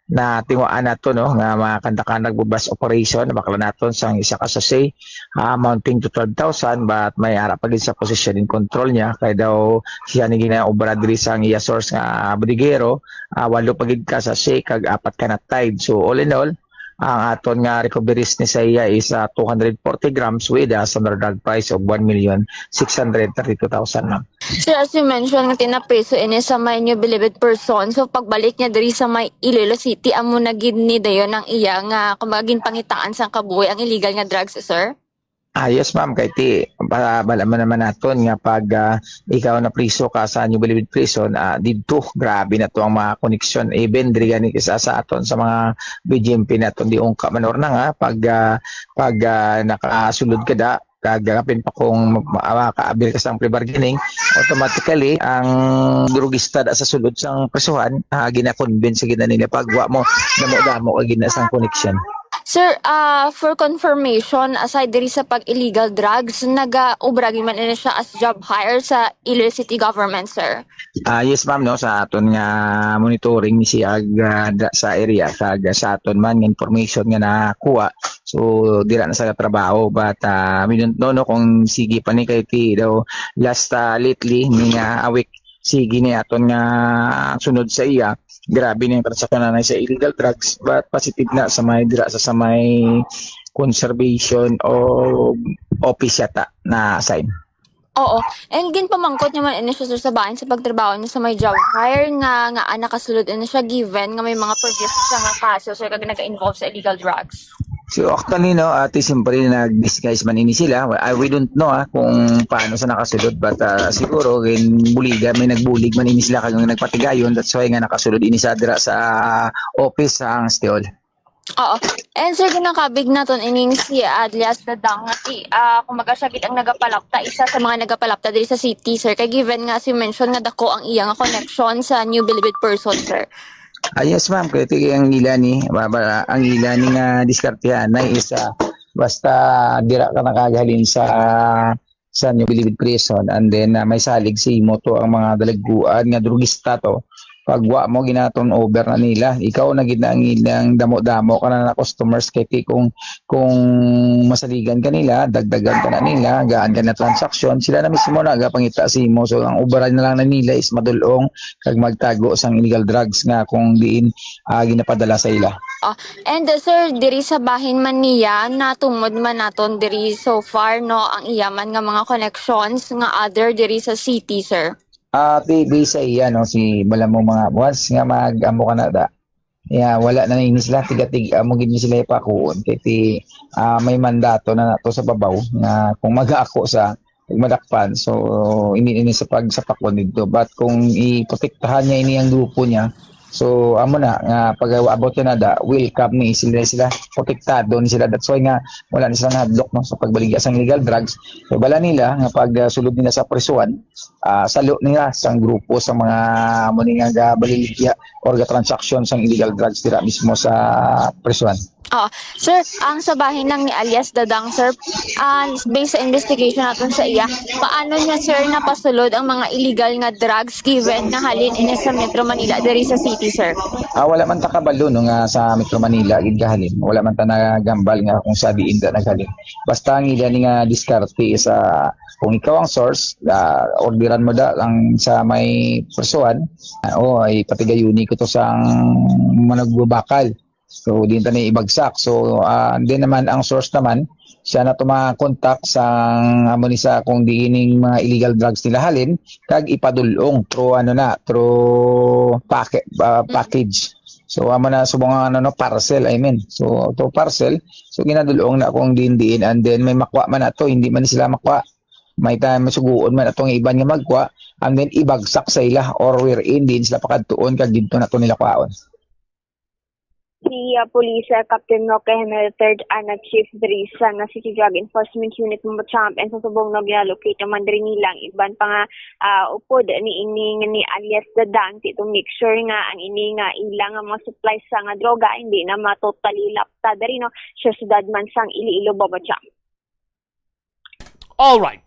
S16: na tinguan nato no nga makandakan nagbubas operation bakla naton sang isa ka sachet amounting to 12,000 but may harap pagin sa possession in control niya kay daw siya ni ginaobra diri sang iya source nga bodigero 8 pagid ka sachet kag 4 ka na tied. So all in all ang aton nga recoveries ni sa iya is 240 grams with a standard drug price of 1,632,000 ma'am.
S18: Sir, as you mentioned, nga tinapreso ini sa may New Bilibid person. So pagbalik niya diri sa may Iloilo City, amo na gid ni dayon ang iya nga kumagin pangitaan sang kabuhi ang illegal nga drugs, sir?
S16: Yes ma'am, kay ti balaman naman naton nga pag ikaw na priso ka sa New Bilibid Prison didto grabe na to ang mga connection even diri gani isa sa aton sa mga BGMP naton di ungka manor na nga pag nakasulod ka da kagapin pa kung makaabil ka sa pre-bargaining automatically ang drugista da sa sulod sang presuhan gina-convince gina nila pagwa mo damo ka gina sang connection.
S18: Sir, for confirmation, aside diri sa pag-illegal drugs, nag-ubragi man ini siya as job hire sa Iloilo City government, sir?
S16: Yes ma'am, no, sa aton nga monitoring ni siya sa area, sa aton man information nga nakuha. So, dira na sa trabaho, but we don't know no, kung sige pa ni kay ti daw last lately, ni nga awik, sige ni aton nga sunod sa iya. Grabe na yung transaksyon na sa illegal drugs but positive na sa may dira sa may conservation o office yata na assign.
S18: Oo. And ginpamangkot naman ini siya sa bahin sa pagtrabaho niya sa may job hire nga nakasulod ini siya given nga may mga previous sa nga kaso so kag nag-involve sa illegal drugs.
S16: So actually no, siyempre nag-disguise man ini sila. We don't know kung paano sa nakasulod but siguro buliga may nagbulig man ini sila kag nagpatigayon that's why nga nakasulod ini sa dira sa office sa ang Stiol.
S18: Oo. And sir, ginakabig naton ining si alias Dadang kung magasagit ang nagapalapta isa sa mga nagapalapta diri sa city sir kay given nga si mention nga dako ang iya nga connection sa New Bilibid person sir.
S16: Yes ma'am, kaya ang ila ni nga diskartehan na isa basta dira ka nakagaling sa New Bilibid Prison and then may salig si moto ang mga dalagguan nga drugista to pagwa mo ginaton over na nila, ikaw na gid ang damo-damo ka na customers kay kung masaligan ka nila, dagdagan ka na nila, gaan ka na transaction, sila na mismo na gapangita si mo. So ang uberan na lang na nila is madulong kag magtago sang illegal drugs nga kung diin ginapadala sa ila.
S18: And sir, diri sa bahin man niya, natungod man naton diri so far no ang iyaman nga mga connections nga other diri sa city, sir.
S16: Di sa iya no si bala mo mga once nga mag-amo ka na da. Wala na ini sila tigatig mo gid sila ipakuon kay may mandato na nato sa babaw nga kung mag-ako sa madakpan so ini sa pagsapakon dito, but kung iprotektahan niya ini ang grupo niya, so amo na nga pag abot na da welcome ni sila protektado ni sila, that's why nga wala ni sila hadlok no sa pagbaligya sang illegal drugs. So bala nila nga pag sulod nila sa presuan, salo nila sang grupo sa mga amo ni nga baligya or transaction sang illegal drugs dira mismo sa presuan.
S18: Sir, ang sa bahin lang ni alias Dadang, sir, based sa investigation natin sa iya, paano niya, sir, napasulod ang mga illegal nga drugs given na halin ini sa Metro Manila diri sa city, sir?
S16: Wala man ta kabalo no nga sa Metro Manila gid gahalin. Wala man ta nagambal nga kung sa diin da naghalin. Basta ang ila ni nga diskarte sa kung ikaw ang source, orderan mo da ang sa may persuan, ay patigayuni ko to sa managbubakal. So din ta ni ibagsak. So din naman ang source naman siya na tumakontak sa amo ni sa kung diining mga illegal drugs nila halin kag ipadulong through package. So amo na subong parcel, I mean. So to parcel, so ginadulong na kung diin and then may makwa man ato, hindi man sila makwa. May time masuguon man atong iban nga magkwa and then ibagsak sa ila or wherein din sila pakadtuon kag didto na to nila kwaon.
S7: Si Police Captain Roque Jimenez III and Chief Drisa na City Drug Enforcement Unit mo champ and sa subong nag-allocate naman rin nilang iban pa nga upod ni alias Dadang to make sure nga ang ini nga ilang mga supplies sa nga droga hindi na matotally lapta dari no sa sudad man sang Iloilo Baba champ.
S15: All right.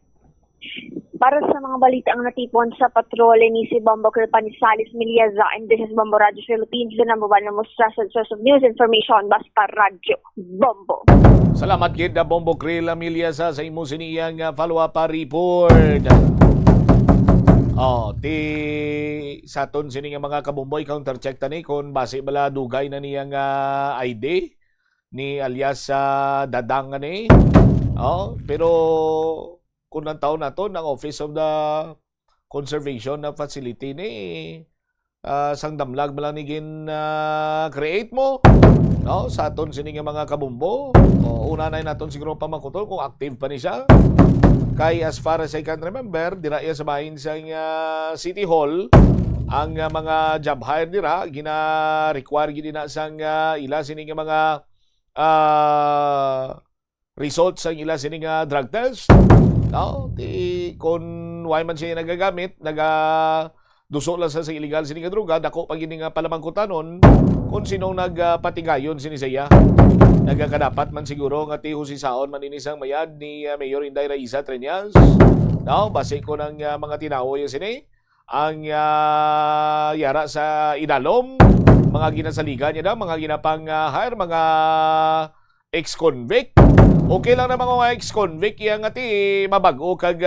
S7: Para sa mga balita ang natipon sa patrole ni si Bombo Kilpanisalis Miliaza, and this is Bombo Radio Philippines, the number one na most trusted source of news information, basta Radio Bombo.
S15: Salamat gid na Bombo Krill Miliaza sa imo siniyang follow-up report. Sa ton sini nga mga kabomboy counter-check tani kung base bala dugay na niyang ID ni alias Dadang ni. Pero kung ng taon na to, ng Office of the Conservation na Facility ni sang damlag malang nigin create mo sa aton sini nga mga kabumbo. Una na naton siguro pa makutol kung active pa ni siya. Kay as far as I can remember, dira iya sa bahin sa City Hall ang mga job hire dira gina-require gid na sang ila sini nga mga results ang ila sini nga drug test. Kung why man siya nagagamit, duso lang sa illegal sini nga droga, dako pag ini nga palamangkutanon kung sinong nagpatigayon sini siya. Nagkadapat man siguro nga tiho si Saon man inisang mayad ni Mayor Inday Raiza Treñas. Base ko ng mga tinawo yung sini ang yara sa Inalom, mga ginasaligan niya mga ginapang hire, mga ex-convict. Okay lang na mga ex-convict yang ati mabago kag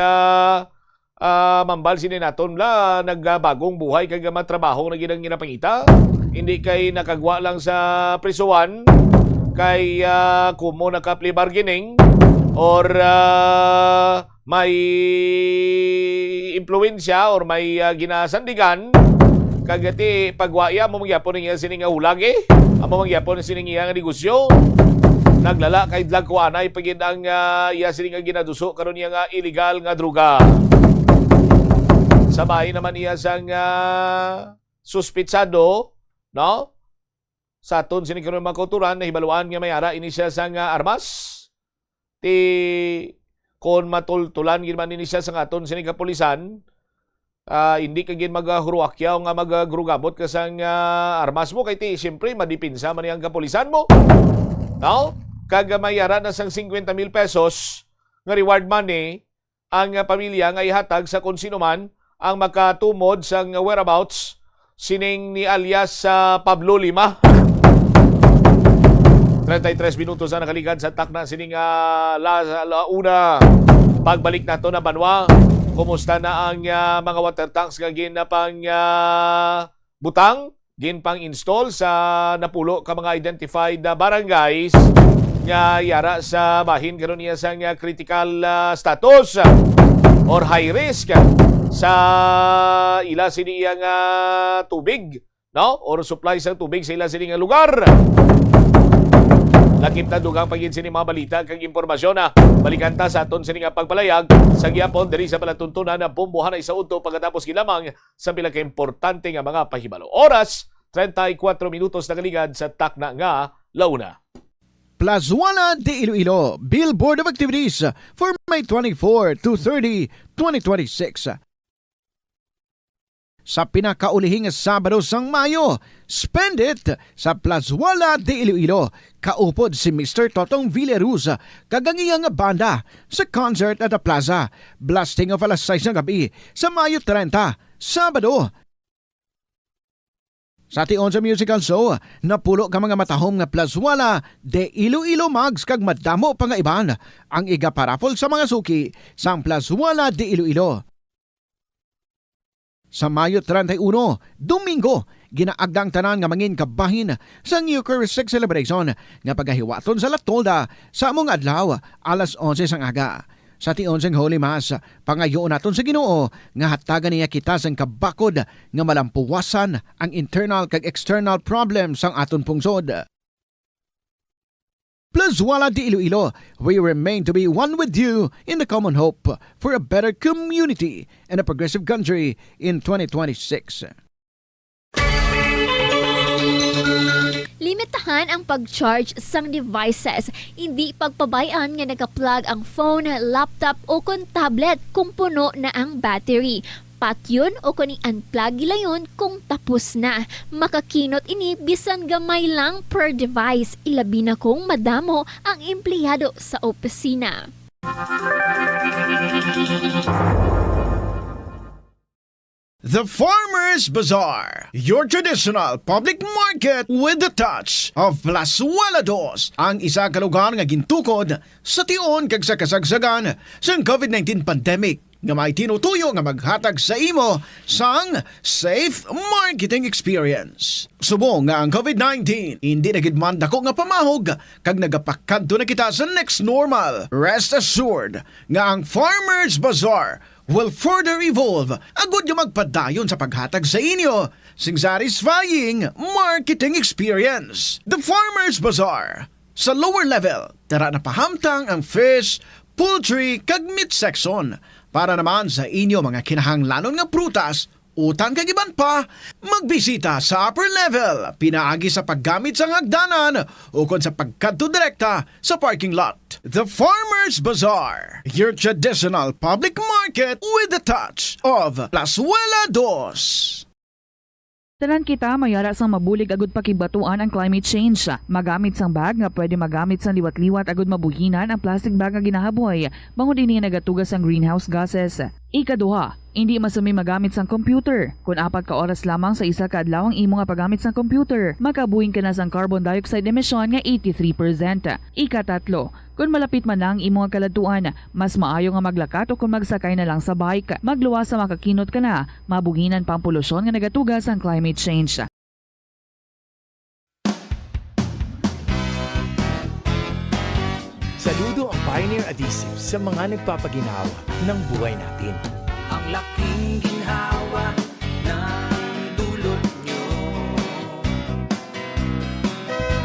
S15: mambal sini naton la nagbagong buhay kag matrabaho na ginang ginapangita. Hindi kay nakagwa lang sa prisuan kay kumo naka-plea bargaining or may impluwensya or may ginasandigan kagati pagwaya mo magyapon niya sini nga hulag amo magyapon sini nga negosyo. Naglala kay Dlag Kuanay pagid ang iya sini nga ginaduso karon niya nga illegal nga droga. Sabay naman iya sang suspitsado, sa aton sini karon mga kauturan na hibaluan nga mayara ini siya sang armas. Kon matultulan gid man ini siya sang aton sini kapulisan, hindi ka gid maghuruakyaw nga maggrugabot ka sang armas mo kay siyempre madipinsa man yang kapulisan mo. Kagamayara na sang 50,000 pesos nga reward money ang pamilya nga ihatag sa kung sino man ang makatumod sang whereabouts sining ni alias Pablo Lima. 33 minutos na nakalikan sa takna sining launa. Pagbalik nato na Banwa, kumusta na ang mga water tanks nga ginapang butang, ginpang install sa napulo ka mga identified na barangays nga yara sa bahin karon niya sa critical status or high risk sa ila siniyang tubig, no? Or supply sa tubig sa ila sining lugar. Lakip na dugang pagin sini mga balita kag impormasyon na balikan ta sa aton sini nga pagpalayag sa gihapon diri sa palatuntunan na bombohan ay sa udto pagkatapos gilamang sa pila ka importante nga mga pahibalo. Oras 34 minutos na kaligad sa takna nga launa.
S24: Plazuela de Iloilo Billboard of Activities for May 24 to 30, 2026. Sa pinakaulihing Sabado sang Mayo, spend it sa Plazuela de Iloilo. Kaupod si Mr. Totong Villaruz, kagangiyang banda sa concert at the plaza. Blasting of alas 6 ng gabi sa Mayo 30, Sabado. Sa tion sa musical show, napulo ka mga matahom nga Plazuela de Iloilo mags kag madamo pa nga iban ang igaparapol sa mga suki sang Plazuela de Iloilo. Sa Mayo 31, Domingo, ginaagdang tanan nga mangin kabahin sa Eucharistic celebration nga pagahiwaton sa Latolda sa among adlaw alas 11 sang aga. Sa tion sang Holy Mass, pangayoon naton sa Ginoo nga hatagan niya kita sang kabakod nga malampuwasan ang internal kag external problems sang aton pungsod. Plazuela de Iloilo, we remain to be one with you in the common hope for a better community and a progressive country in 2026.
S13: Limitahan ang pag-charge sang devices. Hindi pagpabayaan nga naka-plug ang phone, laptop o kung tablet kung puno na ang battery. Pat yun o kung i-unplug yun kung tapos na. Makakinot ini bisan gamay lang per device. Ilabi na kung madamo ang empleyado sa opisina.
S24: The Farmers Bazaar, your traditional public market with the touch of Plazuela Dos, ang isa ka lugar nga gintukod sa tion kag sa kasagsagan sa COVID-19 pandemic nga may tinutuyo nga maghatag sa imo sang safe marketing experience. Subong nga ang COVID-19 hindi na gid man dako nga pamahog kag nagapakadto na kita sa next normal. Rest assured nga ang Farmers Bazaar will further evolve agud yung magpadayon sa paghatag sa inyo sing satisfying marketing experience. The Farmers Bazaar. Sa lower level, tara na pahamtang ang fish, poultry, kag meat section. Para naman sa inyo mga kinahanglanon nga prutas, utang kag iban pa, magbisita sa upper level, pinaagi sa paggamit sa hagdanan o kon sa pagkadto direkta sa parking lot. The Farmers Bazaar, your traditional public market with the touch of Plazuela Dos.
S19: Tanan kita mayara sang mabulig agud pakibatuan ang climate change. Magamit sang bag nga pwede magamit sang liwat-liwat agud mabuhinan ang plastic bag nga ginahaboy. Bangod ini nagatugas ang greenhouse gases. Ikaduha, hindi masumi magamit sang computer. Kung 4 ka oras lamang sa isa ka adlaw ang imo nga paggamit sang computer, makabuhing ka na sang carbon dioxide emission nga 83%. Ikatatlo, kung malapit man lang imo nga kaladuan, mas maayo nga maglakat o kung magsakay na lang sa bike. Magluwas sa makakinot ka na, mabuhinan pa ang polusyon nga nagatugas ang climate change.
S20: Saludo ang Pioneer Adhesive sa mga nagpapaginawa ng buhay natin.
S21: Ang laking ginhawa ng dulot nyo.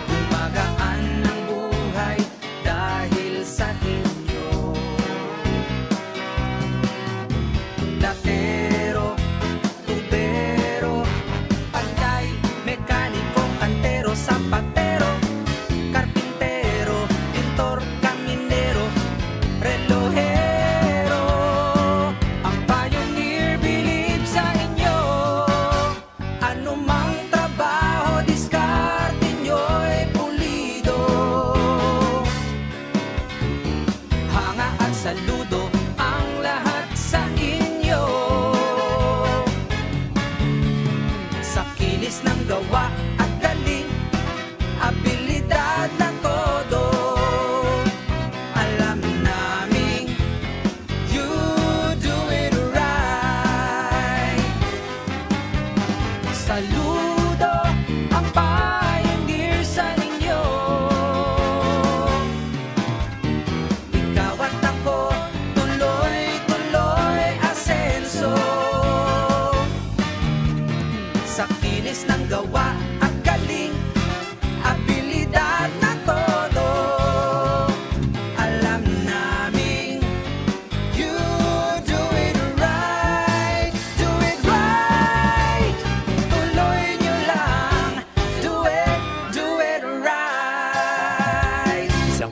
S21: Gumagaan ang buhay dahil sa inyo. Latero, tubero, panday, mekaniko, antero, sampatero, karpintero, pintor, kaminero, relohero. Ang Pioneer believe sa inyo.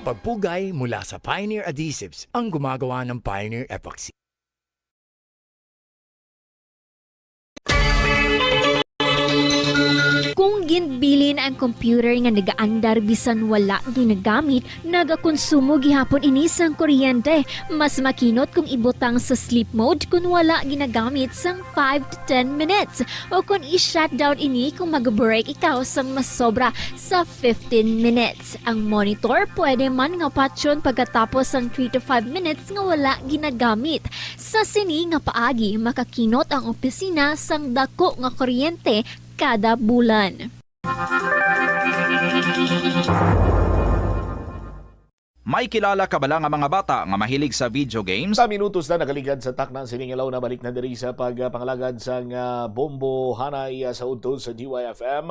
S20: pagpugay mula sa Pioneer Adhesives ang gumagawa ng Pioneer Epoxy.
S13: Kung ginbilin ang computer nga nagaandar bisan wala ginagamit, nagakonsumo gihapon ini sang kuryente. Mas makinot kung ibutang sa sleep mode kung wala ginagamit sang 5 to 10 minutes. O kung i-shutdown ini kung mag-break ikaw sang mas sobra sa 15 minutes. Ang monitor pwede man nga patyon pagkatapos sang 3 to 5 minutes nga wala ginagamit. Sa sini nga paagi, makakinot ang opisina sang dako nga kuryente kada bulan.
S1: May kilala ka bala nga mga bata nga mahilig sa video games?
S15: Sa minutos na nakaligad sa takna siningalaw na balik na diri sa pagpangalagad sa Bombo Hanay sa udtod sa DYFM,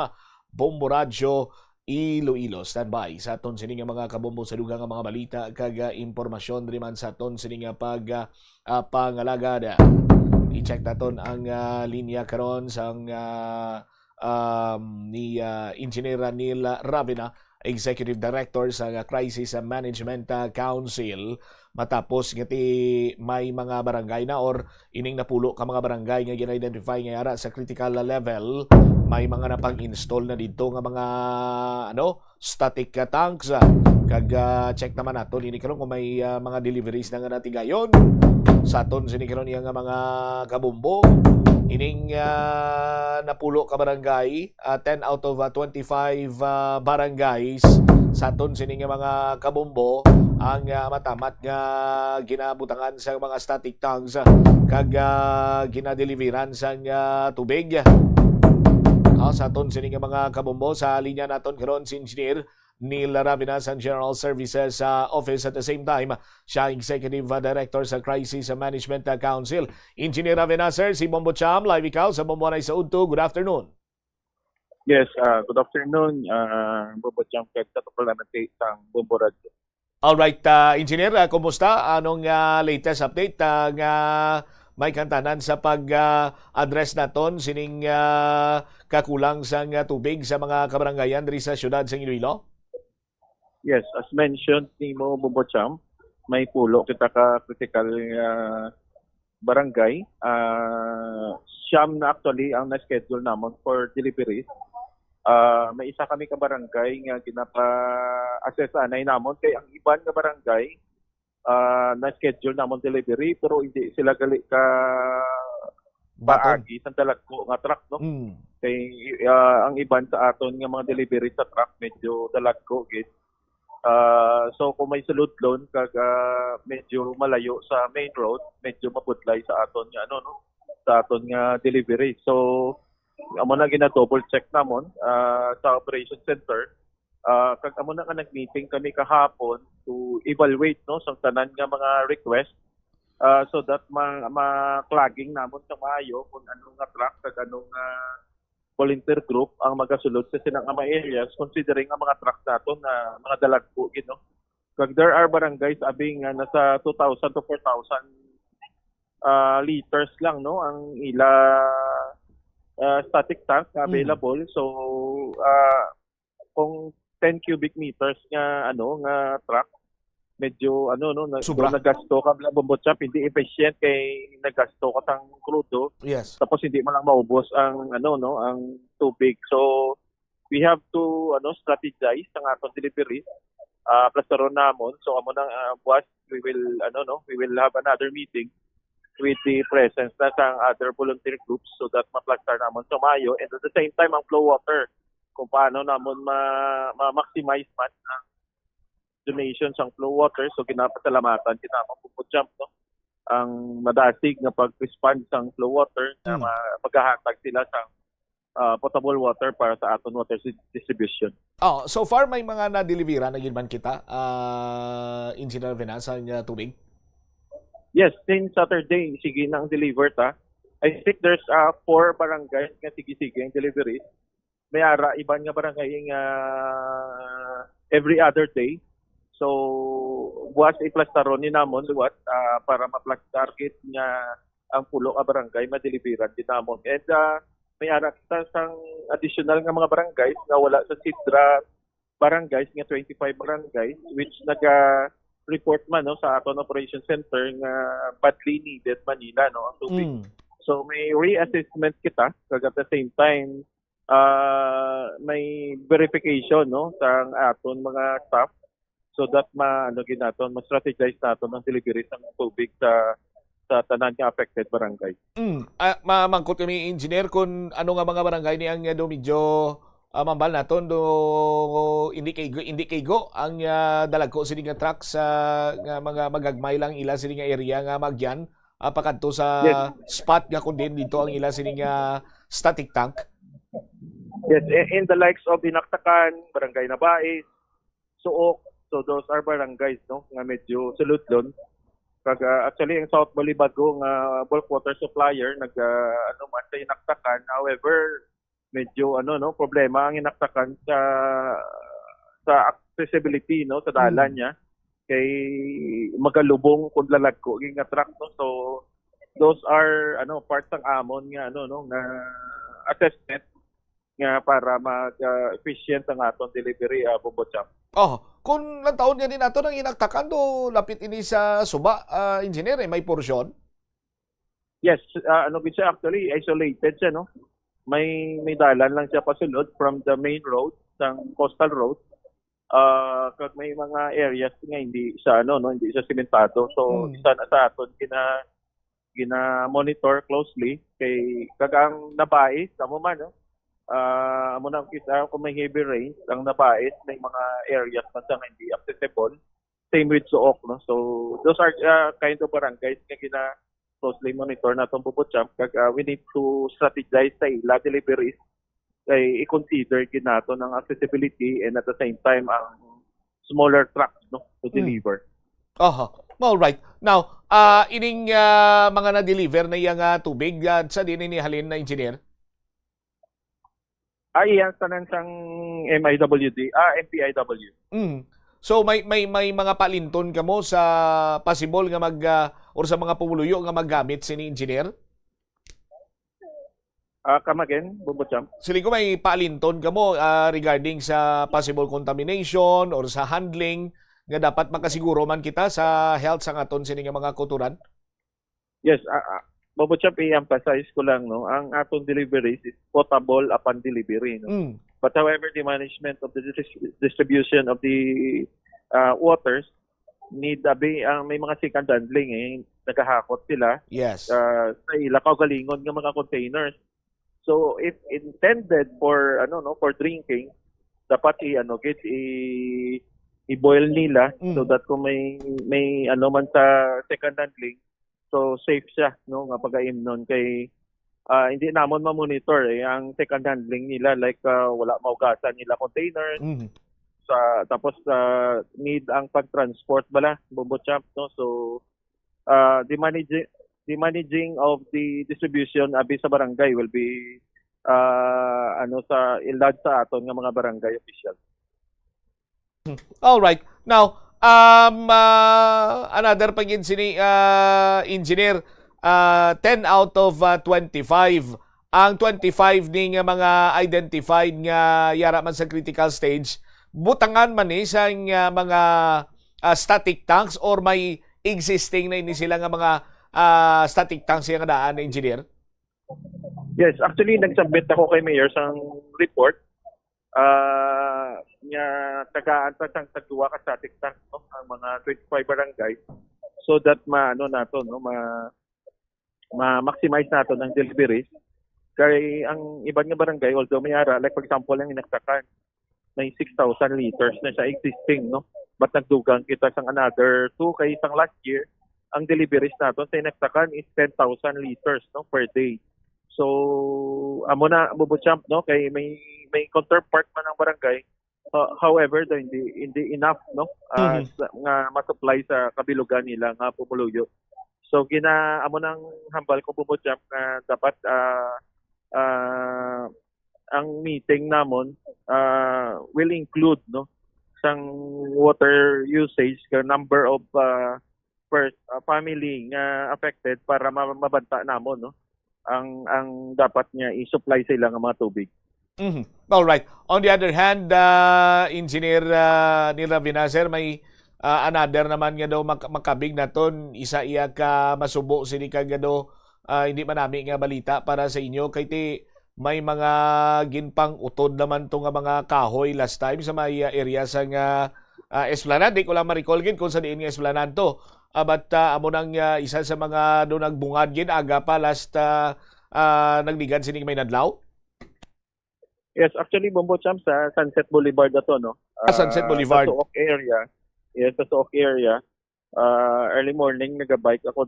S15: Bombo Radio Iloilo. Standby sa aton sining mga kabombo sa dugang nga mga balita kag impormasyon diri man sa aton sining pangalagad. I-check naton ang linya karon sang ni Engineer Neil Ravina, Executive Director sa Crisis Management Council, matapos ngati may mga barangay na or ining napulo ka mga barangay nga gina-identify nga yara sa critical level, may mga napang-install na dito nga mga static tanks. Kag check naman nato ini karon kung may mga deliveries na nga natigayon sa aton sinikaron nga mga kabombo. Ining napulo ka barangay, 10 out of 25 barangays sa aton sining mga kabombo ang matamat nga ginabutangan sa mga static tanks kag ginadeliveran sa tubig. Sa aton sining mga kabombo sa linya naton karon si Engineer Neil Ravina sa General Services Office. At the same time, siya Executive Director sa Crisis Management Council. Engineer Ravina, sir, si Bombo Cham, live ikaw sa Bombo Hanay sa Udto. Good afternoon.
S8: Yes, good afternoon, Bombo Cham, kag sa Parlamentate sa Bombo Radio.
S15: Alright, Engineer, kumusta? Anong latest update nga may kantanan sa pag-address naton sining kakulang sang tubig sa mga kabarangayan diri sa siyudad sa Iloilo?
S8: Yes, as mentioned ni mo, Bombo Cham, may pulo kita ka critical barangay. Siyam na actually ang na-schedule namon for deliveries. May isa kami ka barangay nga ginapa-assess anay namon kay ang iban nga barangay na-schedule namon delivery pero hindi sila gali ka paagi sa dalagko nga truck, no? Kay ang iban sa aton nga mga delivery sa truck medyo dalagko gid. So kung may sulod-lon kag medyo malayo sa main road, medyo mapudlay sa aton nga sa aton nga delivery. So amo na gina-double check namon sa operation center. Kag amo na nga nag-meeting kami kahapon to evaluate sa tanan nga mga request so that ma-clogging namon sa maayo kung anong nga truck kag anong volunteer group ang magasulod sa sinang mga areas considering ang mga trucks nato na mga dalagpo gid, no? Kag there are barangays abing nasa 2,000 to 4,000 liters lang, no, ang ila static tank na available. So kung 10 cubic meters nga nga truck, medyo nagasto ka bla Bombo Cham, hindi efficient kay nagasto ka tang krudo.
S15: Yes.
S8: Tapos hindi mo lang maubos ang ang tubig. So we have to strategize ang atong delivery. Plastaron namon. So amo nang buwas we will have another meeting with the presence na sang other volunteer groups so that ma-plastar namon sa Mayo, and at the same time ang flow water kung paano namon ma-maximize man ang donation sang flow water. So ginapasalamatan kita Bombo Cham, no, ang madasig nga pag-respond sang flow water na maghahatag sila sang potable water para sa aton water distribution.
S15: So far may mga na-delivera na man kita Engineer Ravina sa tubig?
S8: Yes, since Saturday sige nang deliver ta. I think there's 4 barangays nga sige-sige ang delivery. May ara iban nga barangay nga every other day. So, buwas iplastaron ni namon luwat para ma-plastar kit nga ang pulo ka barangay madeliveran din namon. And may ara kita sang additional nga mga barangays nga wala sa Sidra barangays nga 25 barangays which report man no sa aton operation center nga badly needed Manila no ang tubig. So may reassessment kita kag at the same time may verification no sa aton mga staff so that ma-strategize naton ang delivery ng tubig sa tanan nga affected barangay.
S15: Mamangkot kami engineer kung ano nga mga barangay ni ang do medyo mambal naton do hindi kaygo ang dalagko sini nga truck sa nga mga magagmay lang ila sini nga area nga magyan pakadto sa spot nga kun din dito ang ila sini nga static tank.
S8: Yes, in the likes of Inaktakan, Barangay Nabais, Suok, so those are barangays no nga medyo suludlon. Kag actually ang South Balibago nga bulk water supplier man sa Inaktakan, however medyo problema ang Inaktakan sa accessibility no sa dalan niya kay magalubong kun lalagko nga truck no. So those are parts ng amon nga nga assessment nga para mag-efficient ang aton delivery Bombochamp.
S15: Kung lang taon niya din nato nang Inaktakan do lapit ini sa Suba engineer may porsyon?
S8: Yes, siya actually isolated siya no. May dalan lang siya pasulod from the main road sang coastal road. Kag may mga areas nga hindi siya hindi siya sementado. So isa na sa aton gina monitor closely kay kagang Nabais amo man no. Amo nang kita kung may heavy rain ang Nabais may mga areas na sa hindi accessible. Same with Suok no. So those are kind of barangays nga gina closely monitor natong Bombochamp kag we need to strategize sa ila deliveries kay i-consider ginato ng accessibility and at the same time ang smaller trucks no to deliver.
S15: All right. Now, ining mga na-deliver na iyang tubig sa din ni halin na engineer?
S8: Iyan tanan sang MIWD, MPIW.
S15: So may mga palinton kamo sa possible nga or sa mga pumuluyo nga maggamit sini engineer?
S8: Come again, Bombochamp.
S15: Sili ko may palinton kamo regarding sa possible contamination or sa handling nga dapat makasiguro man kita sa health sa aton sini nga mga kuturan?
S8: Yes, Bombochamp, i-emphasize ko lang no, ang aton deliveries is potable upon delivery no. But however, the management of the distribution of the waters need may mga second handling nagahakot sila.
S15: Yes.
S8: Sa ila kaugalingon nga mga containers. So if intended for for drinking, dapat i-boil nila so that kung may man sa second handling, so safe siya no nga pag-aimnon kay hindi namon ma-monitor ang second handling nila like wala maugasan nila containers. Tapos need ang pag-transport bala Bombochamp no. So the managing of the distribution abi sa barangay will be sa ilad sa aton nga mga barangay official.
S15: All right. Now, another pagin sini engineer 10 out of 25. Ang 25 ni nga mga identified nga yara man sa critical stage, butangan man ni sa mga static tanks or may existing na ini sila nga mga static tanks nga daan na engineer?
S8: Yes, actually nagsubmit ako kay Mayor sang report nga tagaan pa sang tagduwa ka static tanks no, ang mga 25 barangay so that ma-maximize nato ng deliveries. Kaya ang ibang nga barangay, although may ara, like for example, ang Inaktakan, may 6,000 liters na siya existing, no? But nagdugang kita sang another 2 kay isang last year, ang deliveries natin sa Inaktakan is 10,000 liters no, per day. So, amo na, Bombochamp, no? Kay may counterpart man ang barangay. However, hindi enough, no? Nga ma-supply sa kabilugan nila nga pumuluyo. So, amo nang hambal ko Bombochamp na dapat ang meeting namon will include no sang water usage ka number of family nga affected para mabanta namon no ang dapat niya i-supply sila ng mga tubig.
S15: All right. On the other hand, Engineer Nila Vinacer, may another naman nga daw makabig na ton, isa iya ka masubo sini ka nga daw hindi man namin nga balita para sa inyo kay ti may mga ginpang utod naman to nga mga kahoy last time sa may area sa nga Esplanade. Di ko lang ma-recall gin kung sa diin nga Esplanade to. But amo nang isa sa mga doon nagbungad gin aga pa last nagligad sining may nadlaw.
S8: Yes, actually, Bombo Champ, sa Sunset Boulevard na to, no?
S15: Sunset Boulevard.
S8: Sa Suok area. Yes, sa Suok area. Early morning, nagabike ako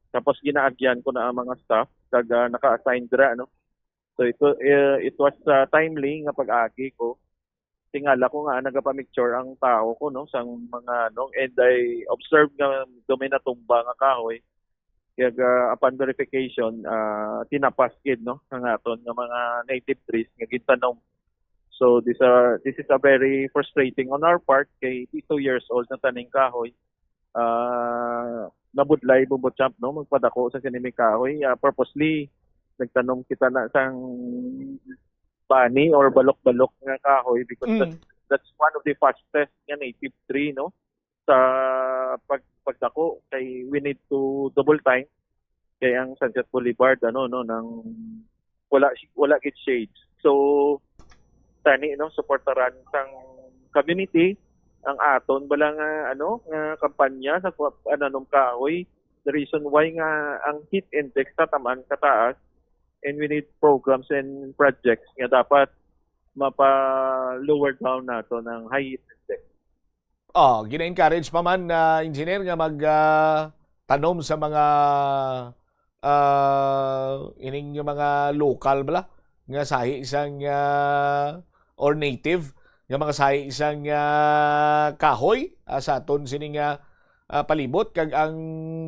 S8: tapos ginaagyan ko na ang mga staff kag naka-assign dra, no? So it was timely nga pag-agi ko. Tingala ko nga nagapamicture ang tao ko, no? Sang mga, no? And I observed nga dumi na tumba nga kahoy. Kaya upon verification, tinapas gid, no, ang aton nga mga native trees nga gintanom. So this is a very frustrating on our part kay 2 years old na taning kahoy. Nabudlay Bombo Champ, no, magpadako sa siniming kahoy. Purposely nagtanom kita na sang bani or balok-balok nga kahoy because that's one of the fastest nga native tree, no, sa pagdako kay we need to double time kay ang Sunset Boulevard nang wala gid shades. So tani suportaran sang community ang aton bala nga nga kampanya sa nung kahoy. The reason why nga ang heat index tatamaan kataas and we need programs and projects nga dapat mapa-lower down nato ng high heat index.
S15: Gina-encourage pa man engineer nga tanom sa mga ining yung mga local bala nga sahi isang or native nga mga sahi isang kahoy sa aton sining palibot kag ang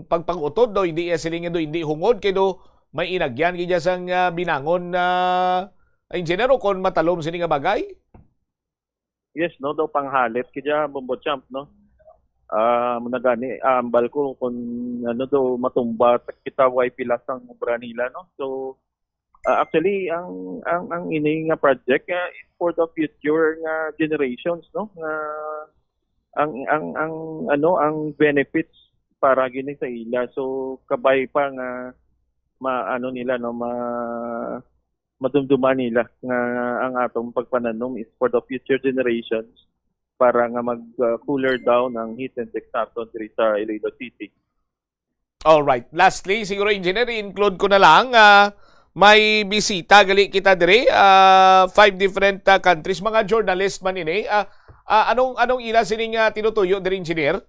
S15: pagpangutod do hindi sining do hindi hungod kay do may inagyan gidya sang binangon na engineer kon matalom sining nga bagay.
S8: Yes, no, daw panghalit kaya Bombo Champ, no. Nagani ambal ko kung daw matumba kita way pilas ang obra nila, no. So actually ang ini nga project is for the future nga generations, no. Ang benefits para gini sa ila. So kabay pa nga nila, no, madumduman nila nga ang atong pagpananom is for the future generations para nga mag-cooler down ang heat index natin diri sa Iloilo City.
S15: All right. Lastly, siguro engineer, include ko na lang may bisita gali kita diri 5 different countries, mga journalist man ini. Anong ila sining tinutuyo diri engineer?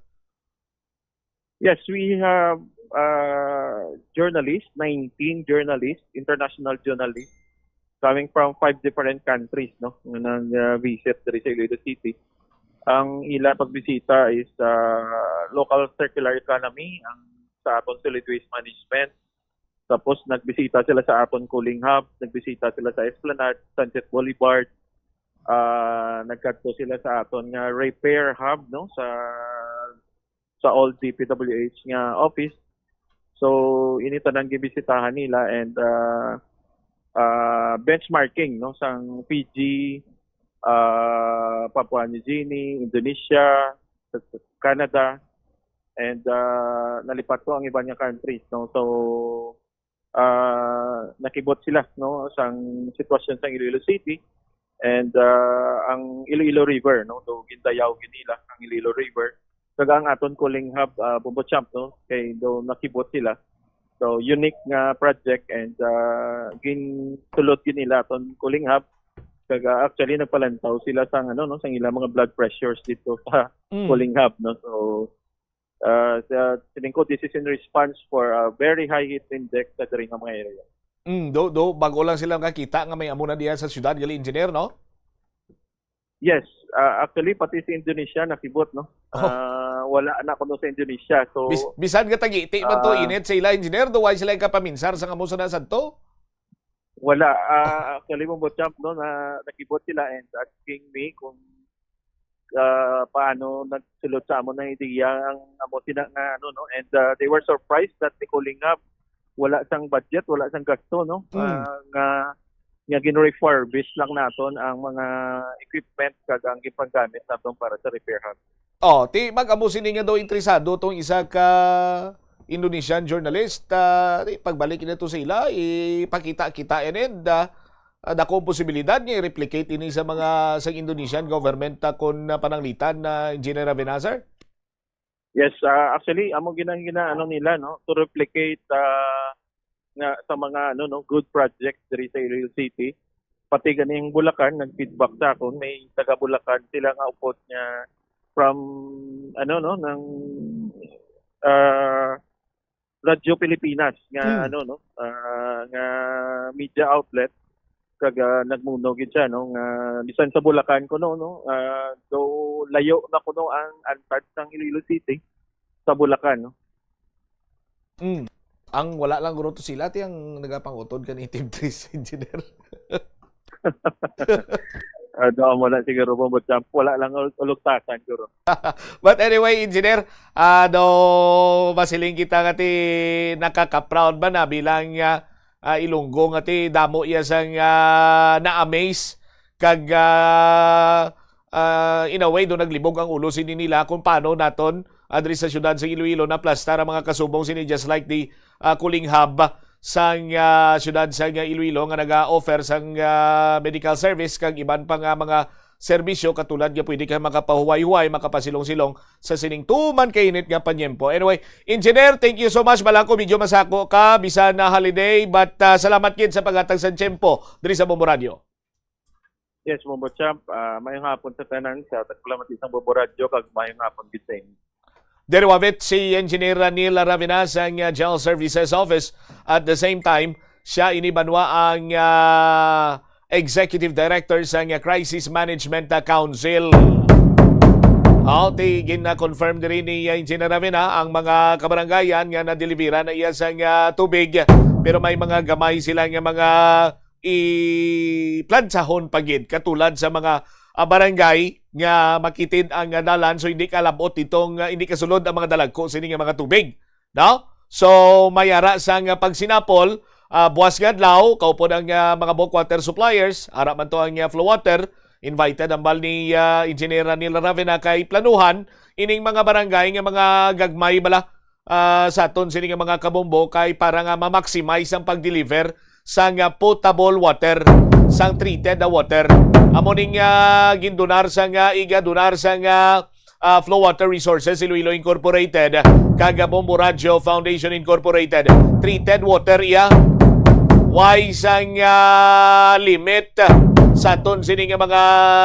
S8: Yes, we have journalists, 19 journalists, international journalists coming from 5 different countries, no, nang visit diri sa Iloilo City. Ang ila pagbisita is local circular economy, ang sa aton solid waste management. Tapos nagbisita sila sa aton cooling hub, nagbisita sila sa Esplanade, Sunset Boulevard. Nagkadto sila sa aton nga repair hub, no, sa old DPWH nga office. So inita nang gibisitahan nila and benchmarking, no, sang Fiji, Papua New Guinea, Indonesia, Canada, and nalipat ko ang iba nga countries, no. So nakibot sila, no, sang sitwasyon sa Iloilo City and ang Iloilo River, no, do gindayaw ginila ang Iloilo River kag ang aton cooling hub Bombo Champ, no, kay do nakibot sila. So unique nga project and ginsulod nila aton cooling hub kag actually nagpalantaw sila sang sang ilang mga blood pressures dito sa cooling hub, no. So tingin ko this is in response for a very high heat index sa diri nga mga area.
S15: Bago lang sila makita nga may amuna diyan sa syudad gali engineer, no?
S8: Yes, actually pati sa Indonesia nakibot, no. Wala na ko sa Indonesia. So
S15: bisan nga tagiti man to init sa ila engineer, do why sila kapaminsar sa kamo sa sadto?
S8: Wala, actually Bombo Champ, no, na nakibot sila and asking me kung paano nagsulod sa amon na idea ang amo sila nga no, and they were surprised that the cooling hub wala sang budget, wala sang gasto, no, nga nga gino-refurbish lang naton ang mga equipment kag ang gipanggamit naton para sa repair hub.
S15: Ti mag-amo sini nga daw interesado tong isa ka Indonesian journalist, pagbalik na to sa ila, ipakita-kita inid, dako posibilidad niya i-replicate ini sa mga sa Indonesian government kun pananglitan na Engineer Abenazar?
S8: Yes, actually amo ano nila no to replicate nga sa mga good projects diri sa Iloilo City. Pati ganing Bulacan nag-feedback sa akon, may taga Bulacan sila nga upot niya from ng Radyo Pilipinas nga nga media outlet kag nagmuno gid siya nga bisan sa Bulacan kuno so layo na kuno ang antat ng Iloilo City sa Bulacan
S15: Ang wala lang guro to sila ti ang nagapangutod ka ni Team 3 Engineer.
S8: Mo na siguro mo wala lang ulugtasan guro.
S15: But anyway, Engineer, masiling kita nga ti nakaka-proud ba na bilang Ilonggo nga ti damo iya sang na-amaze kag in a way do naglibog ang ulo sini nila kung paano naton adri sa syudad sa Iloilo na plastar ang mga kasubong sini just like the cooling hub sang syudad sa Iloilo nga naga-offer sang medical service kag iban pa nga mga serbisyo katulad nga pwede ka makapahuway-huway, makapasilong-silong sa sining tuman kainit nga panyempo. Anyway, Engineer, thank you so much. Balangko medyo masako ka bisan na holiday but salamat kid sa paghatag sa tiyempo diri sa Bombo Radio.
S8: Yes, Bombo Champ, mayong hapon sa tanan sa taglamat isang Bombo Radio kag mayong hapon gid sa inyo.
S15: Derwavit si Engineer Ranil Ravinas ang General Services Office. At the same time, siya inibanwa ang Executive Director sa Crisis Management Council. Gina-confirm din ni Engineer Ravina ang mga kabarangayan nga na-delivera na iya sa tubig. Pero may mga gamay sila nga mga i-plansahon pagid katulad sa mga barangay nga makitid ang dalan so hindi kalabot itong hindi kasulod ang mga dalagko sini nga mga tubig. No? So mayara sa pagsinapol buwas nga adlaw kaupo ang mga bulk water suppliers ara man to ang flow water invited ang bal ni Engineer Ranil Ravena kay planuhan ining mga barangay nga mga gagmay bala sa aton sini nga mga kabombo kay para nga ma-maximize ang pag-deliver sa potable water sang treated water. Amo ning gindonar sa donar sa Flow Water Resources Iloilo Incorporated kag Bombo Radio Foundation Incorporated. Treated water iya way sang limit sa aton sini nga mga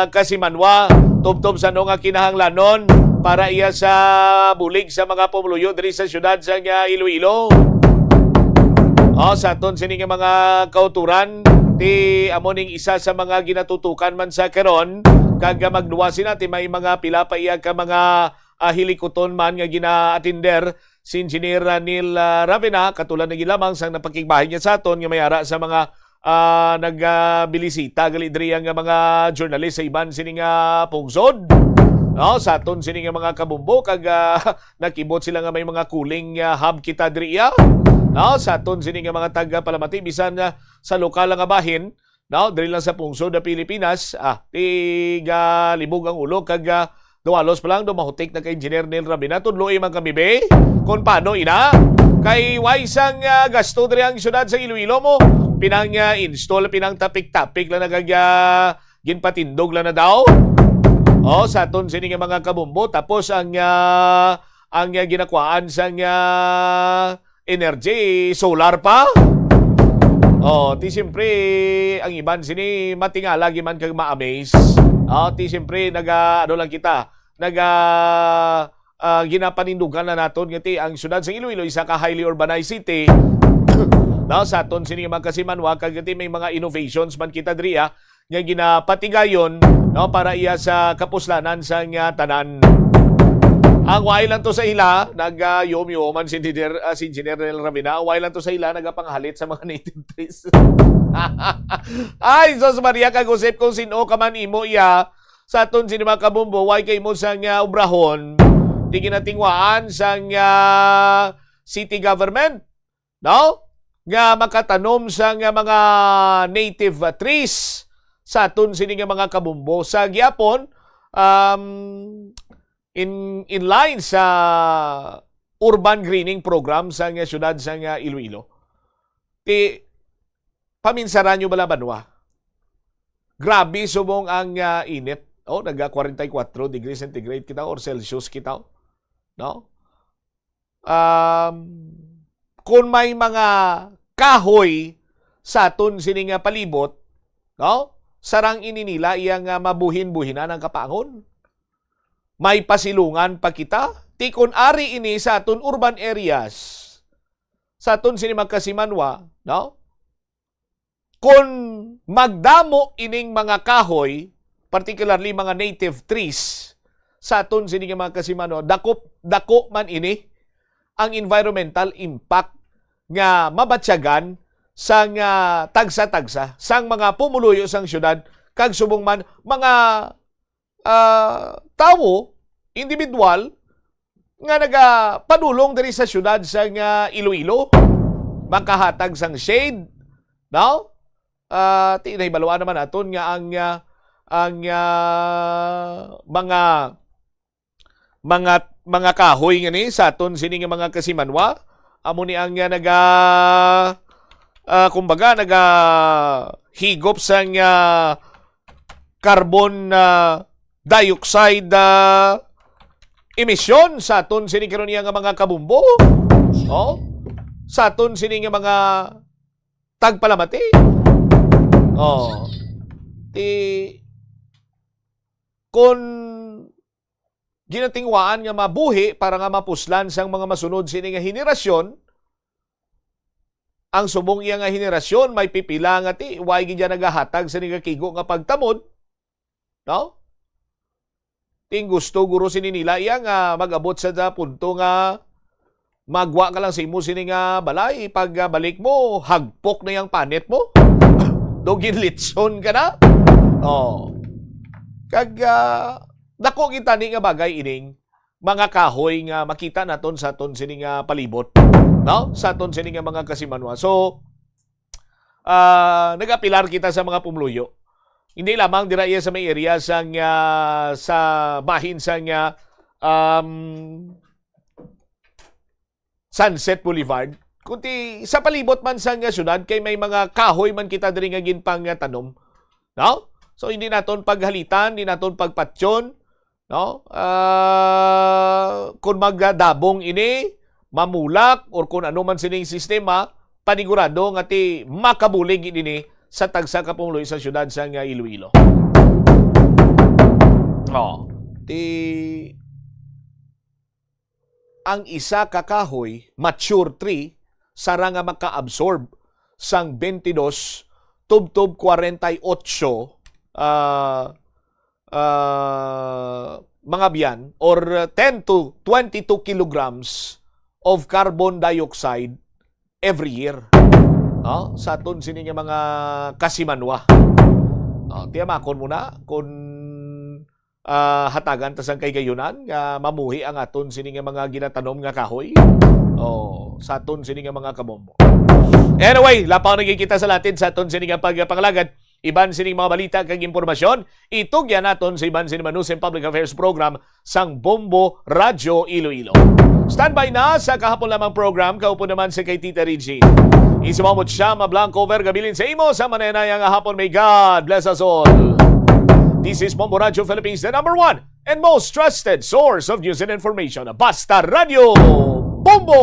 S15: kasimanwa tubtob sa nga kinahanglanon para iya sa bulig sa mga pumuluyo diri sa syudad sa Iloilo. Sa aton sini nga mga kauturan ti amo ning isa sa mga ginatutukan man sa karon kag magluwasin natin may mga pila pa iya ka mga hilikoton man nga gina-attender si Engineer Ranil Ravena katulad ng ilamang sang napakigbahin niya sa aton nga mayara sa mga nagbilisita gali diri nga mga journalist sa iban sini nga pungsod. Sa aton sini nga mga kabumbo kag nakibot sila nga may mga cooling hub kita diri iya. Sa aton sini nga mga taga Palamati bisan sa lokal nga bahin diri lang sa pungsod na Pilipinas tiga libog ang ulo kag duwalos pa lang mahutik na kay Engineer Nel Rabina tudloy man kami be kon paano ina kay waisang gasto diri ang syudad sa Iloilo mo pinang install pinang tapik-tapik lang ginpatindog lang na daw sa aton sini nga mga kabumbo tapos ang ginakuan sang energy solar pa. Ti siyempre ang iban sini matingala giman kag ma-amaze. Ti siyempre lang kita ginapanindugan na naton ngati ang syudad sa Iloilo isa ka highly urbanized city. Sa aton sini magkasimanwa kag may mga innovations man kita diri nga ginapatigayon para iya sa kapuslanan sa tanan. Ang way lang to sa ila, nag-yom-yoman si Engineer Nel Ravina. Ang way lang to sa ila, nagapanghalit sa mga native trees. Ay, Sos Maria, kag-usip kung sino ka man imo iya. Sa aton sinima kabumbo, way kay mo sa obrahon. Di ginatingwaan sa city government. No? nga makatanom sa nga mga native trees sa aton sini nga mga kabumbo sa gyapon in line sa urban greening program sa nga syudad sa nga Iloilo. Ti paminsaran nyo bala banwa. Grabe subong ang init. Naga 44 degrees centigrade kita or Celsius kita. No? Kung may mga kahoy sa aton sini nga palibot, no? Sarang ininila iyang mabuhin-buhinan ang kapangon. May pasilungan pa kita. Ti kun ari ini sa aton urban areas, sa aton sini magkasimanwa, no? Kung magdamo ining mga kahoy, particularly mga native trees, sa aton sini nga magkasimanwa, dako man ini ang environmental impact nga mabatsyagan sang tagsa-tagsa sang mga pumuluyo sang syudad kag subong man mga tawo, individual nga nagapadulong diri sa syudad sang Iloilo, makahatag sang shade, no? Tinaybaluan naman aton nga ang mga kahoy nga ni sa aton sini nga mga kasimanwa amo ni ang kumbaga higop sang carbon dioxide emission sa aton sini karon nga mga kabumbo, sa aton sini nga mga tagpalamati, kun ginatingwaan nga mabuhi para nga mapuslan sang mga masunod sini nga henerasyon, ang subong iya nga henerasyon may pipila nga way gidya nagahatag sa nga kigo nga pagtamod, no? Ting gusto guro sini nila iya nga magabot sa punto nga magwa ka lang sa imo sini nga balay, pag balik mo hagpok na yang panet mo. Dogin litson ka na. Kag dako kita ni nga bagay ining mga kahoy nga makita naton sa aton sini nga palibot, no? Sa aton sini nga mga kasimanwa. So nagapilar kita sa mga pumluyo. Hindi lamang dira iya sa may area sang sa bahin sang Sunset Boulevard, kundi sa palibot man sang syudad kay may mga kahoy man kita diri nga ginpang tanom, no? So hindi naton paghalitan, hindi naton pagpatsyon, no? Kung magdabong ini, mamulak, or kung ano man sining sistema, panigurado nga ti makabulig ini sa tagsa kapungloy sa syudad sa Iloilo. Ang isa ka kahoy, mature tree, sara nga maka-absorb sang 22 tubtob 48 mga biyan or 10 to 22 kilograms of carbon dioxide every year. Sa aton sini nga mga kasimanwa. Tiyamakon mo na kung hatagan tasang kay gayunan nga mamuhi ang aton sini nga mga ginatanom nga kahoy. Sa aton sini nga mga kabombo. Anyway, lapang nagkikita sa latin sa aton sini nga pagpangalagad. Iban sining mga balita kag impormasyon, itugyan naton sa Iban Sining News and Public Affairs Program sang Bombo Radio Iloilo. Standby na sa kahapon lamang program, kaupo naman si kay Tita Regine. Isumamot siya, mablanco over gabilin sa imo sa manenayang hapon. May God bless us all. This is Bombo Radio Philippines, the number one and most trusted source of news and information. Basta Radio Bombo!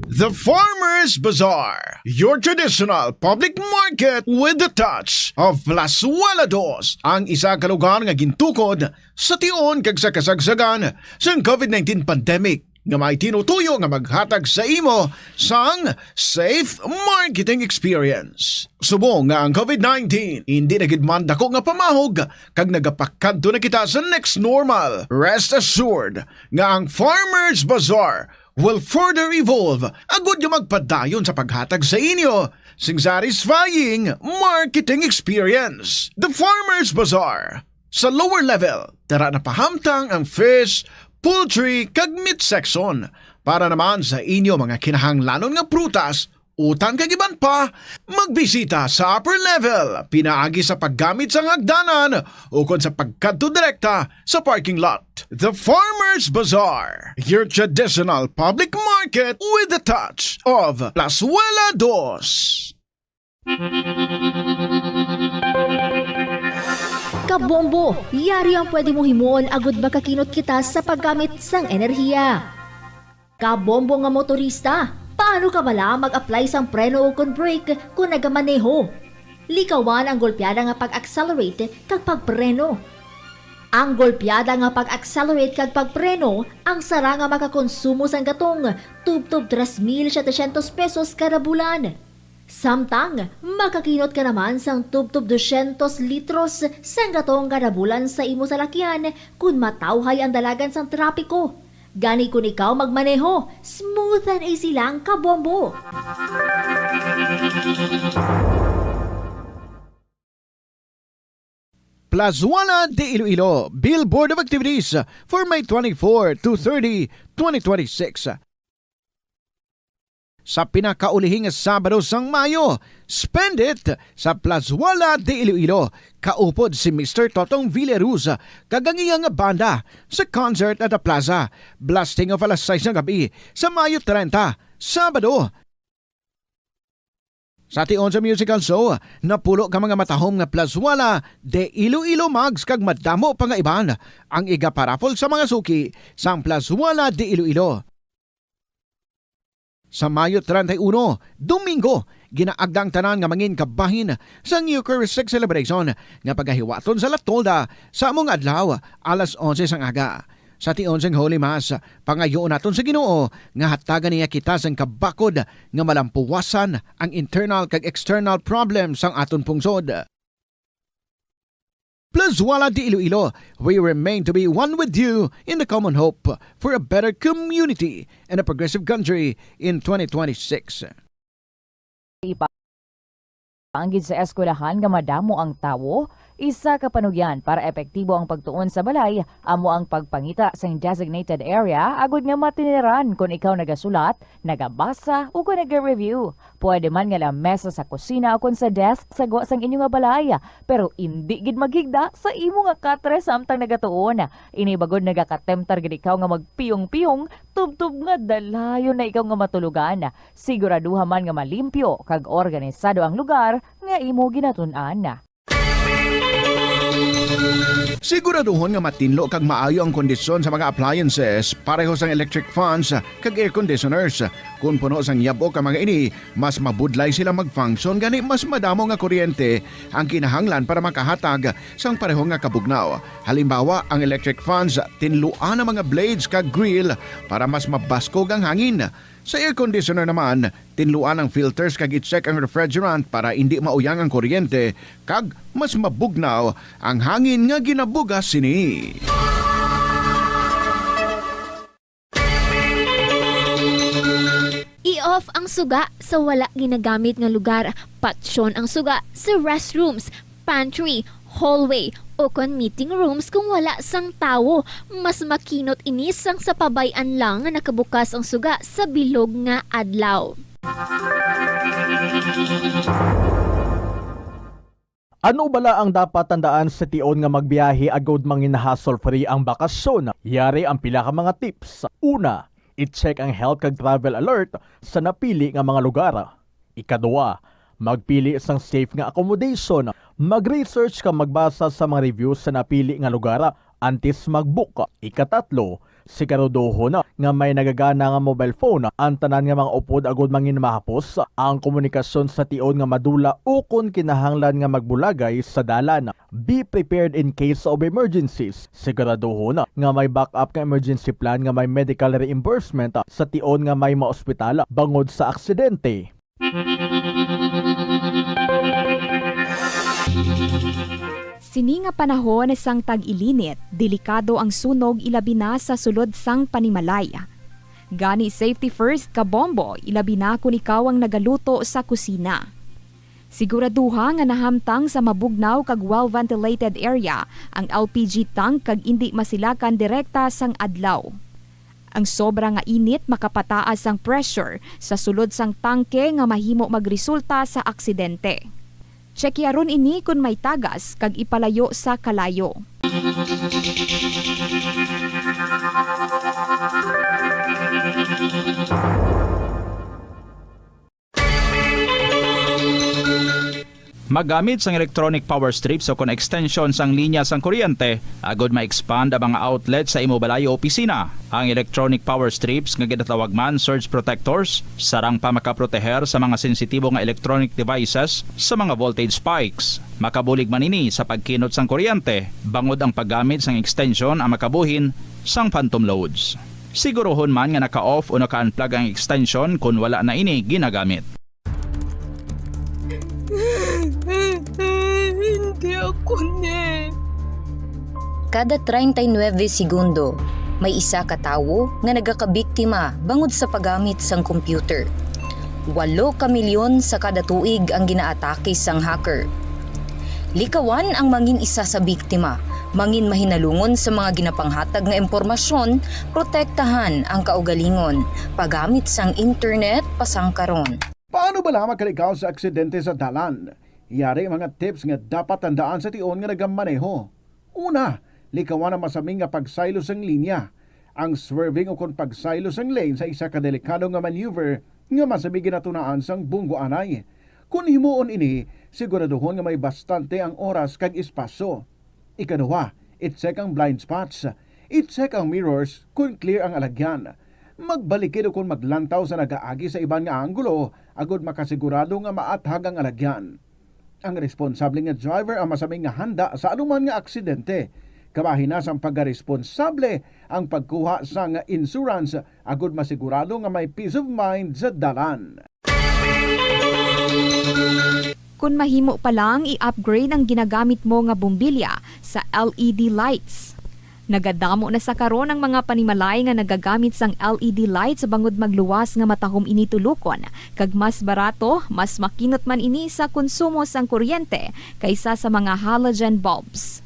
S24: The Farmers Bazaar, your traditional public market with the touch of Plazuela Dos, ang isa ka lugar nga gintukod sa tion kag sa kasagsagan sa COVID-19 pandemic nga may tinutuyo nga maghatag sa imo sang safe marketing experience. Subong nga ang COVID-19 hindi nagidman dako nga pamahog kag nagapakadto na kita sa next normal. Rest assured nga ang Farmers Bazaar will further evolve agud yung magpadayon sa paghatag sa inyo sing satisfying marketing experience. The Farmers Bazaar. Sa lower level, tara na pahamtang ang fish, poultry kag meat section para naman sa inyo mga kinahanglanon nga prutas Utan kagiban pa, magbisita sa upper level, pinaagi sa paggamit sa hagdanan o kon sa pagkadto direkta sa parking lot. The Farmers Bazaar, your traditional public market with a touch of Plazuela Dos.
S13: Kabombo, yari ang pwede mong himuon agud makakinot kita sa paggamit sang enerhiya. Kabombo nga motorista, paano ka bala mag-apply sang preno o kon brake kung nagamaneho? Likawan ang golpyada nga pag-accelerate kag pagpreno. Ang golpyada nga pag-accelerate kag pagpreno ang sara nga makakonsumo sang gatong tub-tub 3,700 pesos kada bulan. Samtang makakinot ka naman sang tub-tub 200 litros sang gatong kada bulan sa imo salakyan kung matawhay ang dalagan sang trapiko. Gani kung ikaw magmaneho, smooth and easy lang kabombo.
S24: Plazuela de Iloilo, Billboard of Activities for May 24 to 30, 2026. Sa pinakaulihing Sabado sang Mayo, spend it sa Plazuela de Iloilo. Kaupod si Mr. Totong Villaruz, kagangiyang banda sa concert at the plaza. Blasting of alas 6 ng gabi sa Mayo 30, Sabado. Sa tion sa musical show, napulo ka mga matahom nga Plazuela de Iloilo mags kag madamo pa nga iban ang iga-parapol sa mga suki sang Plazuela de Iloilo. Sa Mayo 31, Domingo, ginaagdang tanan nga mangin kabahin sa Eucharistic celebration nga pagahiwaton sa Latolda sa among adlaw alas 11 sang aga. Sa tion sang Holy Mass, pangayoon naton sa Ginoo nga hatagan niya kita sang kabakod nga malampuwasan ang internal kag external problems sang aton pungsod. Plazuela de Iloilo, we remain to be one with you in the common hope for a better community and a progressive country in 2026.
S2: Anggid sa eskwelahan nga madamo ang tawo, isa ka panugyan para epektibo ang pagtuon sa balay, amo ang pagpangita sa designated area agud nga matiniran kung ikaw nagasulat, nagabasa o kung nag-review. Pwede man nga lamesa sa kusina o kung sa desk sa sang inyo nga balay, pero hindi gid magigda sa imo nga katre samtang nagatuon. Inibagod nagakatemtar gid ikaw nga magpiyong-piyong, tubtub nga dalayon na ikaw nga matulugan. Siguraduha man nga malimpyo kag organisado ang lugar nga imo ginatun-an.
S24: Siguraduhon nga matinlo kag maayo ang kondisyon sa mga appliances, pareho sang electric fans kag air conditioners. Kung puno sang yabok ang mga ini, mas mabudlay sila mag-function gani mas madamo nga kuryente ang kinahanglan para makahatag sang pareho nga kabugnaw. Halimbawa, ang electric fans tinluan ang mga blades kag grill para mas mabaskog ang hangin. Sa air conditioner naman, tinluan ang filters kag i-check ang refrigerant para hindi mauyang ang kuryente kag mas mabugnaw ang hangin nga ginabugas sini.
S13: I-off ang suga sa wala ginagamit nga lugar. Patsyon ang suga sa restrooms, pantry, hallway, o kon meeting rooms kung wala sang tawo. Mas makinot inis sang sa pabayan lang nga nakabukas ang suga sa bilog nga adlaw.
S6: Ano bala ang dapat tandaan sa tion nga magbiyahe agud mangin hassle-free ang bakasyon? Yari ang pila ka mga tips. Una, i-check ang health kag travel alert sa napili nga mga lugar. Ikaduwa, magpili sang safe nga accommodation. Mag-research ka magbasa sa mga reviews sa napili nga lugar antes mag-book. Ikatatlo, siguraduhon nga may nagagana nga mobile phone. Ang tanan nga mga upod agud mangin mahapos ang komunikasyon sa tion nga madula o kung kinahanglan nga magbulagay sa dalan. Be prepared in case of emergencies. Siguraduhon nga may backup nga emergency plan nga may medical reimbursement sa tion nga may maospital bangod sa aksidente.
S22: Sini nga panahon sang tag-ilinit, delikado ang sunog ilabi na sa sulod sang panimalay. Gani safety first kabombo, ilabi na kung ikaw ang nagaluto sa kusina. Siguraduha nga nahamtang sa mabugnaw kag well-ventilated area ang LPG tank kag indi masilakan direkta sang adlaw. Ang sobra nga init makapataas ang pressure sa sulod sang tangke nga mahimo magresulta sa aksidente. Tsekyaron ini kung may tagas kag ipalayo sa kalayo.
S1: Magamit sang electronic power strips o kon extension sang linya sang kuryente, agod ma-expand ang mga outlet sa imo balay o opisina. Ang electronic power strips nga ginatawag man surge protectors, sarang pa makaproteher sa mga sensitibo nga electronic devices sa mga voltage spikes. Makabulig man ini sa pagkinot sang kuryente, bangod ang paggamit sang extension ang makabuhin sang phantom loads. Sigurohon man nga naka-off o naka-unplug ang extension kung wala na ini ginagamit.
S9: Hindi ako ne. Kada 39 segundo, may isa ka tawo nga nagakabiktima bangod sa paggamit sang computer. 8 ka milyon sa kada tuig ang ginaatake sang hacker. Likawan ang mangin isa sa biktima, mangin mahinalungon sa mga ginapanghatag nga impormasyon, protektahan ang kaugalingon, paggamit sang internet pasangkaron.
S24: Paano ba lang makalikaw sa aksidente sa dalan? Yari mga tips nga dapat tandaan sa tion nga nagamaneho. Una, likawan ang masaming nga pagsaylo sang linya. Ang swerving o kon pagsaylo sang lane sa isa ka delikado nga maneuver nga masabi ginatunaan sang bunggo anay. Kung himuon ini, siguraduhon nga may bastante ang oras kag espasyo. Ikaduha, i-check ang blind spots. I-check ang mirrors kung clear ang alagyan. Magbalikid o kung maglantaw sa nagaagi sa ibang nga anggulo, agod makasigurado nga maathag ang alagyan. Ang responsable nga driver ang masaming nga handa sa anuman nga aksidente. Kabahin na sang pagkaresponsable ang pagkuha sa nga insurance agod masigurado nga may peace of mind sa dalan.
S22: Kung mahimo pa lang i-upgrade ang ginagamit mo nga bumbilya sa LED lights. Nagadamo na sa karon ang mga panimalay nga nagagamit sang LED lights bangod magluwas nga matahom ini tulukon. Kag mas barato, mas makinot man ini sa konsumo sang kuryente kaysa sa mga halogen bulbs.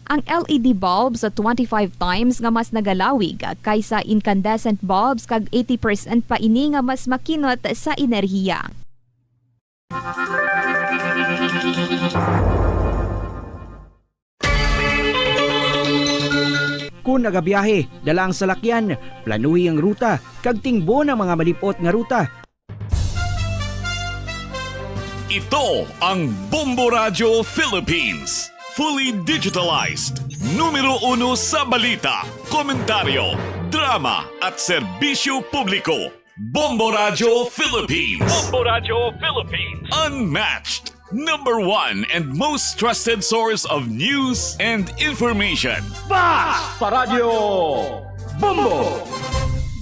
S22: Ang LED bulbs at 25 times nga mas nagalawig kaysa incandescent bulbs kag 80% pa ini nga mas makinot sa enerhiya.
S10: Kung nagabiyahe, dalang salakyan, planuhi ang ruta, kag tingbo ng mga malipot nga ruta.
S17: Ito ang Bombo Radio Philippines. Fully digitalized. Numero 1 sa balita, komentaryo, drama at serbisyo publiko. Bombo Radio Philippines. Bombo Radio Philippines. Unmatched. Number 1 and most trusted source of news and information.
S3: Basta Radio Bombo!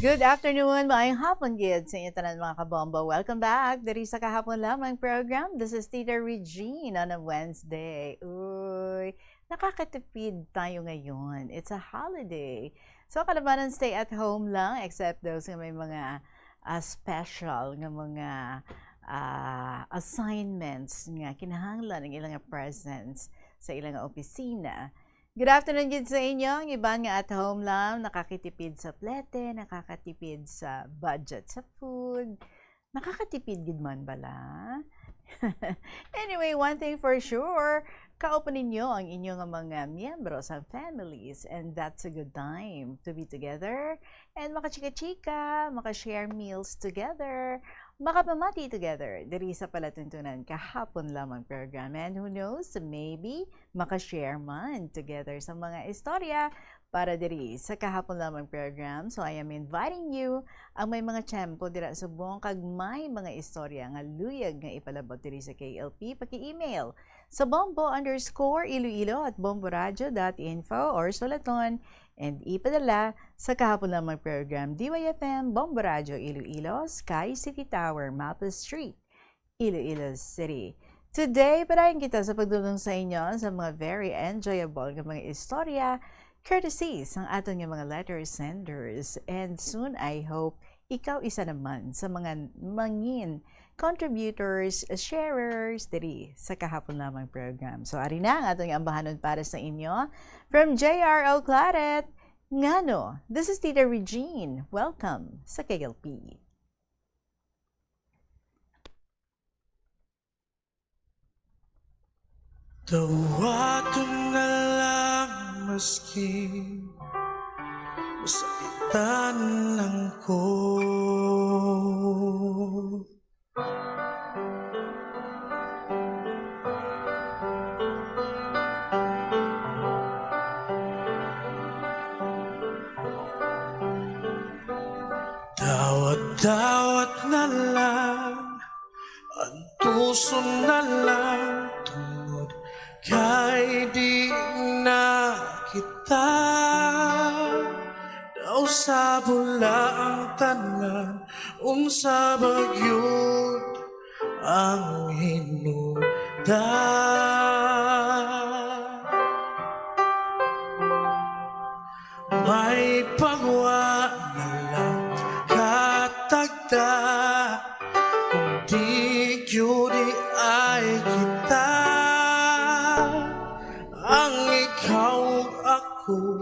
S11: Good afternoon, maayong hapon gid sa inyo tanan mga kabombo. Welcome back diri sa kahapon lamang program. This is Tita Regine on a Wednesday. Uy, nakakatipid tayo ngayon. It's a holiday. So kalabanan stay at home lang except those nga may mga special nga mga assignments nga kinahanglan ng ilang presents sa ilang opisina. Good afternoon gid sa inyo. Ang iban nga at home lang, nakakatipid sa plete, nakakatipid sa budget sa food. Nakakatipid gid man bala. Anyway, one thing for sure, kaupo ninyo ang inyong mga miyembro sa families, and that's a good time to be together and makachika-chika, makashare meals together, makapamati together diri sa palatuntunan kahapon lamang program. And who knows, maybe makashare man together sa mga istorya para diri sa kahapon lamang program. So I am inviting you ang may mga tiyempo dira sa buong kag may mga istorya nga luyag nga ipalabot diri sa KLP, paki-email sa bombo_iloilo@bomboradio.info or sulaton and ipadala sa kahapon lamang program DYFM Bombo Radio Iloilo, Sky City Tower, Mapa Street, Iloilo City. Today, parahin kita sa pagdulong sa inyo sa mga very enjoyable nga mga istorya courtesies ang aton nga mga letter senders. And soon, I hope, ikaw isa naman sa mga mangin contributors, sharers diri sa kahapon lamang program. So, ari na ang atong ambahanon para sa inyo. From JRL Claret, Ngano, this is Tita Regine. Welcome sa KLP.
S4: Dawaton na lang maski masakitan lang ko. Dawat-dawat na lang, ang tuso na lang, tungod kay di na kita. Daw sa bula ang tanan, unsa bagyod ang hinungdan. May pagwa na lang katagda, kung di yuri ay kita. Ang ikaw ako,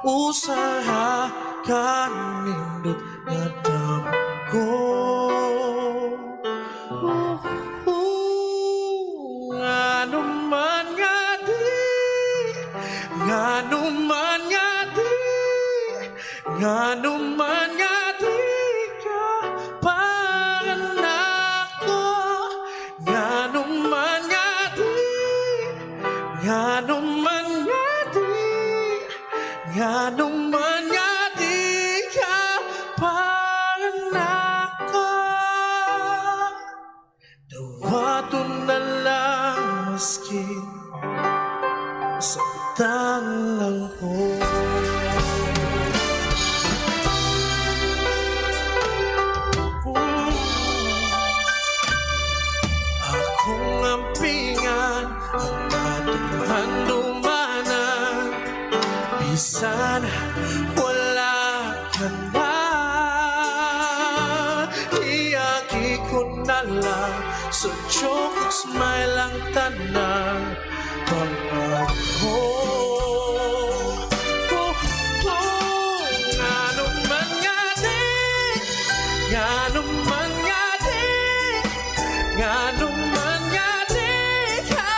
S4: usaha kanindot nga damgo. Ngano man nga di, ngano man nga di, ngano man nga di ka panako. Ngano man nga di, ngano man nga di, ngano man nga di ka panako. Dawaton na lang maski sakitan lang ko. Akong ampingan ang atong handumanan, bisan wala ka na. Iyagi ko na lang sa joke ug smile ang tanang pangako. Ngano man nga di, ngano man nga di, ngano man nga di ka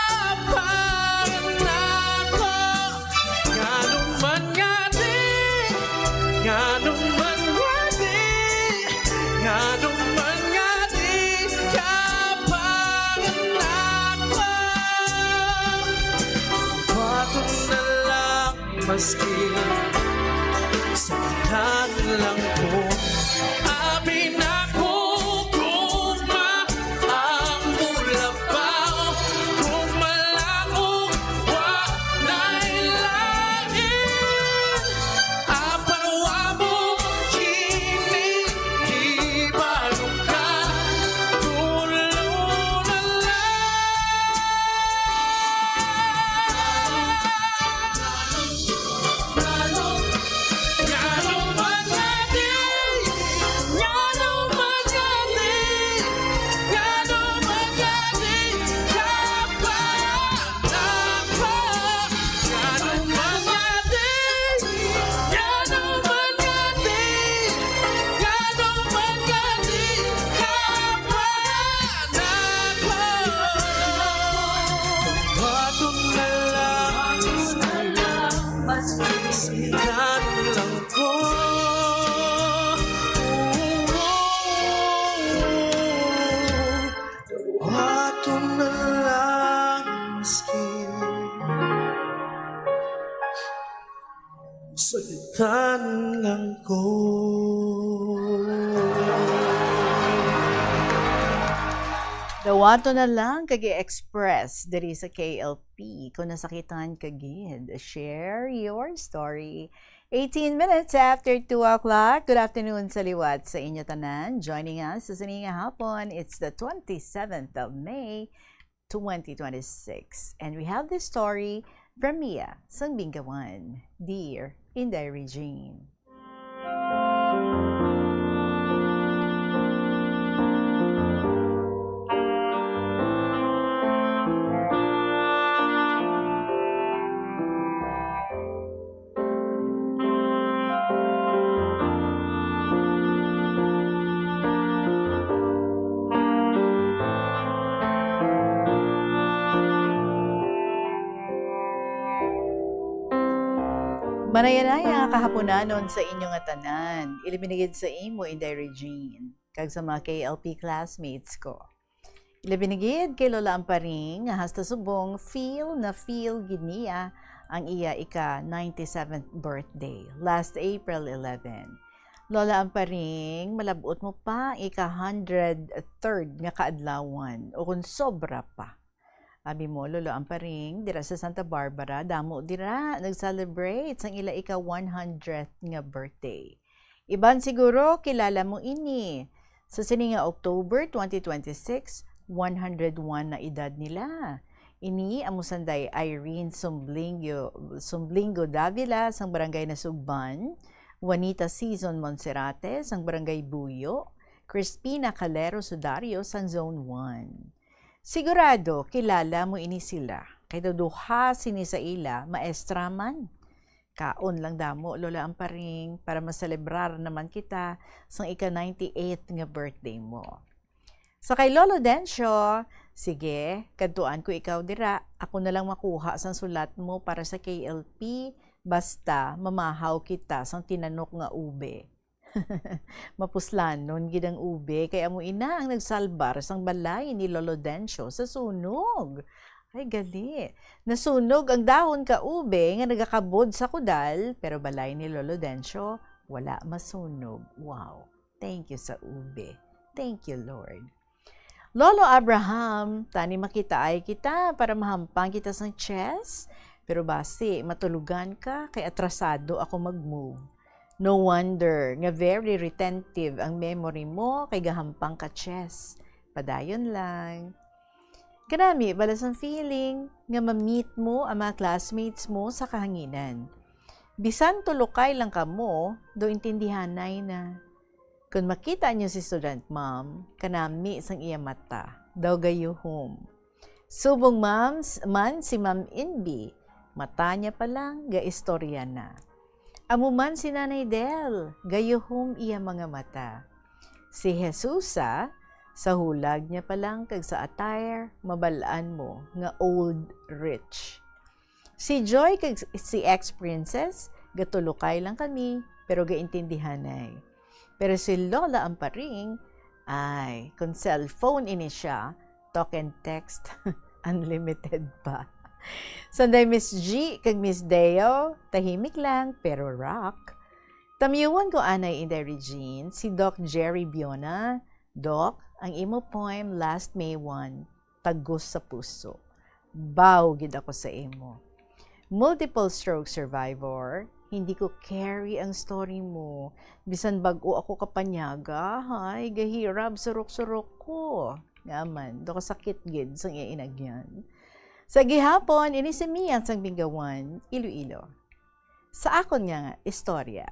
S4: panako. Ngano man nga di, ngano man nga di, ngano man nga di ka panako. Bato na lang maski sakitan lang ko. Abi na ko guma ang mulabaw, kung malangog wa nailangin. Apanwa mo kini ibalong ka, tulo na lang. Ngano man nga di, ngano man nga di, ngano man nga di ka panako. Ngano man nga di, ngano man nga di, ngano man nga di ka panako. Bato na lang sakitan lang ko. Bato na lang maski sakitan lang ko.
S11: Dawato na lang kagi express diri sa KLP kung nasakitan kagid. Share your story. 18 minutes after 2 o'clock. Good afternoon sa liwat sa inyo tanan. Joining us sa sininga hapon, it's the 27th of May, 2026. And we have this story from Mia Sangbingawan. Dear Inday Regine. Manayanaya nga kahaponanon sa inyong atanan. Ilibinigid sa imo, Inday Regine. Kag sa mga KLP classmates ko. Ilibinigid kay Lola Amparing nga hasta subong feel gid niya ang iya ika 97th birthday last April 11. Lola Amparing, malabot mo pa ika 103rd nga kaadlawan o kung sobra pa. Abi mo, Lola Amparing, dira sa Santa Barbara, damo dira nag-celebrate sang ila ika 100th nga birthday. Iban siguro kilala mo ini. Sa sininga October 2026, 101 na edad nila. Ini amusanday Irene Sumblingo Davila sang barangay na Sugban, Juanita Season Monserrate sang barangay Buyo, Crispina Calero Sudario sang Zone 1. Sigurado kilala mo ini sila. Kay duha sini sa ila maestra man. Kaon lang damo Lola Amparing para maselebrar naman kita sang ika 98th nga birthday mo. Sa kay Lolo Dencio, sige, kadtuan ko ikaw dira, ako na lang makuha sang sulat mo para sa KLP, basta mamahaw kita sang tinanok nga ube. Mapuslanon gidang ube, kaya mo ina ang nagsalbar sang balay ni Lolo Dencio sa sunog. Ay gali, nasunog ang dahon ka ube nga nagakabod sa kudal, pero balay ni Lolo Dencio, wala masunog. Wow, thank you sa ube. Thank you, Lord. Lolo Abraham, tani makita ay kita para mahampang kita sa chess. Pero basi, matulugan ka, kay atrasado ako mag-move. No wonder, nga very retentive ang memory mo, kay gahampang ka chess. Padayon lang. Kanami, balas ang feeling, nga ma-meet mo ang mga classmates mo sa kahanginan. Bisan tulukay lang ka mo, do intindihanay na. Kung makita niyo si student ma'am, kanami sang iya mata, daw gayuhom. Subong man si Ma'am Inbi, mata niya pa lang, ga-istorya na. Amo man si Nanay Del, gayuhom iya mga mata. Si Jesusa, sa hulag niya pa lang, kag sa attire, mabalaan mo, nga old rich. Si Joy, kag si ex-princess, gatulukay lang kami, pero gaintindihanay. Pero si Lola Amparing, ay, kung cellphone ini siya, talk and text, unlimited pa. Sunday Miss G kag Miss Deo, tahimik lang pero rock. Tamyuan ko anay Inday Regine, si Doc Jerry Biona. Doc, ang imo poem last May 1, tagos sa puso. Baw gid ako sa imo. Multiple stroke survivor, hindi ko carry ang story mo. Bisan bag-o ako kapanyaga, hay, gahirab surok-surok ko. Yaman, do ka sakit gid sang iya inagyan. Sa gihapon, ini si Mia sang Bingawan, Iloilo. Sa akon nga istorya.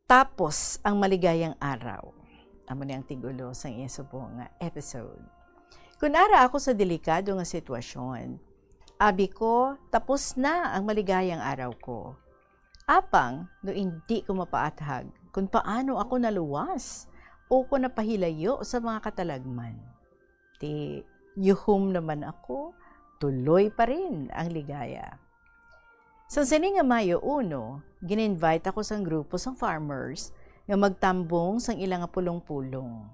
S11: Tapos ang maligayang araw. Amo ni ang tigulo sang iya subong nga episode. Kunara ako sa delikado nga sitwasyon. Abi ko, tapos na ang maligayang araw ko. Apang, no hindi ko mapaathag kung paano ako naluwas o ko napahilayo sa mga katalagman. Ti, yuhum naman ako, tuloy pa rin ang ligaya. Sa sininga Mayo 1, gin-invite ako sa grupo sang farmers nga magtambong sang ilang pulong-pulong.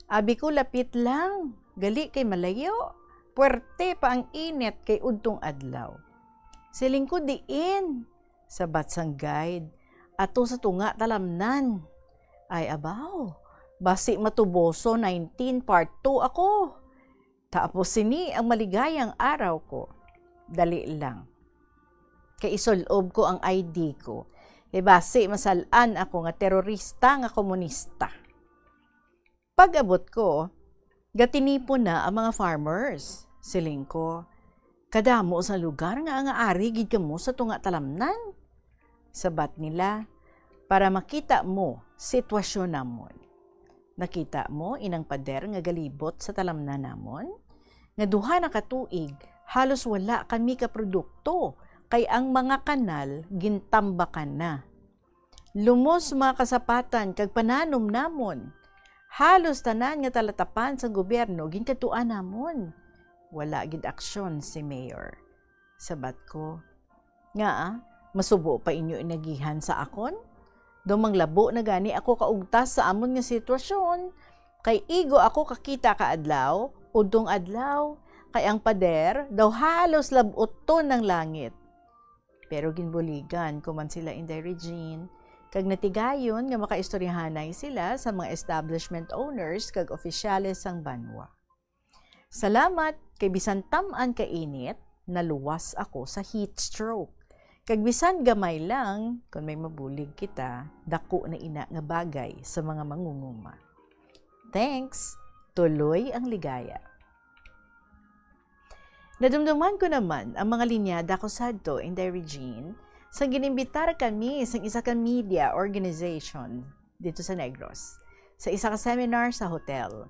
S11: Abi ko lapit lang, gali kay malayo, puwerte pa ang init kay udtong adlaw. Siling ko diin, sabat sang guide, ato sa tunga talamnan. Ay abaw, basi matuboso 19 part 2 ako. Tapos sini ang maligayang araw ko. Dali lang. Kay isolob ko ang ID ko. E basi masalan ako nga terorista nga komunista. Pag-abot ko, gatinipo na ang mga farmers. Siling ko, kadamo sa lugar nga ang ari gid kamo sa tunga talamnan. Sabat nila, para makita mo sitwasyon namon. Nakita mo inang pader nga galibot sa talamnan namon? Nga duha na katuig, halos wala kami ka produkto, kay ang mga kanal gintambakan na. Lumos mga kasapatan kag pananom namon. Halos tanan nga talatapan sa gobyerno ginkatuan namon. Wala gid aksyon si Mayor. Sabat ko, nga Masubo pa inyo inagihan sa akon? Dumang labo na gani ako kaugtas sa amon nga sitwasyon. Kay igo ako kakita ka adlaw, udtong adlaw, kay ang pader daw halos labot ton ng langit. Pero ginbuligan ko man sila Inday Regine, kag natigayon nga makaistoryahanay sila sa mga establishment owners kag opisyales sang banwa. Salamat kay bisan tam-an ka init, naluwas ako sa heat stroke. Kag bisan gamay lang, kung may mabulig kita, dako na ina nga bagay sa mga mangunguma. Thanks, tuloy ang ligaya. Nadumduman ko naman ang mga linyada ko sadto, Inday Regine, sa ginimbitar kami sa isa ka media organization dito sa Negros, sa isa ka seminar sa hotel.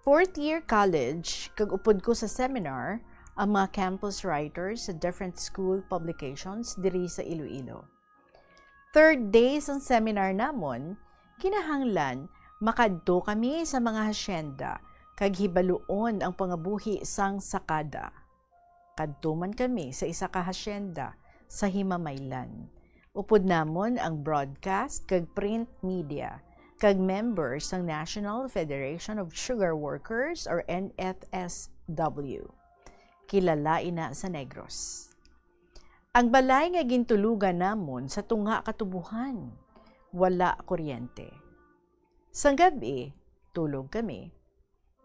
S11: 4th year college, kag upod ko sa seminar, ang mga campus writers sa different school publications diri sa Iloilo. 3rd day sa seminar namon, kinahanglan makadto kami sa mga hasyenda kag hibaluon ang pangabuhi sang sakada. Kadto man kami sa isa ka hasyenda sa Himamaylan. Upod namon ang broadcast kag print media kag members ng National Federation of Sugar Workers or NFSW. Kilala ina sa Negros. Ang balay nga gintulugan namon sa tunga katubuhan, wala kuryente. Sang gabi, tulog kami.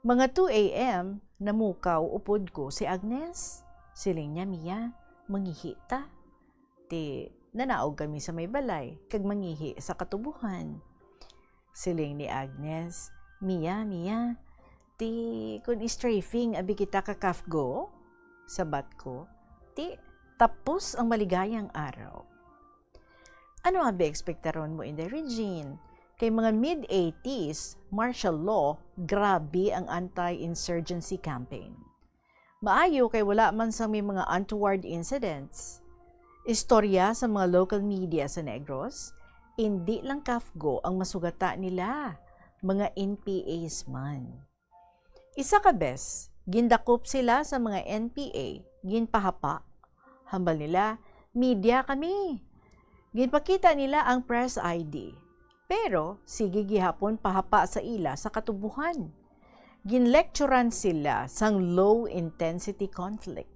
S11: Mga 2 a.m., namukaw upod ko si Agnes. Siling niya, Mia, mangihi ta. Ti, nanaog kami sa may balay, kag mangihi sa katubuhan. Siling ni Agnes, Mia, ti, kun strafing abi kita kakafgo, sabat ko, ti, tapos ang maligayang araw. Ano ang ekspektaron mo, Inday Regine? Kay mga mid-80s, martial law, grabe ang anti-insurgency campaign. Maayo kay wala man sa may mga untoward incidents. Istorya sa mga local media sa Negros, hindi lang kafgo ang masugata nila, mga NPAs man. Isa ka bes, gindakop sila sa mga NPA, ginpahapa. Hambal nila, media kami. Ginpakita nila ang press ID. Pero, sige gihapon pahapa sa ila sa katubuhan. Ginlecturan sila sang low-intensity conflict.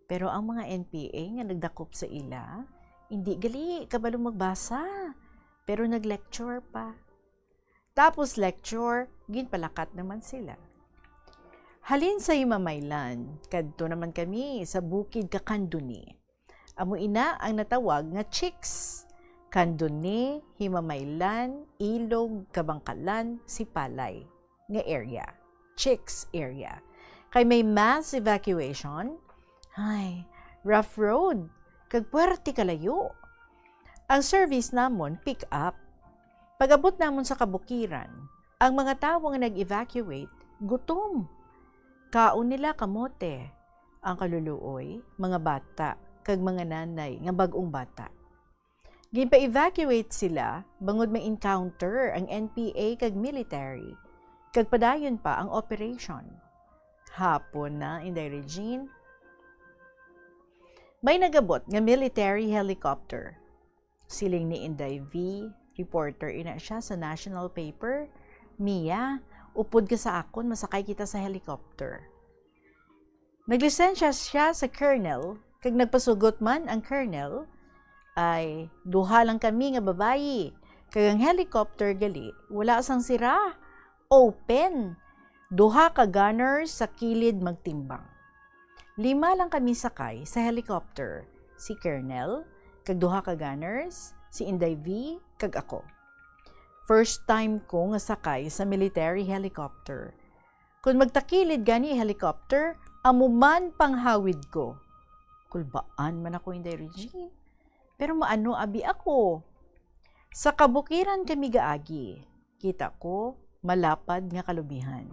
S11: Pero ang mga NPA nga nagdakop sa ila, hindi gali kabalo magbasa. Pero naglecture pa. Tapos lecture, ginpalakat naman sila. Halin sa Himamaylan, kadto naman kami sa bukid Kakanduni. Amo ina ang natawag nga Chicks. Kanduni, Himamaylan, Ilog, Kabangkalan, Sipalay nga area. Chicks area. Kay may mass evacuation, ay, rough road, kag puwerte kalayo. Ang service namon pick up. Pag-abot namon sa kabukiran, ang mga tawo nga nag-evacuate, gutom. Kaon nila kamote, ang kaluluoy, mga bata, kag mga nanay nga bag-ong bata. Ginpa-evacuate sila, bangod may encounter ang NPA kag military, kag padayon pa ang operation. Hapon na, Inday Regine. May nagabot nga military helicopter. Siling ni Inday V, reporter ina siya sa national paper, Mia, upod ka sa akon, masakay kita sa helicopter. Naglisensya siya sa colonel, kag nagpasugot man ang colonel, ay duha lang kami nga babayi, kag ang helicopter gali, wala sang sira, open, duha ka gunners sa kilid magtimbang. 5 lang kami sakay sa helicopter, si colonel, kag duha ka gunners, si Inday V, kag ako. First time ko nga sakay sa military helicopter. Kung magtakilid gani helicopter, amuman panghawid ko. Kulbaan man ako, Inday Regine. Pero maano abi ako. Sa kabukiran kami gaagi, kita ko malapad nga kalubihan.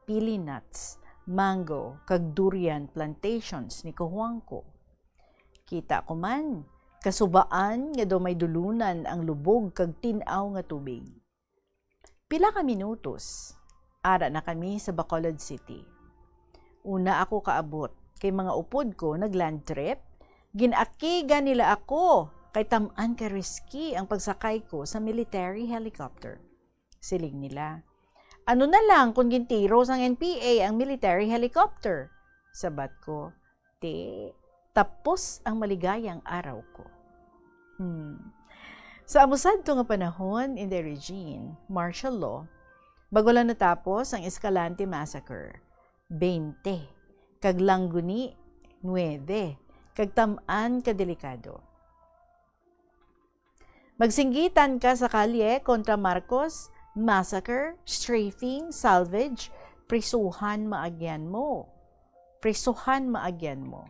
S11: Pili nuts, mango, kag durian plantations ni kuhuang ko. Kita ko man, kasubaan nga do may dulunan ang lubog kag tinaw nga tubig. Pila ka minutos, ara na kami sa Bacolod City. Una ako kaabot, kay mga upod ko nagland trip, Ginakiga nila ako kay tamaan ka risky ang pagsakay ko sa military helicopter. Siling nila. Ano na lang kung gintiro sang NPA ang military helicopter? Sabat ko, tapos ang maligayang araw ko. Sa amusad to nga panahon in the regime, martial law, bago lang natapos ang Escalante Massacre, 20, kag Langguni, 9, kag tamaan ka delikado. Magsinggitan ka sa kalye kontra Marcos, massacre, strafing, salvage, prisuhan maagyan mo. Prisuhan maagyan mo.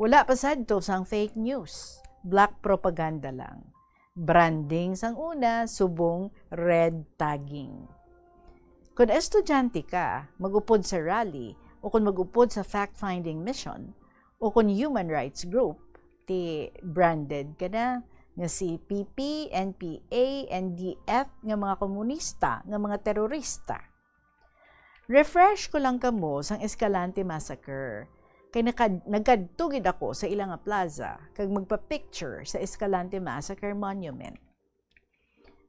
S11: Wala pa sad to sang fake news, black propaganda lang. Branding sang una, subong red tagging. Kung estudyante ka, magupod sa rally, o kung magupod sa fact-finding mission, o kung human rights group, branded ka na, nga si PP, NPA, NDF, nga mga komunista, nga mga terorista. Refresh ko lang kamo sang Escalante Massacre, kay nagkadtugid ako sa ilang plaza, kag magpa-picture sa Escalante Massacre Monument.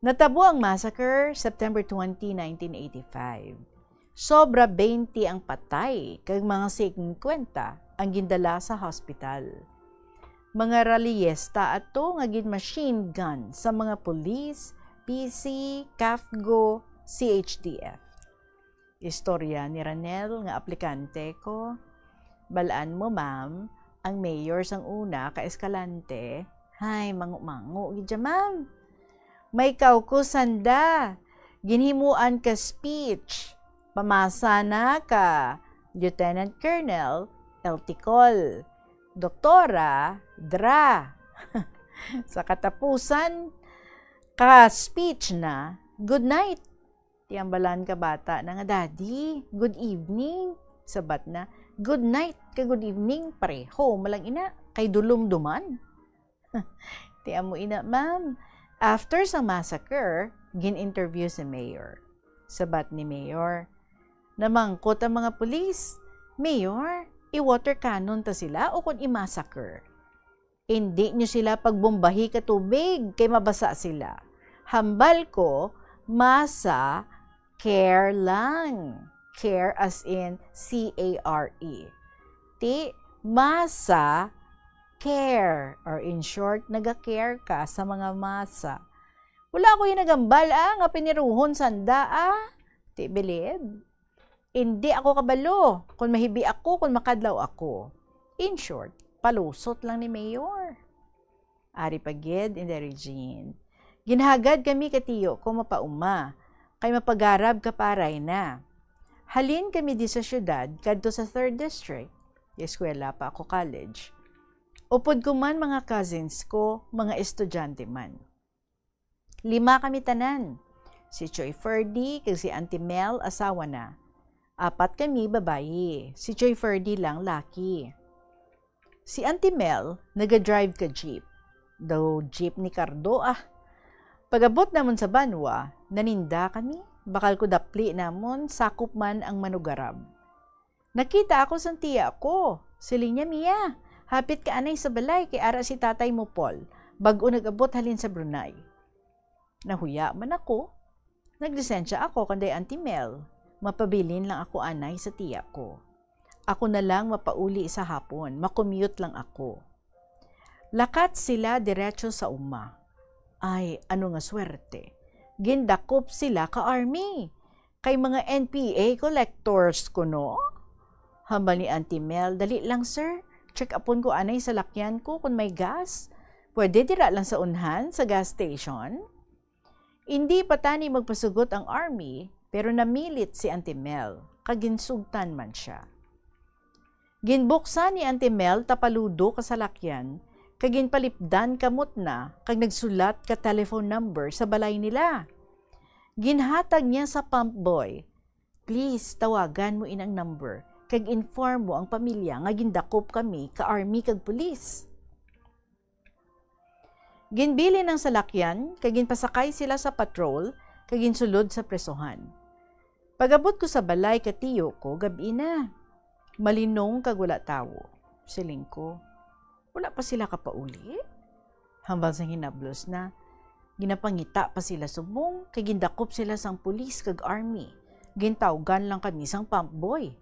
S11: Natabo ang massacre September 20, 1985. Sobra 20 ang patay, kag mga 50 ang gindala sa hospital. Mga rallyesta ato nga machine gun sa mga police, PC, CAFGO, CHDF. Istorya ni Ranel nga aplikante ko. Balaan mo, ma'am, ang mayor sang una ka Escalante. Hay, mangu-mangu gidya, ma'am. May kaukusanda. Ginhimuan ka speech. Pamasa na ka Lieutenant Colonel Elticol. Doktora Dra. Sa katapusan, ka-speech na, good night. Tiambalan ka bata na nga, daddy, good evening. Sabat na, good night, ka good evening, pareho, malang ina, kay dulum-duman. Tiyan mo ina, ma'am. After sa massacre, gin-interview si Mayor. Sabat ni Mayor, namangkot ang mga pulis. Mayor, i-water cannon ta sila o kung i-massacre? Hindi nyo sila pagbombahi ka tubig, kay mabasa sila. Hambal ko, masa, care lang. Care as in C-A-R-E. Masa, care. Or in short, naga-care ka sa mga masa. Wala ko yung nagambal, nga piniruhon sanda, believe. Hindi ako kabalo. Kung mahibi ako, kung makadlaw ako. In short, palusot lang ni Mayor. Ari pagid in the regime. Ginhagad kami katiyo ko mapauma. Kay mapagarab ka paray na. Halin kami di sa syudad, kadto sa 3rd District. Eskwela pa ako college. Upod ko man mga cousins ko, mga estudyante man. 5 kami tanan. Si Choy Ferdy, kag si Auntie Mel, asawa na. 4 kami babayi. Si Choy Ferdy lang laki. Si Auntie Mel, naga-drive ka jeep. Daw jeep ni Cardo Pagabot namon sa Banwa, naninda kami. Bakal ko dapli namon, sakop man ang manugarab. Nakita ako sa tiya ko. Siling niya, Mia, hapit ka anay sa balay kay ara si tatay mo Paul. Bago nag-abot halin sa Brunei. Nahuya man ako. Naglisensya ako kanday Auntie Mel. Mapabilin lang ako anay sa tiya ko. Ako na lang mapauli sa hapon. Makommute lang ako. Lakat sila diretso sa uma. Ay, ano nga swerte. Gindakop sila ka army. Kay mga NPA collectors ko, no? Hambal ni Auntie Mel, dali lang sir. Check upon ko anay sa lakyan ko kung may gas. Pwede dira lang sa unhan sa gas station. Hindi pa tani magpasugot ang army, pero namilit si Auntie Mel. Kaginsugtan man siya. Ginbuksan ni Auntie Mel tapaludo ka sa lakyan. Kaginpalipdan kamot na, kag nagsulat ka telephone number sa balay nila. Ginhatag niya sa pump boy. Please, tawagan mo inang number, kag inform mo ang pamilya nga gindakop kami ka army kag pulis. Ginbili ng salakyan, kag ginpasakay sila sa patrol, kag ginsulod sa presohan. Pagabot ko sa balay katiyo ko, gabi na. Malinong kag wala tawo. Siling ko. Wala pa sila kapauli. Hambal sa hinablos na, ginapangita pa sila subong, kay gindakop sila sang pulis kag army. Gintawgan lang kami sang pump boy.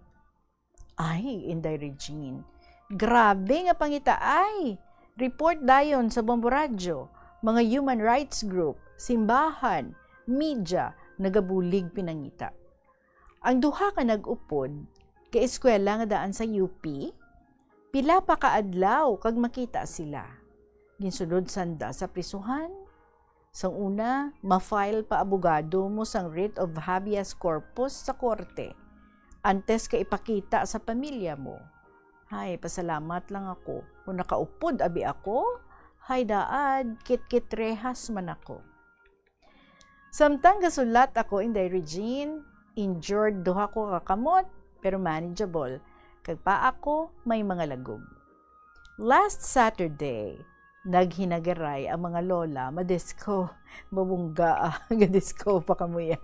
S11: Ay, Inday Regine, grabe nga pangita ay. Report dayon sa Bombo Radio, mga human rights group, simbahan, media, nagabulig pinangita. Ang duha ka nag-upod, kay eskwela nga daan sa UP, pila pa kaadlaw kag makita sila. Ginsunod sanda sa prisuhan. Sang una, ma-file pa abogado mo sang writ of habeas corpus sa korte. Antes ka ipakita sa pamilya mo. Hay, pasalamat lang ako. Kung nakaupod abi ako, hay daad, kit-kit rehas man ako. Samtang gasulat ako, Inday Regine, injured duha ko kakamot, pero manageable. Kag pa ako, may mga lagom. Last Saturday, naghinagaray ang mga lola, madisco, babungga, gadisco pa kamuya.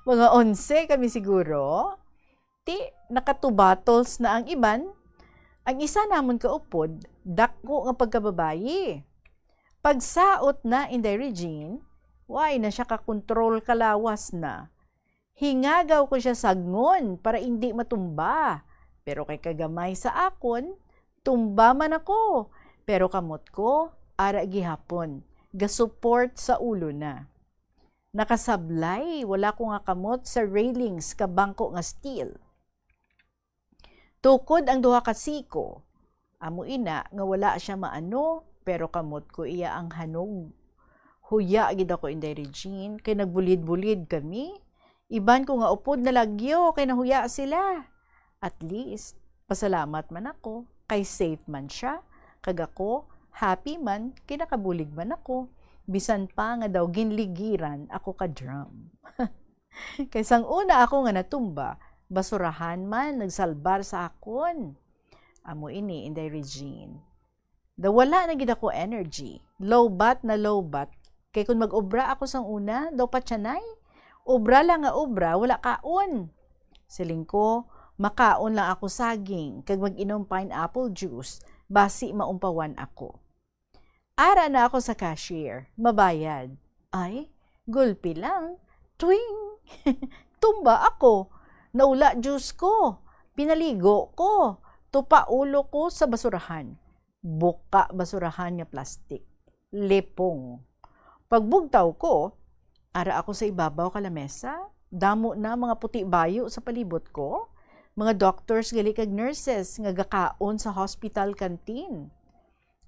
S11: Mga 11 kami siguro, nakatubattles na ang iban. Ang isa namon kaupod, dako nga pagkababayi. Pagsaot na Inday Regine, why na siya kakontrol kalawas na. Hingagaw ko siya sagngon para hindi matumba. Pero kay kagamay sa akon, tumba man ako. Pero kamot ko, ara gihapon, ga-support sa ulo na. Nakasablay, wala ko nga kamot sa railings ka bangko nga steel. Tukod ang duha ka siko. Amo ina nga wala siya maano, pero kamot ko iya ang hanog. Huya gid ako Inday Regine, kay nagbulid-bulid kami. Iban ko nga upod na lagyo, kay nahuya sila. At least, pasalamat man ako, kay safe man siya. Kag ako, happy man, kay nakabulig man ako. Bisan pa nga daw ginligiran ako ka drum. Kay sang una ako nga natumba, basurahan man nagsalbar sa akon. Amo ini Inday Regine. Wala na gid ako energy. Low bat na low bat. Kay kung mag-obra ako sang una, daw patyanay. Obra lang nga obra, wala kaon. Siling ko, makaon lang ako saging, kag mag-inom pineapple juice, basi maumpawan ako. Ara na ako sa cashier, mabayad. Ay, gulpi lang. Twing! Tumba ako. Naula juice ko. Pinaligo ko. Tupa ulo ko sa basurahan. Buka basurahan nga plastik. Lepong. Pagbugtaw ko, ara ako sa ibabaw kalamesa. Damo na mga puti bayo sa palibot ko. Mga doctors gali kag nurses nga gakaon sa hospital canteen.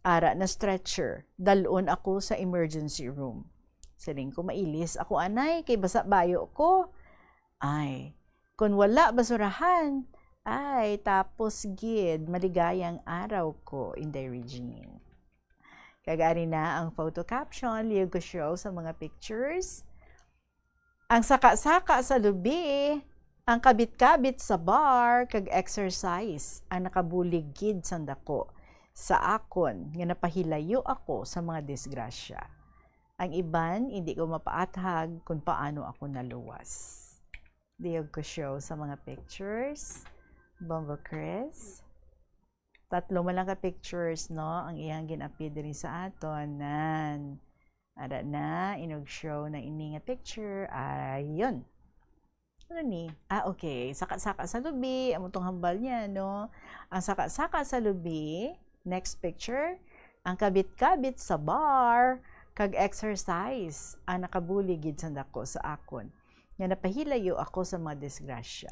S11: Ara na stretcher, dalon ako sa emergency room. Siling ko mailis ako anay, kay basa bayo ko. Ay, kung wala basurahan, ay tapos gid maligayang araw ko, Inday Regine. Kagari na ang photo caption, liyo ko show sa mga pictures. Ang saka-saka sa lubi, ang kabit-kabit sa bar, kag exercise, ang nakabulig gid sandako. Sa akon, nga napahilayo ako sa mga disgrasya. Ang iban, hindi ko mapaathag kung paano ako naluwas. Diyog ko show sa mga pictures. Bombo Chris. 3 man lang ka pictures, no? Ang iyang ginapid rin sa aton. Nan. Ara na, inog show na ini nga picture. Ayun. Ano ni? Okay. Saka-saka sa lubi. Among tong hambal niya, no? Ang saka-saka sa lubi. Next picture, ang kabit-kabit sa bar, kag exercise, ang nakabuligid sandako sa akon. Nga napahilayo ako sa mga disgrasya.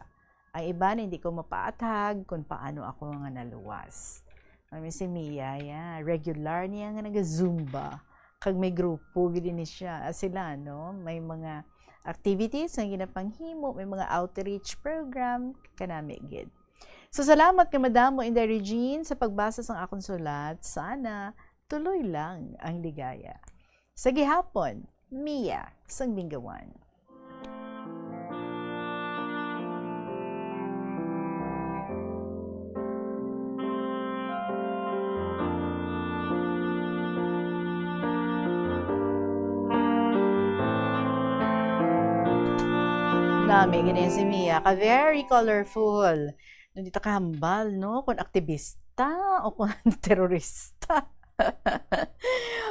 S11: Ang iba hindi ko mapaatag kung paano ako nga naluwas. Kami si Mia, regular niya nga naga-zumba. Kag may grupo, gini ni siya. Sila, no? May mga activities na ginapanghimo, may mga outreach program, kanami gid. So, salamat kay Madamo Inday Regine sa pagbasa ng akong sulat. Sana tuloy lang ang ligaya. Sa gihapon, Mia, sang Binggawan. Nami, ganyan si Mia. Very colorful. Nandito kahambal, no? Kung terorista o kung terorista.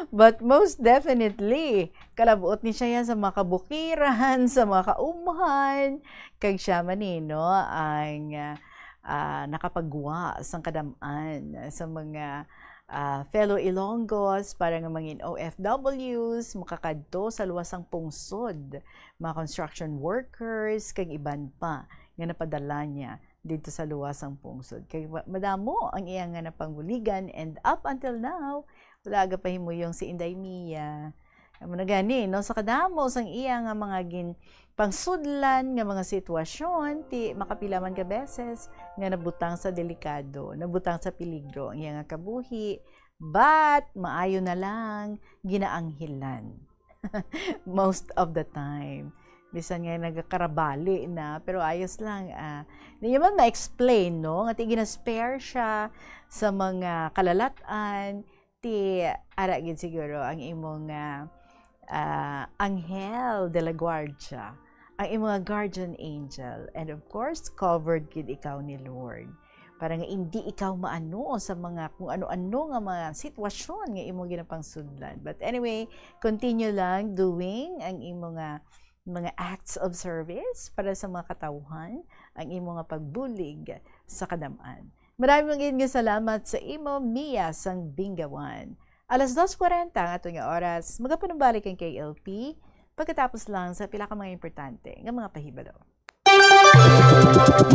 S11: But most definitely, kalabuot ni siya yan sa mga kabukiran, sa mga kaumuhan, kag siya manino ang nakapagwa sa kadamaan sa mga fellow Ilonggos para nga mangin OFWs, makakadto sa luwasang pungsod, mga construction workers, kag iban pa nga napadala niya dito sa luwasang pungsod. Kay madamo ang iyang nga napangguligan and up until now, wala aga pa himuyong si Inday Mia. Amo na gani, no? Sa kadamo sang iyang nga mga pangsudlan nga mga sitwasyon, ti makapilaman ka beses nga nabutang sa delikado, nabutang sa peligro ang iyang nga kabuhi, but maayo na lang ginaanghilan. Most of the time. Bisan nga nagkakarabali na, pero ayos lang. Hindi man ma-explain, no? Nga gina-spare siya sa mga kalalatan, ti aragid siguro ang imong Angel de la Guardia, ang imong guardian angel. And of course, covered gid ikaw ni Lord. Para nga hindi ikaw maano sa mga kung ano-ano nga mga sitwasyon nga imong ginapangsudlan. But anyway, continue lang doing ang imong mga acts of service para sa mga katawhan, ang imong nga pagbulig sa kadamaan. Maraming salamat sa imo, Mia sang Bingawan. 2:40 ang atong oras. Magapanumbalik ang KLP pagkatapos lang sa pila ka mga importante nga mga pahibalo.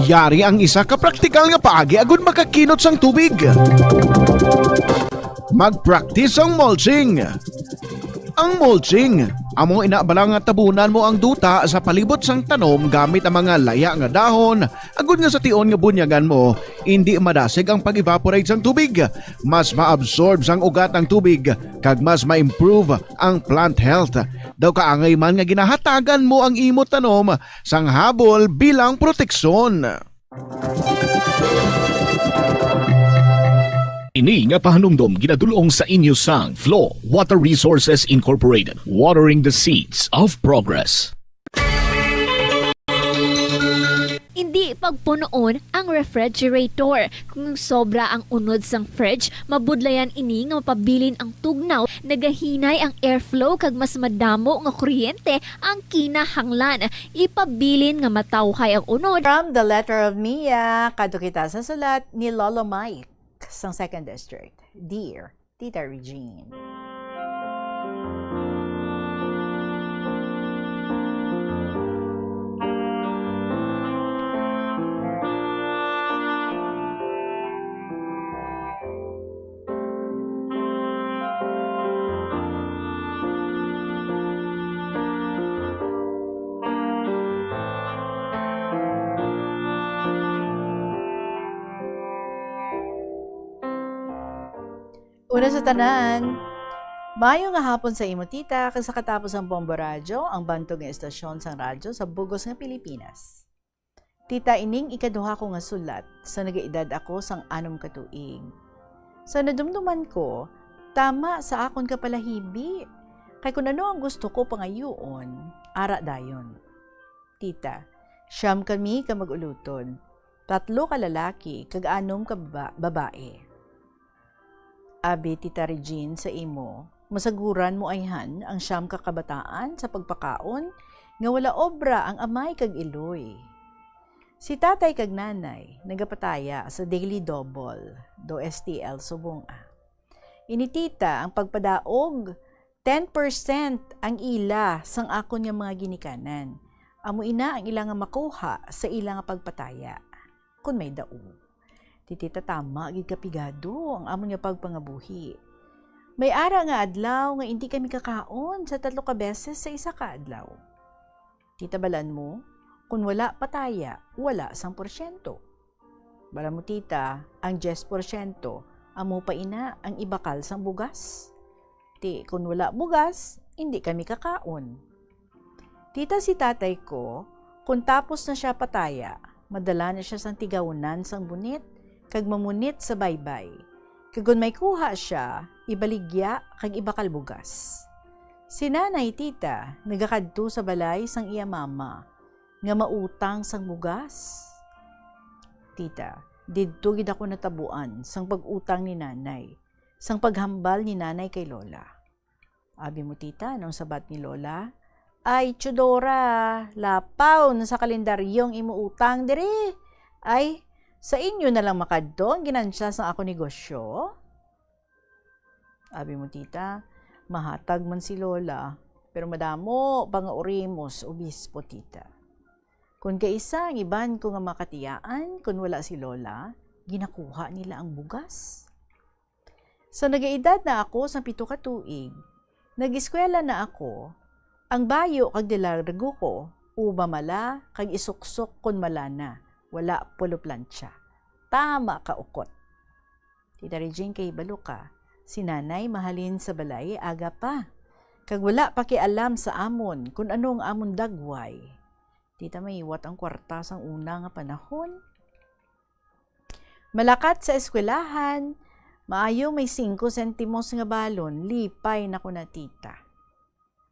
S24: Yari ang isa ka praktikal nga paagi agud makakinot sang tubig. Mag-practice ang mulching. Ang mulching, amo inabala nga tabunan mo ang duta sa palibot sang tanom gamit ang mga laya nga dahon, agud nga sa tion nga bunyagan mo, hindi madasig ang pag-evaporate sang tubig. Mas ma-absorb sang ugat ang tubig, kag mas ma-improve ang plant health. Daw kaangay man nga ginahatagan mo ang imo tanom sang habol bilang proteksyon.
S3: Ini nga pahanumdom ginadulong sa inyo sang Flow Water Resources Incorporated, watering the seeds of progress.
S13: Hindi pagpunoon ang refrigerator. Kung sobra ang unod sang fridge, mabudlayan ini nga mapabilin ang tugnaw, nagahinay ang airflow kag mas madamo nga kuryente ang kinahanglan. Ipabilin nga matawhay ang unod.
S11: From the letter of Mia, kadto kita sa sulat ni Lolo Mike sang 2nd District. Dear Tita Regine. Una sa tanan, mayo nga hapon sa imo tita, kag sa katapos ang Bombo Radyo, ang bantog nga estasyon sang radyo sa Bugos nga Pilipinas. Tita, ining ikaduha ko nga sulat sa nagaedad ako sang 6 ka tuig. Sa nadumduman ko, tama sa akon kapalahibi, kay kung ano ang gusto ko pangayoon, ara dayon. Tita, 9 kami ka mag-uluton, 3 ka lalaki, kag 6 ka babae. Abi Tita Regine sa imo, masaguran mo ayhan ang 9 ka kabataan sa pagpakaon nga wala obra ang amay kag iloy. Si tatay kag nanay nagapataya sa Daily Double do STL Subonga. Ini tita ang pagpadaog 10% ang ila sang akon nga mga ginikanan. Amo ina ang ilang nga makuha sa ilang nga pagpataya kun may daog. Tita tama, gid kapigado ang amon nga pagpangabuhi. May ara nga adlaw nga hindi kami kakaon sa 3 ka beses sa isa ka adlaw. Tita balan mo, kung wala pataya, wala 100%. Bala mo tita, ang 10% amo pa ina ang ibakal sang bugas. Ti, kung wala bugas, hindi kami kakaon. Tita si tatay ko, kung tapos na siya pataya, madala na siya sang tigawunan sang bunit, kag mamunit sa baybay. Kagun may kuha siya, ibaligya kag ibakal bugas. Si nanay tita, nagakadto sa balay sang iya mama, nga mautang sang bugas. Tita, Didto gid ako natabuan sang pag-utang ni nanay, sang paghambal ni nanay kay lola. Abi mo tita, nung sabat ni lola, ay Chudora, lapaw na sa kalendaryong imuutang diri. Ay, sa inyo na lang makadto ang ginansya sa ako negosyo. Abi mo tita, mahatag man si lola, pero madamo pang orimos obispo tita. Kung kaisa ang iban ko nga makatiyaan, kung wala si lola, ginakuha nila ang bugas. Sa nagaedad na ako sa 7 ka tuig, nag-eskwela na ako, ang bayo kag dilargo ko, uba mala kag isuksok kun mala na, wala pulo plancha. Tama ka ukot. Tita Regine kay balo ka, si nanay mahalin sa balay aga pa. Kag wala pa alam sa amon kung anong amon dagway. Tita maiwat ang kwarta sang una nga panahon. Malakat sa eskwelahan, maayo may 5 sentimos nga balon, lipay na ko na tita.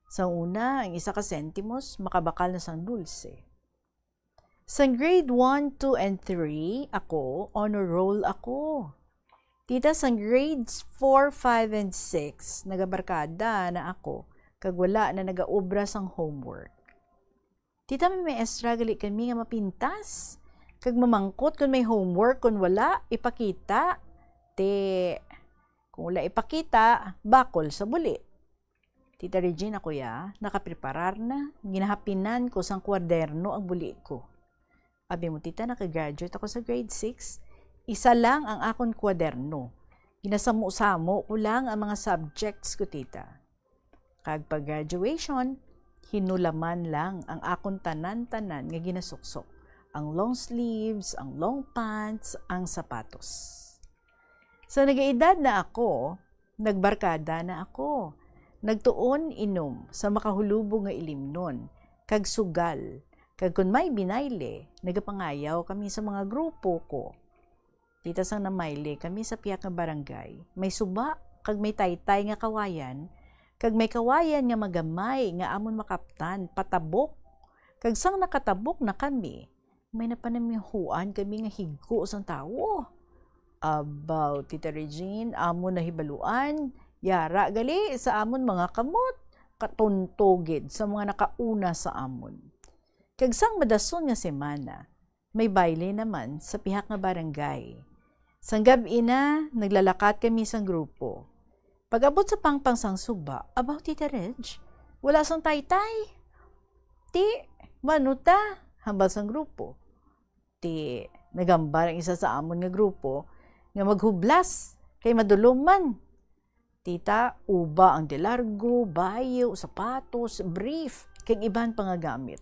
S11: Sa una, ang 1 ka sentimos, makabakal na sang dulce. Sa grade 1, 2, and 3, ako, honor roll ako. Tita, sa grades 4, 5, and 6, nagabarkada na ako, kag wala na nagaobra sang homework. Tita, may struggle kami nga mapintas. Kag mamangkot kung may homework, kung wala, ipakita. Kung wala ipakita, bakol sa buli. Tita Regina, kuya, nakapreparar na. Ginahapinan ko sang kwaderno ang buli ko. Abi mo, tita, nakagraduate ako sa grade 6. Isa lang ang akong kwaderno. Ginasamo-samo ko lang ang mga subjects ko, tita. Kag pag-graduation, hinulaman lang ang akong tanan-tanan nga ginasuksok. Ang long sleeves, ang long pants, ang sapatos. Sa nagaedad na ako, nagbarkada na ako. Nagtuon inom sa makahulubog nga ilimnon, kag sugal, kag kun may binayle, nagapangayaw kami sa mga grupo ko. Tita sang namayle kami sa piyak nga barangay, may suba, kag may taytay nga kawayan, kag may kawayan nga magamay nga amon makaptan, patabok. Kag sang nakatabok na kami, may napanamihuan kami nga higgo sang tawo. Abaw, Tita Regine, amon na hibaluan, yara gali sa amon mga kamot, katuntogid sa mga nakauna sa amon. Kag sang madason nga semana, may baile naman sa pihak nga barangay. Sang gabi na, naglalakat kami sang grupo. Pag-abot sa pangpang sang suba, abaw Tita Reg, wala sang taytay. Ti, manuta, hambal sang grupo. Ti, nagambar ang isa sa amon nga grupo, nga maghublas, kay maduluman. Tita, uba ang delargo, bayo, sapatos, brief, kay iban pang gamit.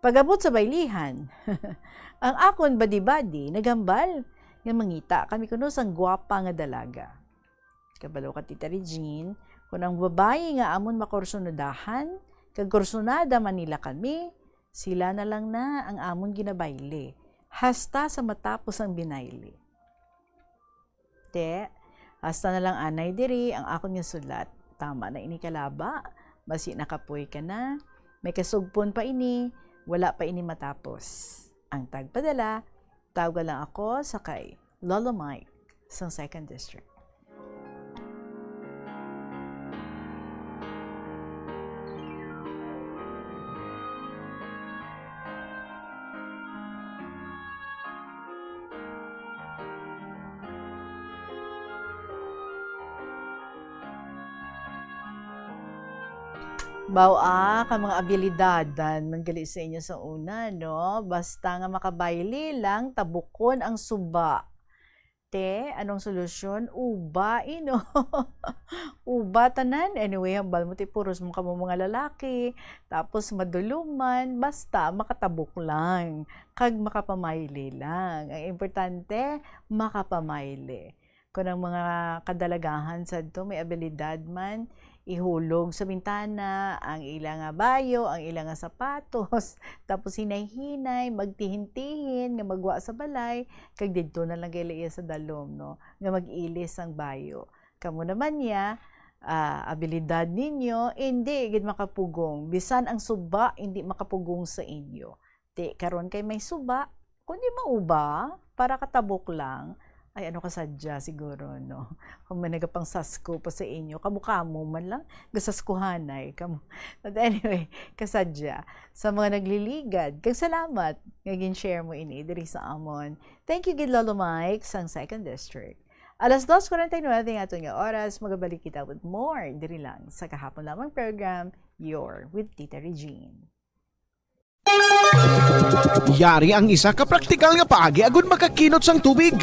S11: Pag-abot sa baylihan, ang akon badi-badi, nagambal, nga mangita kami kuno sang gwapa nga dalaga. Kabalo ka Tita Regine, kung ang babae nga amon makursunodahan, kag kursunada manila kami, sila na lang na ang amon ginabayle, hasta sa matapos ang binayle. Hasta na lang anay diri ang akon nga sulat, tama na ini kalaba, basi nakapoy ka na, may kasugpon pa ini, wala pa ini matapos. Ang tagpadala, tawag lang ako sa kay Lolo Mike sa 2nd District. Bawa ka mga abilidadan manggali sa inyo sa una, no? Basta nga makabayli lang, tabukon ang suba. Anong solusyon? Uba, no? Uba tanan. Anyway, hambal mo puros mo ka mga lalaki. Tapos maduluman. Basta makatabok lang. Kag makapamayli lang. Ang importante, makapamayli. Kung ang mga kadalagahan sa ito, may abilidad man, ihulog sa bintana ang ilang bayo, ang ilang sapatos, tapos hinay-hinay, magtihin-tihin, nga magwa sa balay, kag dito na lang giliya sa dalom, no? Nga mag-ilis ang bayo. Kamu naman niya, abilidad ninyo, hindi gid makapugong. Bisan ang suba, hindi makapugong sa inyo. Karon kay may suba, kundi mauba, para katabok lang, ay ano kasadya siguro, no? Kung may nagapang sasko pa sa inyo, kamukha mo man lang, gasaskuhanay. But anyway, kasadya. Sa mga nagliligad, kag salamat, ngagin share mo ini, diri sa amon. Thank you, Gid Lolo Mike, sang 2nd District. Alas 2:49 ang atong oras, magabalik kita with more, diri lang, sa kahapon lamang program, You're with Tita Regine.
S5: Yari ang isa ka praktikal nga paagi agud makakinot sang tubig.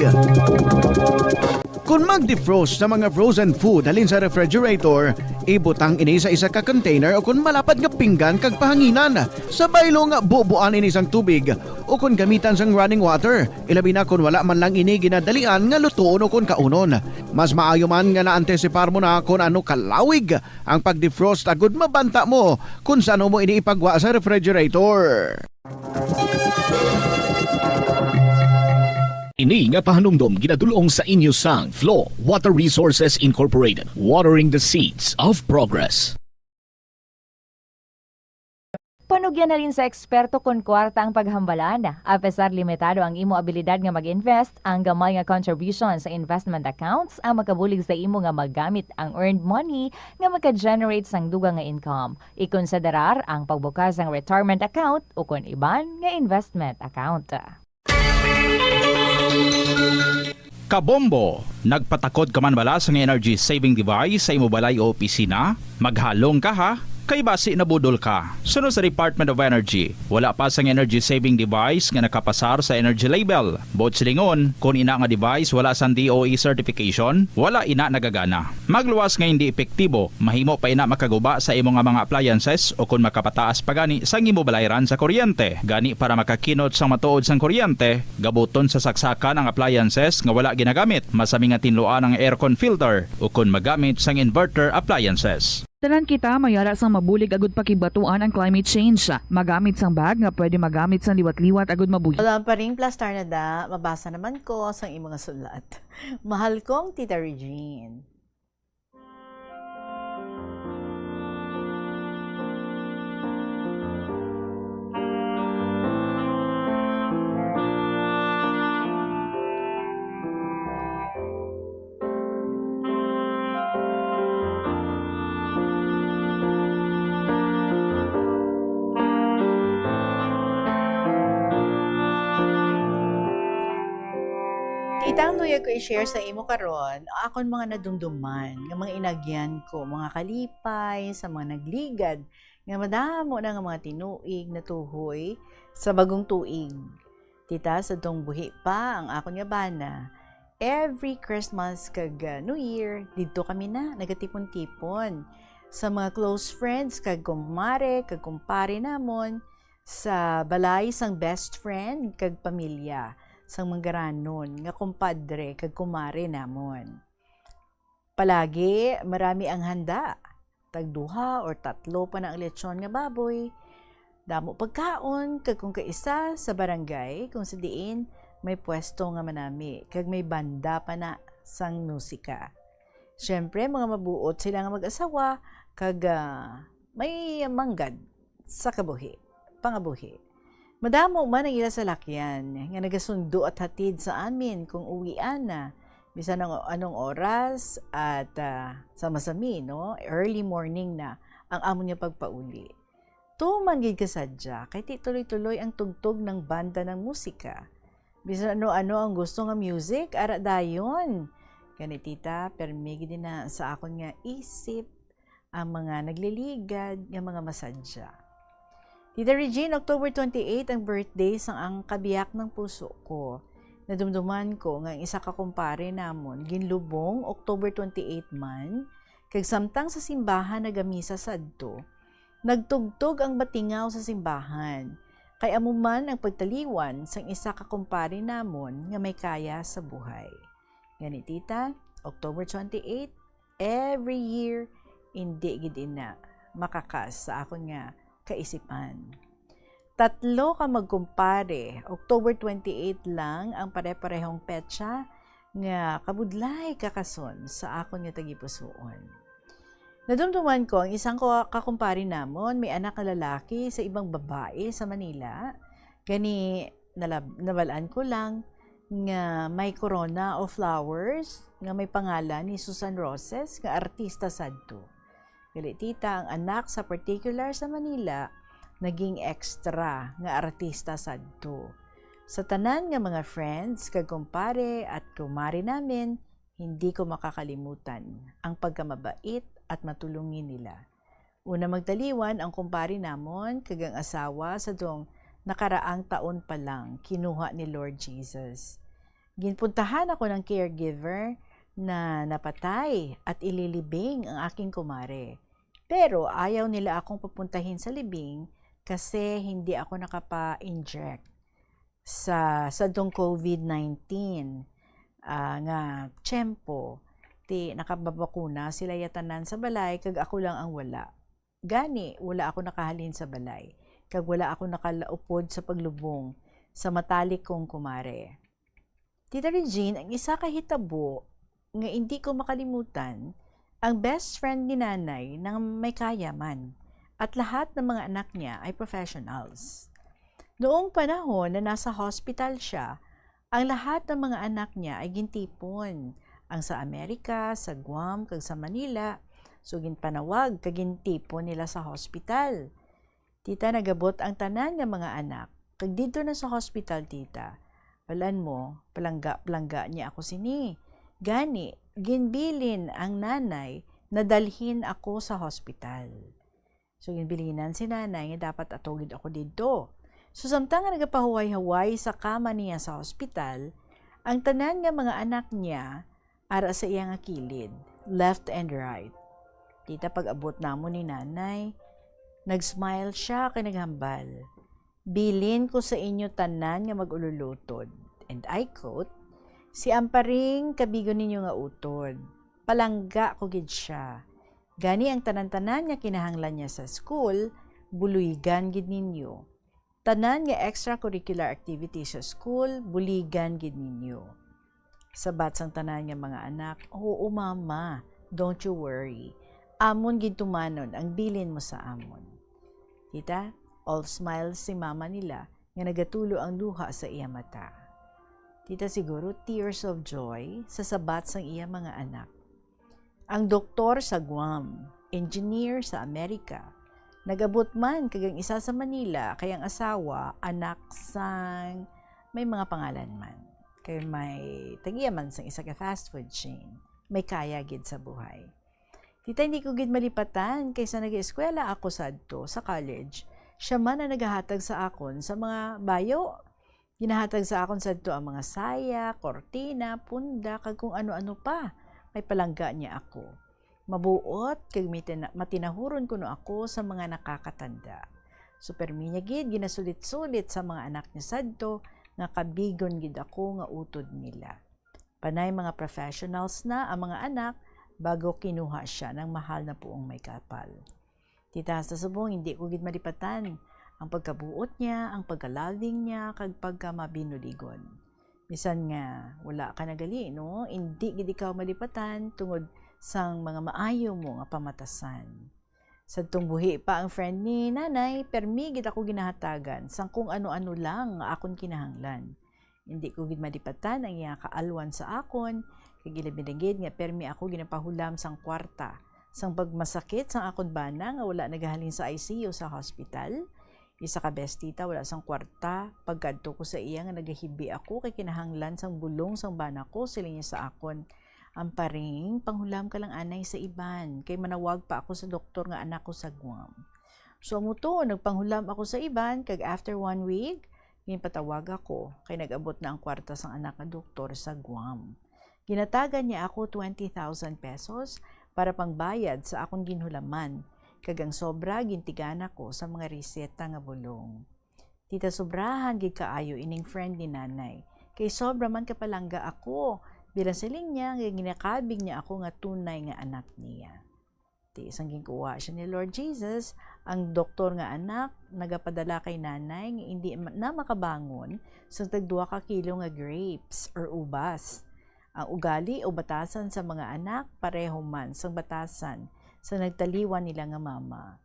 S5: Kung mag-defrost sa mga frozen food halin sa refrigerator, ibutang ini sa isa ka container o kung malapad nga pinggan kag pahanginan. Sa baylo nga bubuan ini sang tubig o kung gamitan sang running water, ilabi na kung wala man lang ini ginadalian nga lutuon o kung kaunon. Mas maayo man nga naantisipar mo na kung ano kalawig ang pag-defrost agud mabanta mo kung saan mo ini ipagwa sa refrigerator.
S3: Ini nga pahanumdom ginadulong sa inyo sang Flow Water Resources Incorporated, watering the seeds of progress.
S2: Panugyan na rin sa eksperto kung kwarta ang paghambalan. Apesar limitado ang imo abilidad nga mag-invest, ang gamay nga contribution sa investment accounts ang makabulig sa imo nga magamit ang earned money nga maka-generate sang dugang nga income. Ikonsiderar ang pagbukas ng retirement account o kung iban nga investment account.
S1: Kabombo, nagpatakod ka man bala sa energy saving device sa imo balay o opisina? Maghalong ka ha? Kay basi na budol ka. Sunod sa Department of Energy, wala pa sang energy saving device nga nakapasar sa energy label. Bot silingon, kung ina nga device wala sang DOE certification, wala ina nagagana. Magluwas nga hindi epektibo, mahimo pa ina makaguba sa imo nga mga appliances o kung makapataas pa gani sang imo balayran sa kuryente. Gani para makakinot sang matuod sang kuryente, gabuton sa saksakan ang appliances nga wala ginagamit, masami nga tinluan ang aircon filter o kung magamit sang inverter appliances.
S19: Tanan kita mayara sang mabulig agud pakibatuan ang climate change. Magamit sang bag nga pwede magamit sang liwat-liwat agud mabuhi.
S11: Wala pa rin plastar na da, mabasa naman ko sa imong mga sulat. Mahal kong Tita Regine. Itang luya ko i-share sa imo karon akon mga nadumduman nga mga inagyan ko, mga kalipay sa mga nagligad nga madamo na nga mga tinuig na tuhoy sa bagong tuig. Tita, sa tong buhi pa ang akon nga bana. Every Christmas kag New Year, dito kami na nagatipon-tipon sa mga close friends kag kumare kag kumpare namon sa balay sang best friend kag pamilya sang manggaranon nga kumpadre kag kumare namon. Palagi marami ang handa, tagduha or tatlo pa na ang lechon nga baboy. Damo pagkaon kag kung kaisa sa barangay kung sa diin may pwesto nga manami kag may banda pa na sang musika. Syempre mga mabuot sila nga mag-asawa kag may manggad sa kabuhi, pangabuhi. Madamo man ang ila sa lakyan nga nagasundo at hatid sa amin kung uwian na. Bisan anong oras at sama-sami, no? Early morning na ang amo niya pagpauli. Tuman gid kasadya kay tuloy-tuloy ang tugtog ng banda ng musika. Bisan ano-ano ang gusto nga music, ara dayon. Kani tita, permi gid na sa akon nga isip ang mga nagliligad nga mga masadya. Tita Regine, October 28 ang birthday sang ang kabiyak ng puso ko. Nadumduman ko nga isa ka kumpare namon ginlubong October 28 man kag samtang sa simbahan nagamisa sadto. Nagtugtog ang batingaw sa simbahan. Kay amo man ang pagtaliwan sang isa ka kumpare namon nga may kaya sa buhay. Ngani tita, October 28 every year hindi gid ina makakas sa akon nga kaisipan. Tatlo ka magkumpare, October 28 lang ang pare-parehong petsa nga kabudlay kakason sa akon nga tagipusoon. Nadumduman ko ang isang kakumpare namon may anak na lalaki sa ibang babae sa Manila. Gani nabalaan ko lang nga may corona o flowers nga may pangalan ni Susan Roses nga artista sadto. Gali tita, ang anak sa particular sa Manila naging extra nga artista sadto. Sa tanan nga mga friends, kag kumpare at kumari namin, hindi ko makakalimutan ang pagkamabait at matulungin nila. Una magtaliwan ang kumpare namon kag ang asawa sa dong nakaraang taon pa lang kinuha ni Lord Jesus. Ginpuntahan ako ng caregiver na napatay at ililibing ang aking kumare. Pero ayaw nila akong papuntahin sa libing kasi hindi ako nakapa-inject sa dong COVID-19 nga tiyempo. Ti nakababakuna sila yatanan sa balay kag ako lang ang wala. Gani, wala ako nakahalin sa balay. Kag wala ako nakalaupod sa paglubong sa matalik kong kumare. Tita Regine, ang isa kahitabo nga hindi ko makalimutan, ang best friend ni nanay nang may kayaman at lahat ng mga anak niya ay professionals. Noong panahon na nasa hospital siya, ang lahat ng mga anak niya ay gintipon. Ang sa Amerika, sa Guam, kag sa Manila, so ginpanawag kag gintipon nila sa hospital. Tita, nagabot ang tanan nga mga anak. Kag dito na sa hospital, tita, palan mo, palangga niya ako sini. Gani, ginbilin ang nanay na dalhin ako sa hospital. So, ginbilinan si nanay nga dapat atugid ako dito. So, samtang nga nagapahuway-huway sa kama niya sa hospital, ang tanan nga mga anak niya ara sa iyang kilid, left and right. Tita, pag-abot namo ni nanay, nag-smile siya kay naghambal. Bilin ko sa inyo tanan nga mag-ululutod. And I quote, si amparing kabigo ninyo nga utod. Palangga ko gid siya. Gani ang tanan-tanan nga kinahanglan niya sa school, buluigan gid ninyo. Tanan nga extracurricular activity sa school, buligan gid ninyo. Sabat sang tanan nga mga anak, oo mama, don't you worry. Amon gid tumanon ang bilin mo sa amon. Tita, all smiles si mama nila nga nagatulo ang luha sa iya mata. Tita, siguro tears of joy sa sabat sang iya mga anak. Ang doktor sa Guam, engineer sa Amerika, nagabot man kagang isa sa Manila kay ang asawa, anak sang may mga pangalan man. Kay may tagiya man sang isa ka fast food chain. May kaya gid sa buhay. Tita, hindi ko gid malipatan kaysa nag-eskwela ako sadto sa college. Siya man na naghahatag sa akon sa mga bayo. Ginahatag sa akon sadto ang mga saya, kortina, punda, kag kung ano-ano pa. May palangga niya ako. Mabuot kag matinahuron kuno ako sa mga nakakatanda. Supermi niya gid ginasulit-sulit sa mga anak niya sadto nga kabigon gid ako nga utod nila. Panay mga professionals na ang mga anak bago kinuha siya ng mahal na puong may kapal. Tita, sa subong, hindi ko gid malipatan ang pagkabuot niya, ang pagkalading niya, kag pagkamabinuligon. Bisan nga, wala ka nagali, no? Hindi gid ikaw malipatan tungod sang mga maayo mo nga pamatasan. Sa tungbuhi pa ang friend ni nanay, permi gid ako ginahatagan sang kung ano-ano lang nga akon kinahanglan. Hindi ko gid malipatan ang iya kaalwan sa akon, kag ilabinagid nga permi ako ginapahulam sang kwarta. Sang pagmasakit sang akon bana nga wala nagahalin sa ICU sa hospital. Isa ka bestita wala sang kwarta, pagkadto ko sa iya nga nagahibi ako kay kinahanglan sang bulong sang bana ko sila niya sa akon. Amparing, panghulam ka lang anay sa iban, kay manawag pa ako sa doktor nga anak ko sa Guam. So amuto, nagpanghulam ako sa iban, kag after 1 week, ginpatawag ako, kay nag-abot na ang kwarta sang anak nga doktor sa Guam. Ginatagan niya ako 20,000 pesos para pangbayad sa akong ginhulaman, kag ang sobra gintigan ako sa mga reseta nga bulong. Tita, sobrahan gid kaayo ining friend ni nanay, kay sobra man kapalangga ako, bilang siling niya, nga ginakabig niya ako nga tunay nga anak niya. Ti isang ginkuha siya ni Lord Jesus, ang doktor nga anak, nagapadala kay nanay, nga hindi na makabangon, sa tag 2 ka kilo nga grapes or ubas. Ang ugali o batasan sa mga anak, pareho man sang batasan sa nagtaliwan nila nga mama.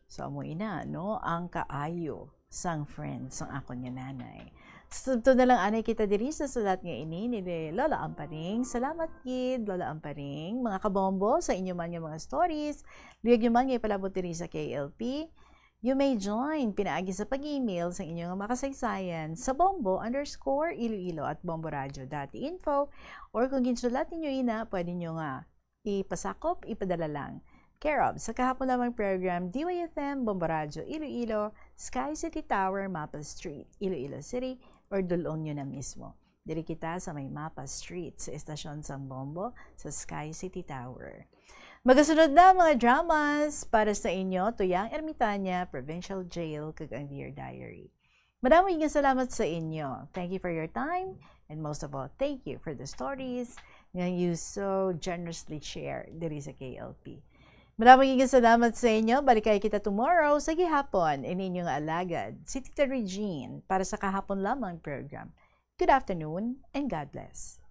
S11: So, amoy na, no? Ang kaayo sang friends ang ako niya nanay. Ito na lang anay kita diri sa sulat nga ini ni Lola Amparing. Salamat kid, Lola Amparing. Mga kabombo, sa inyo man yung mga stories, luyag nyo man yung palabot diri sa KLP. You may join pinaagi sa pag-email sa inyong makasaysayan sa bombo_iloilo@bomboradio.info or kung ginsulat ninyo ina, pwede nyo nga ipasakop, ipadala lang. Care of, sa kahapon lamang program, DYFM, Bombo Radio, Iloilo, Sky City Tower, Mapa Street, Iloilo City, or dulong nyo na mismo. Diri kita sa may Mapa Street, sa Estasyon San Bombo, sa Sky City Tower. Magasunod na mga dramas para sa inyo, Tuyang Ermitanya, Provincial Jail, kag ang Dear Diary. Maraming salamat sa inyo. Thank you for your time, and most of all, thank you for the stories nga you so generously share diri sa KLP. Maraming salamat sa inyo. Balikay kita tomorrow sa gihapon. Inyong alagad, si Tita Regine, para sa kahapon lamang program. Good afternoon and God bless.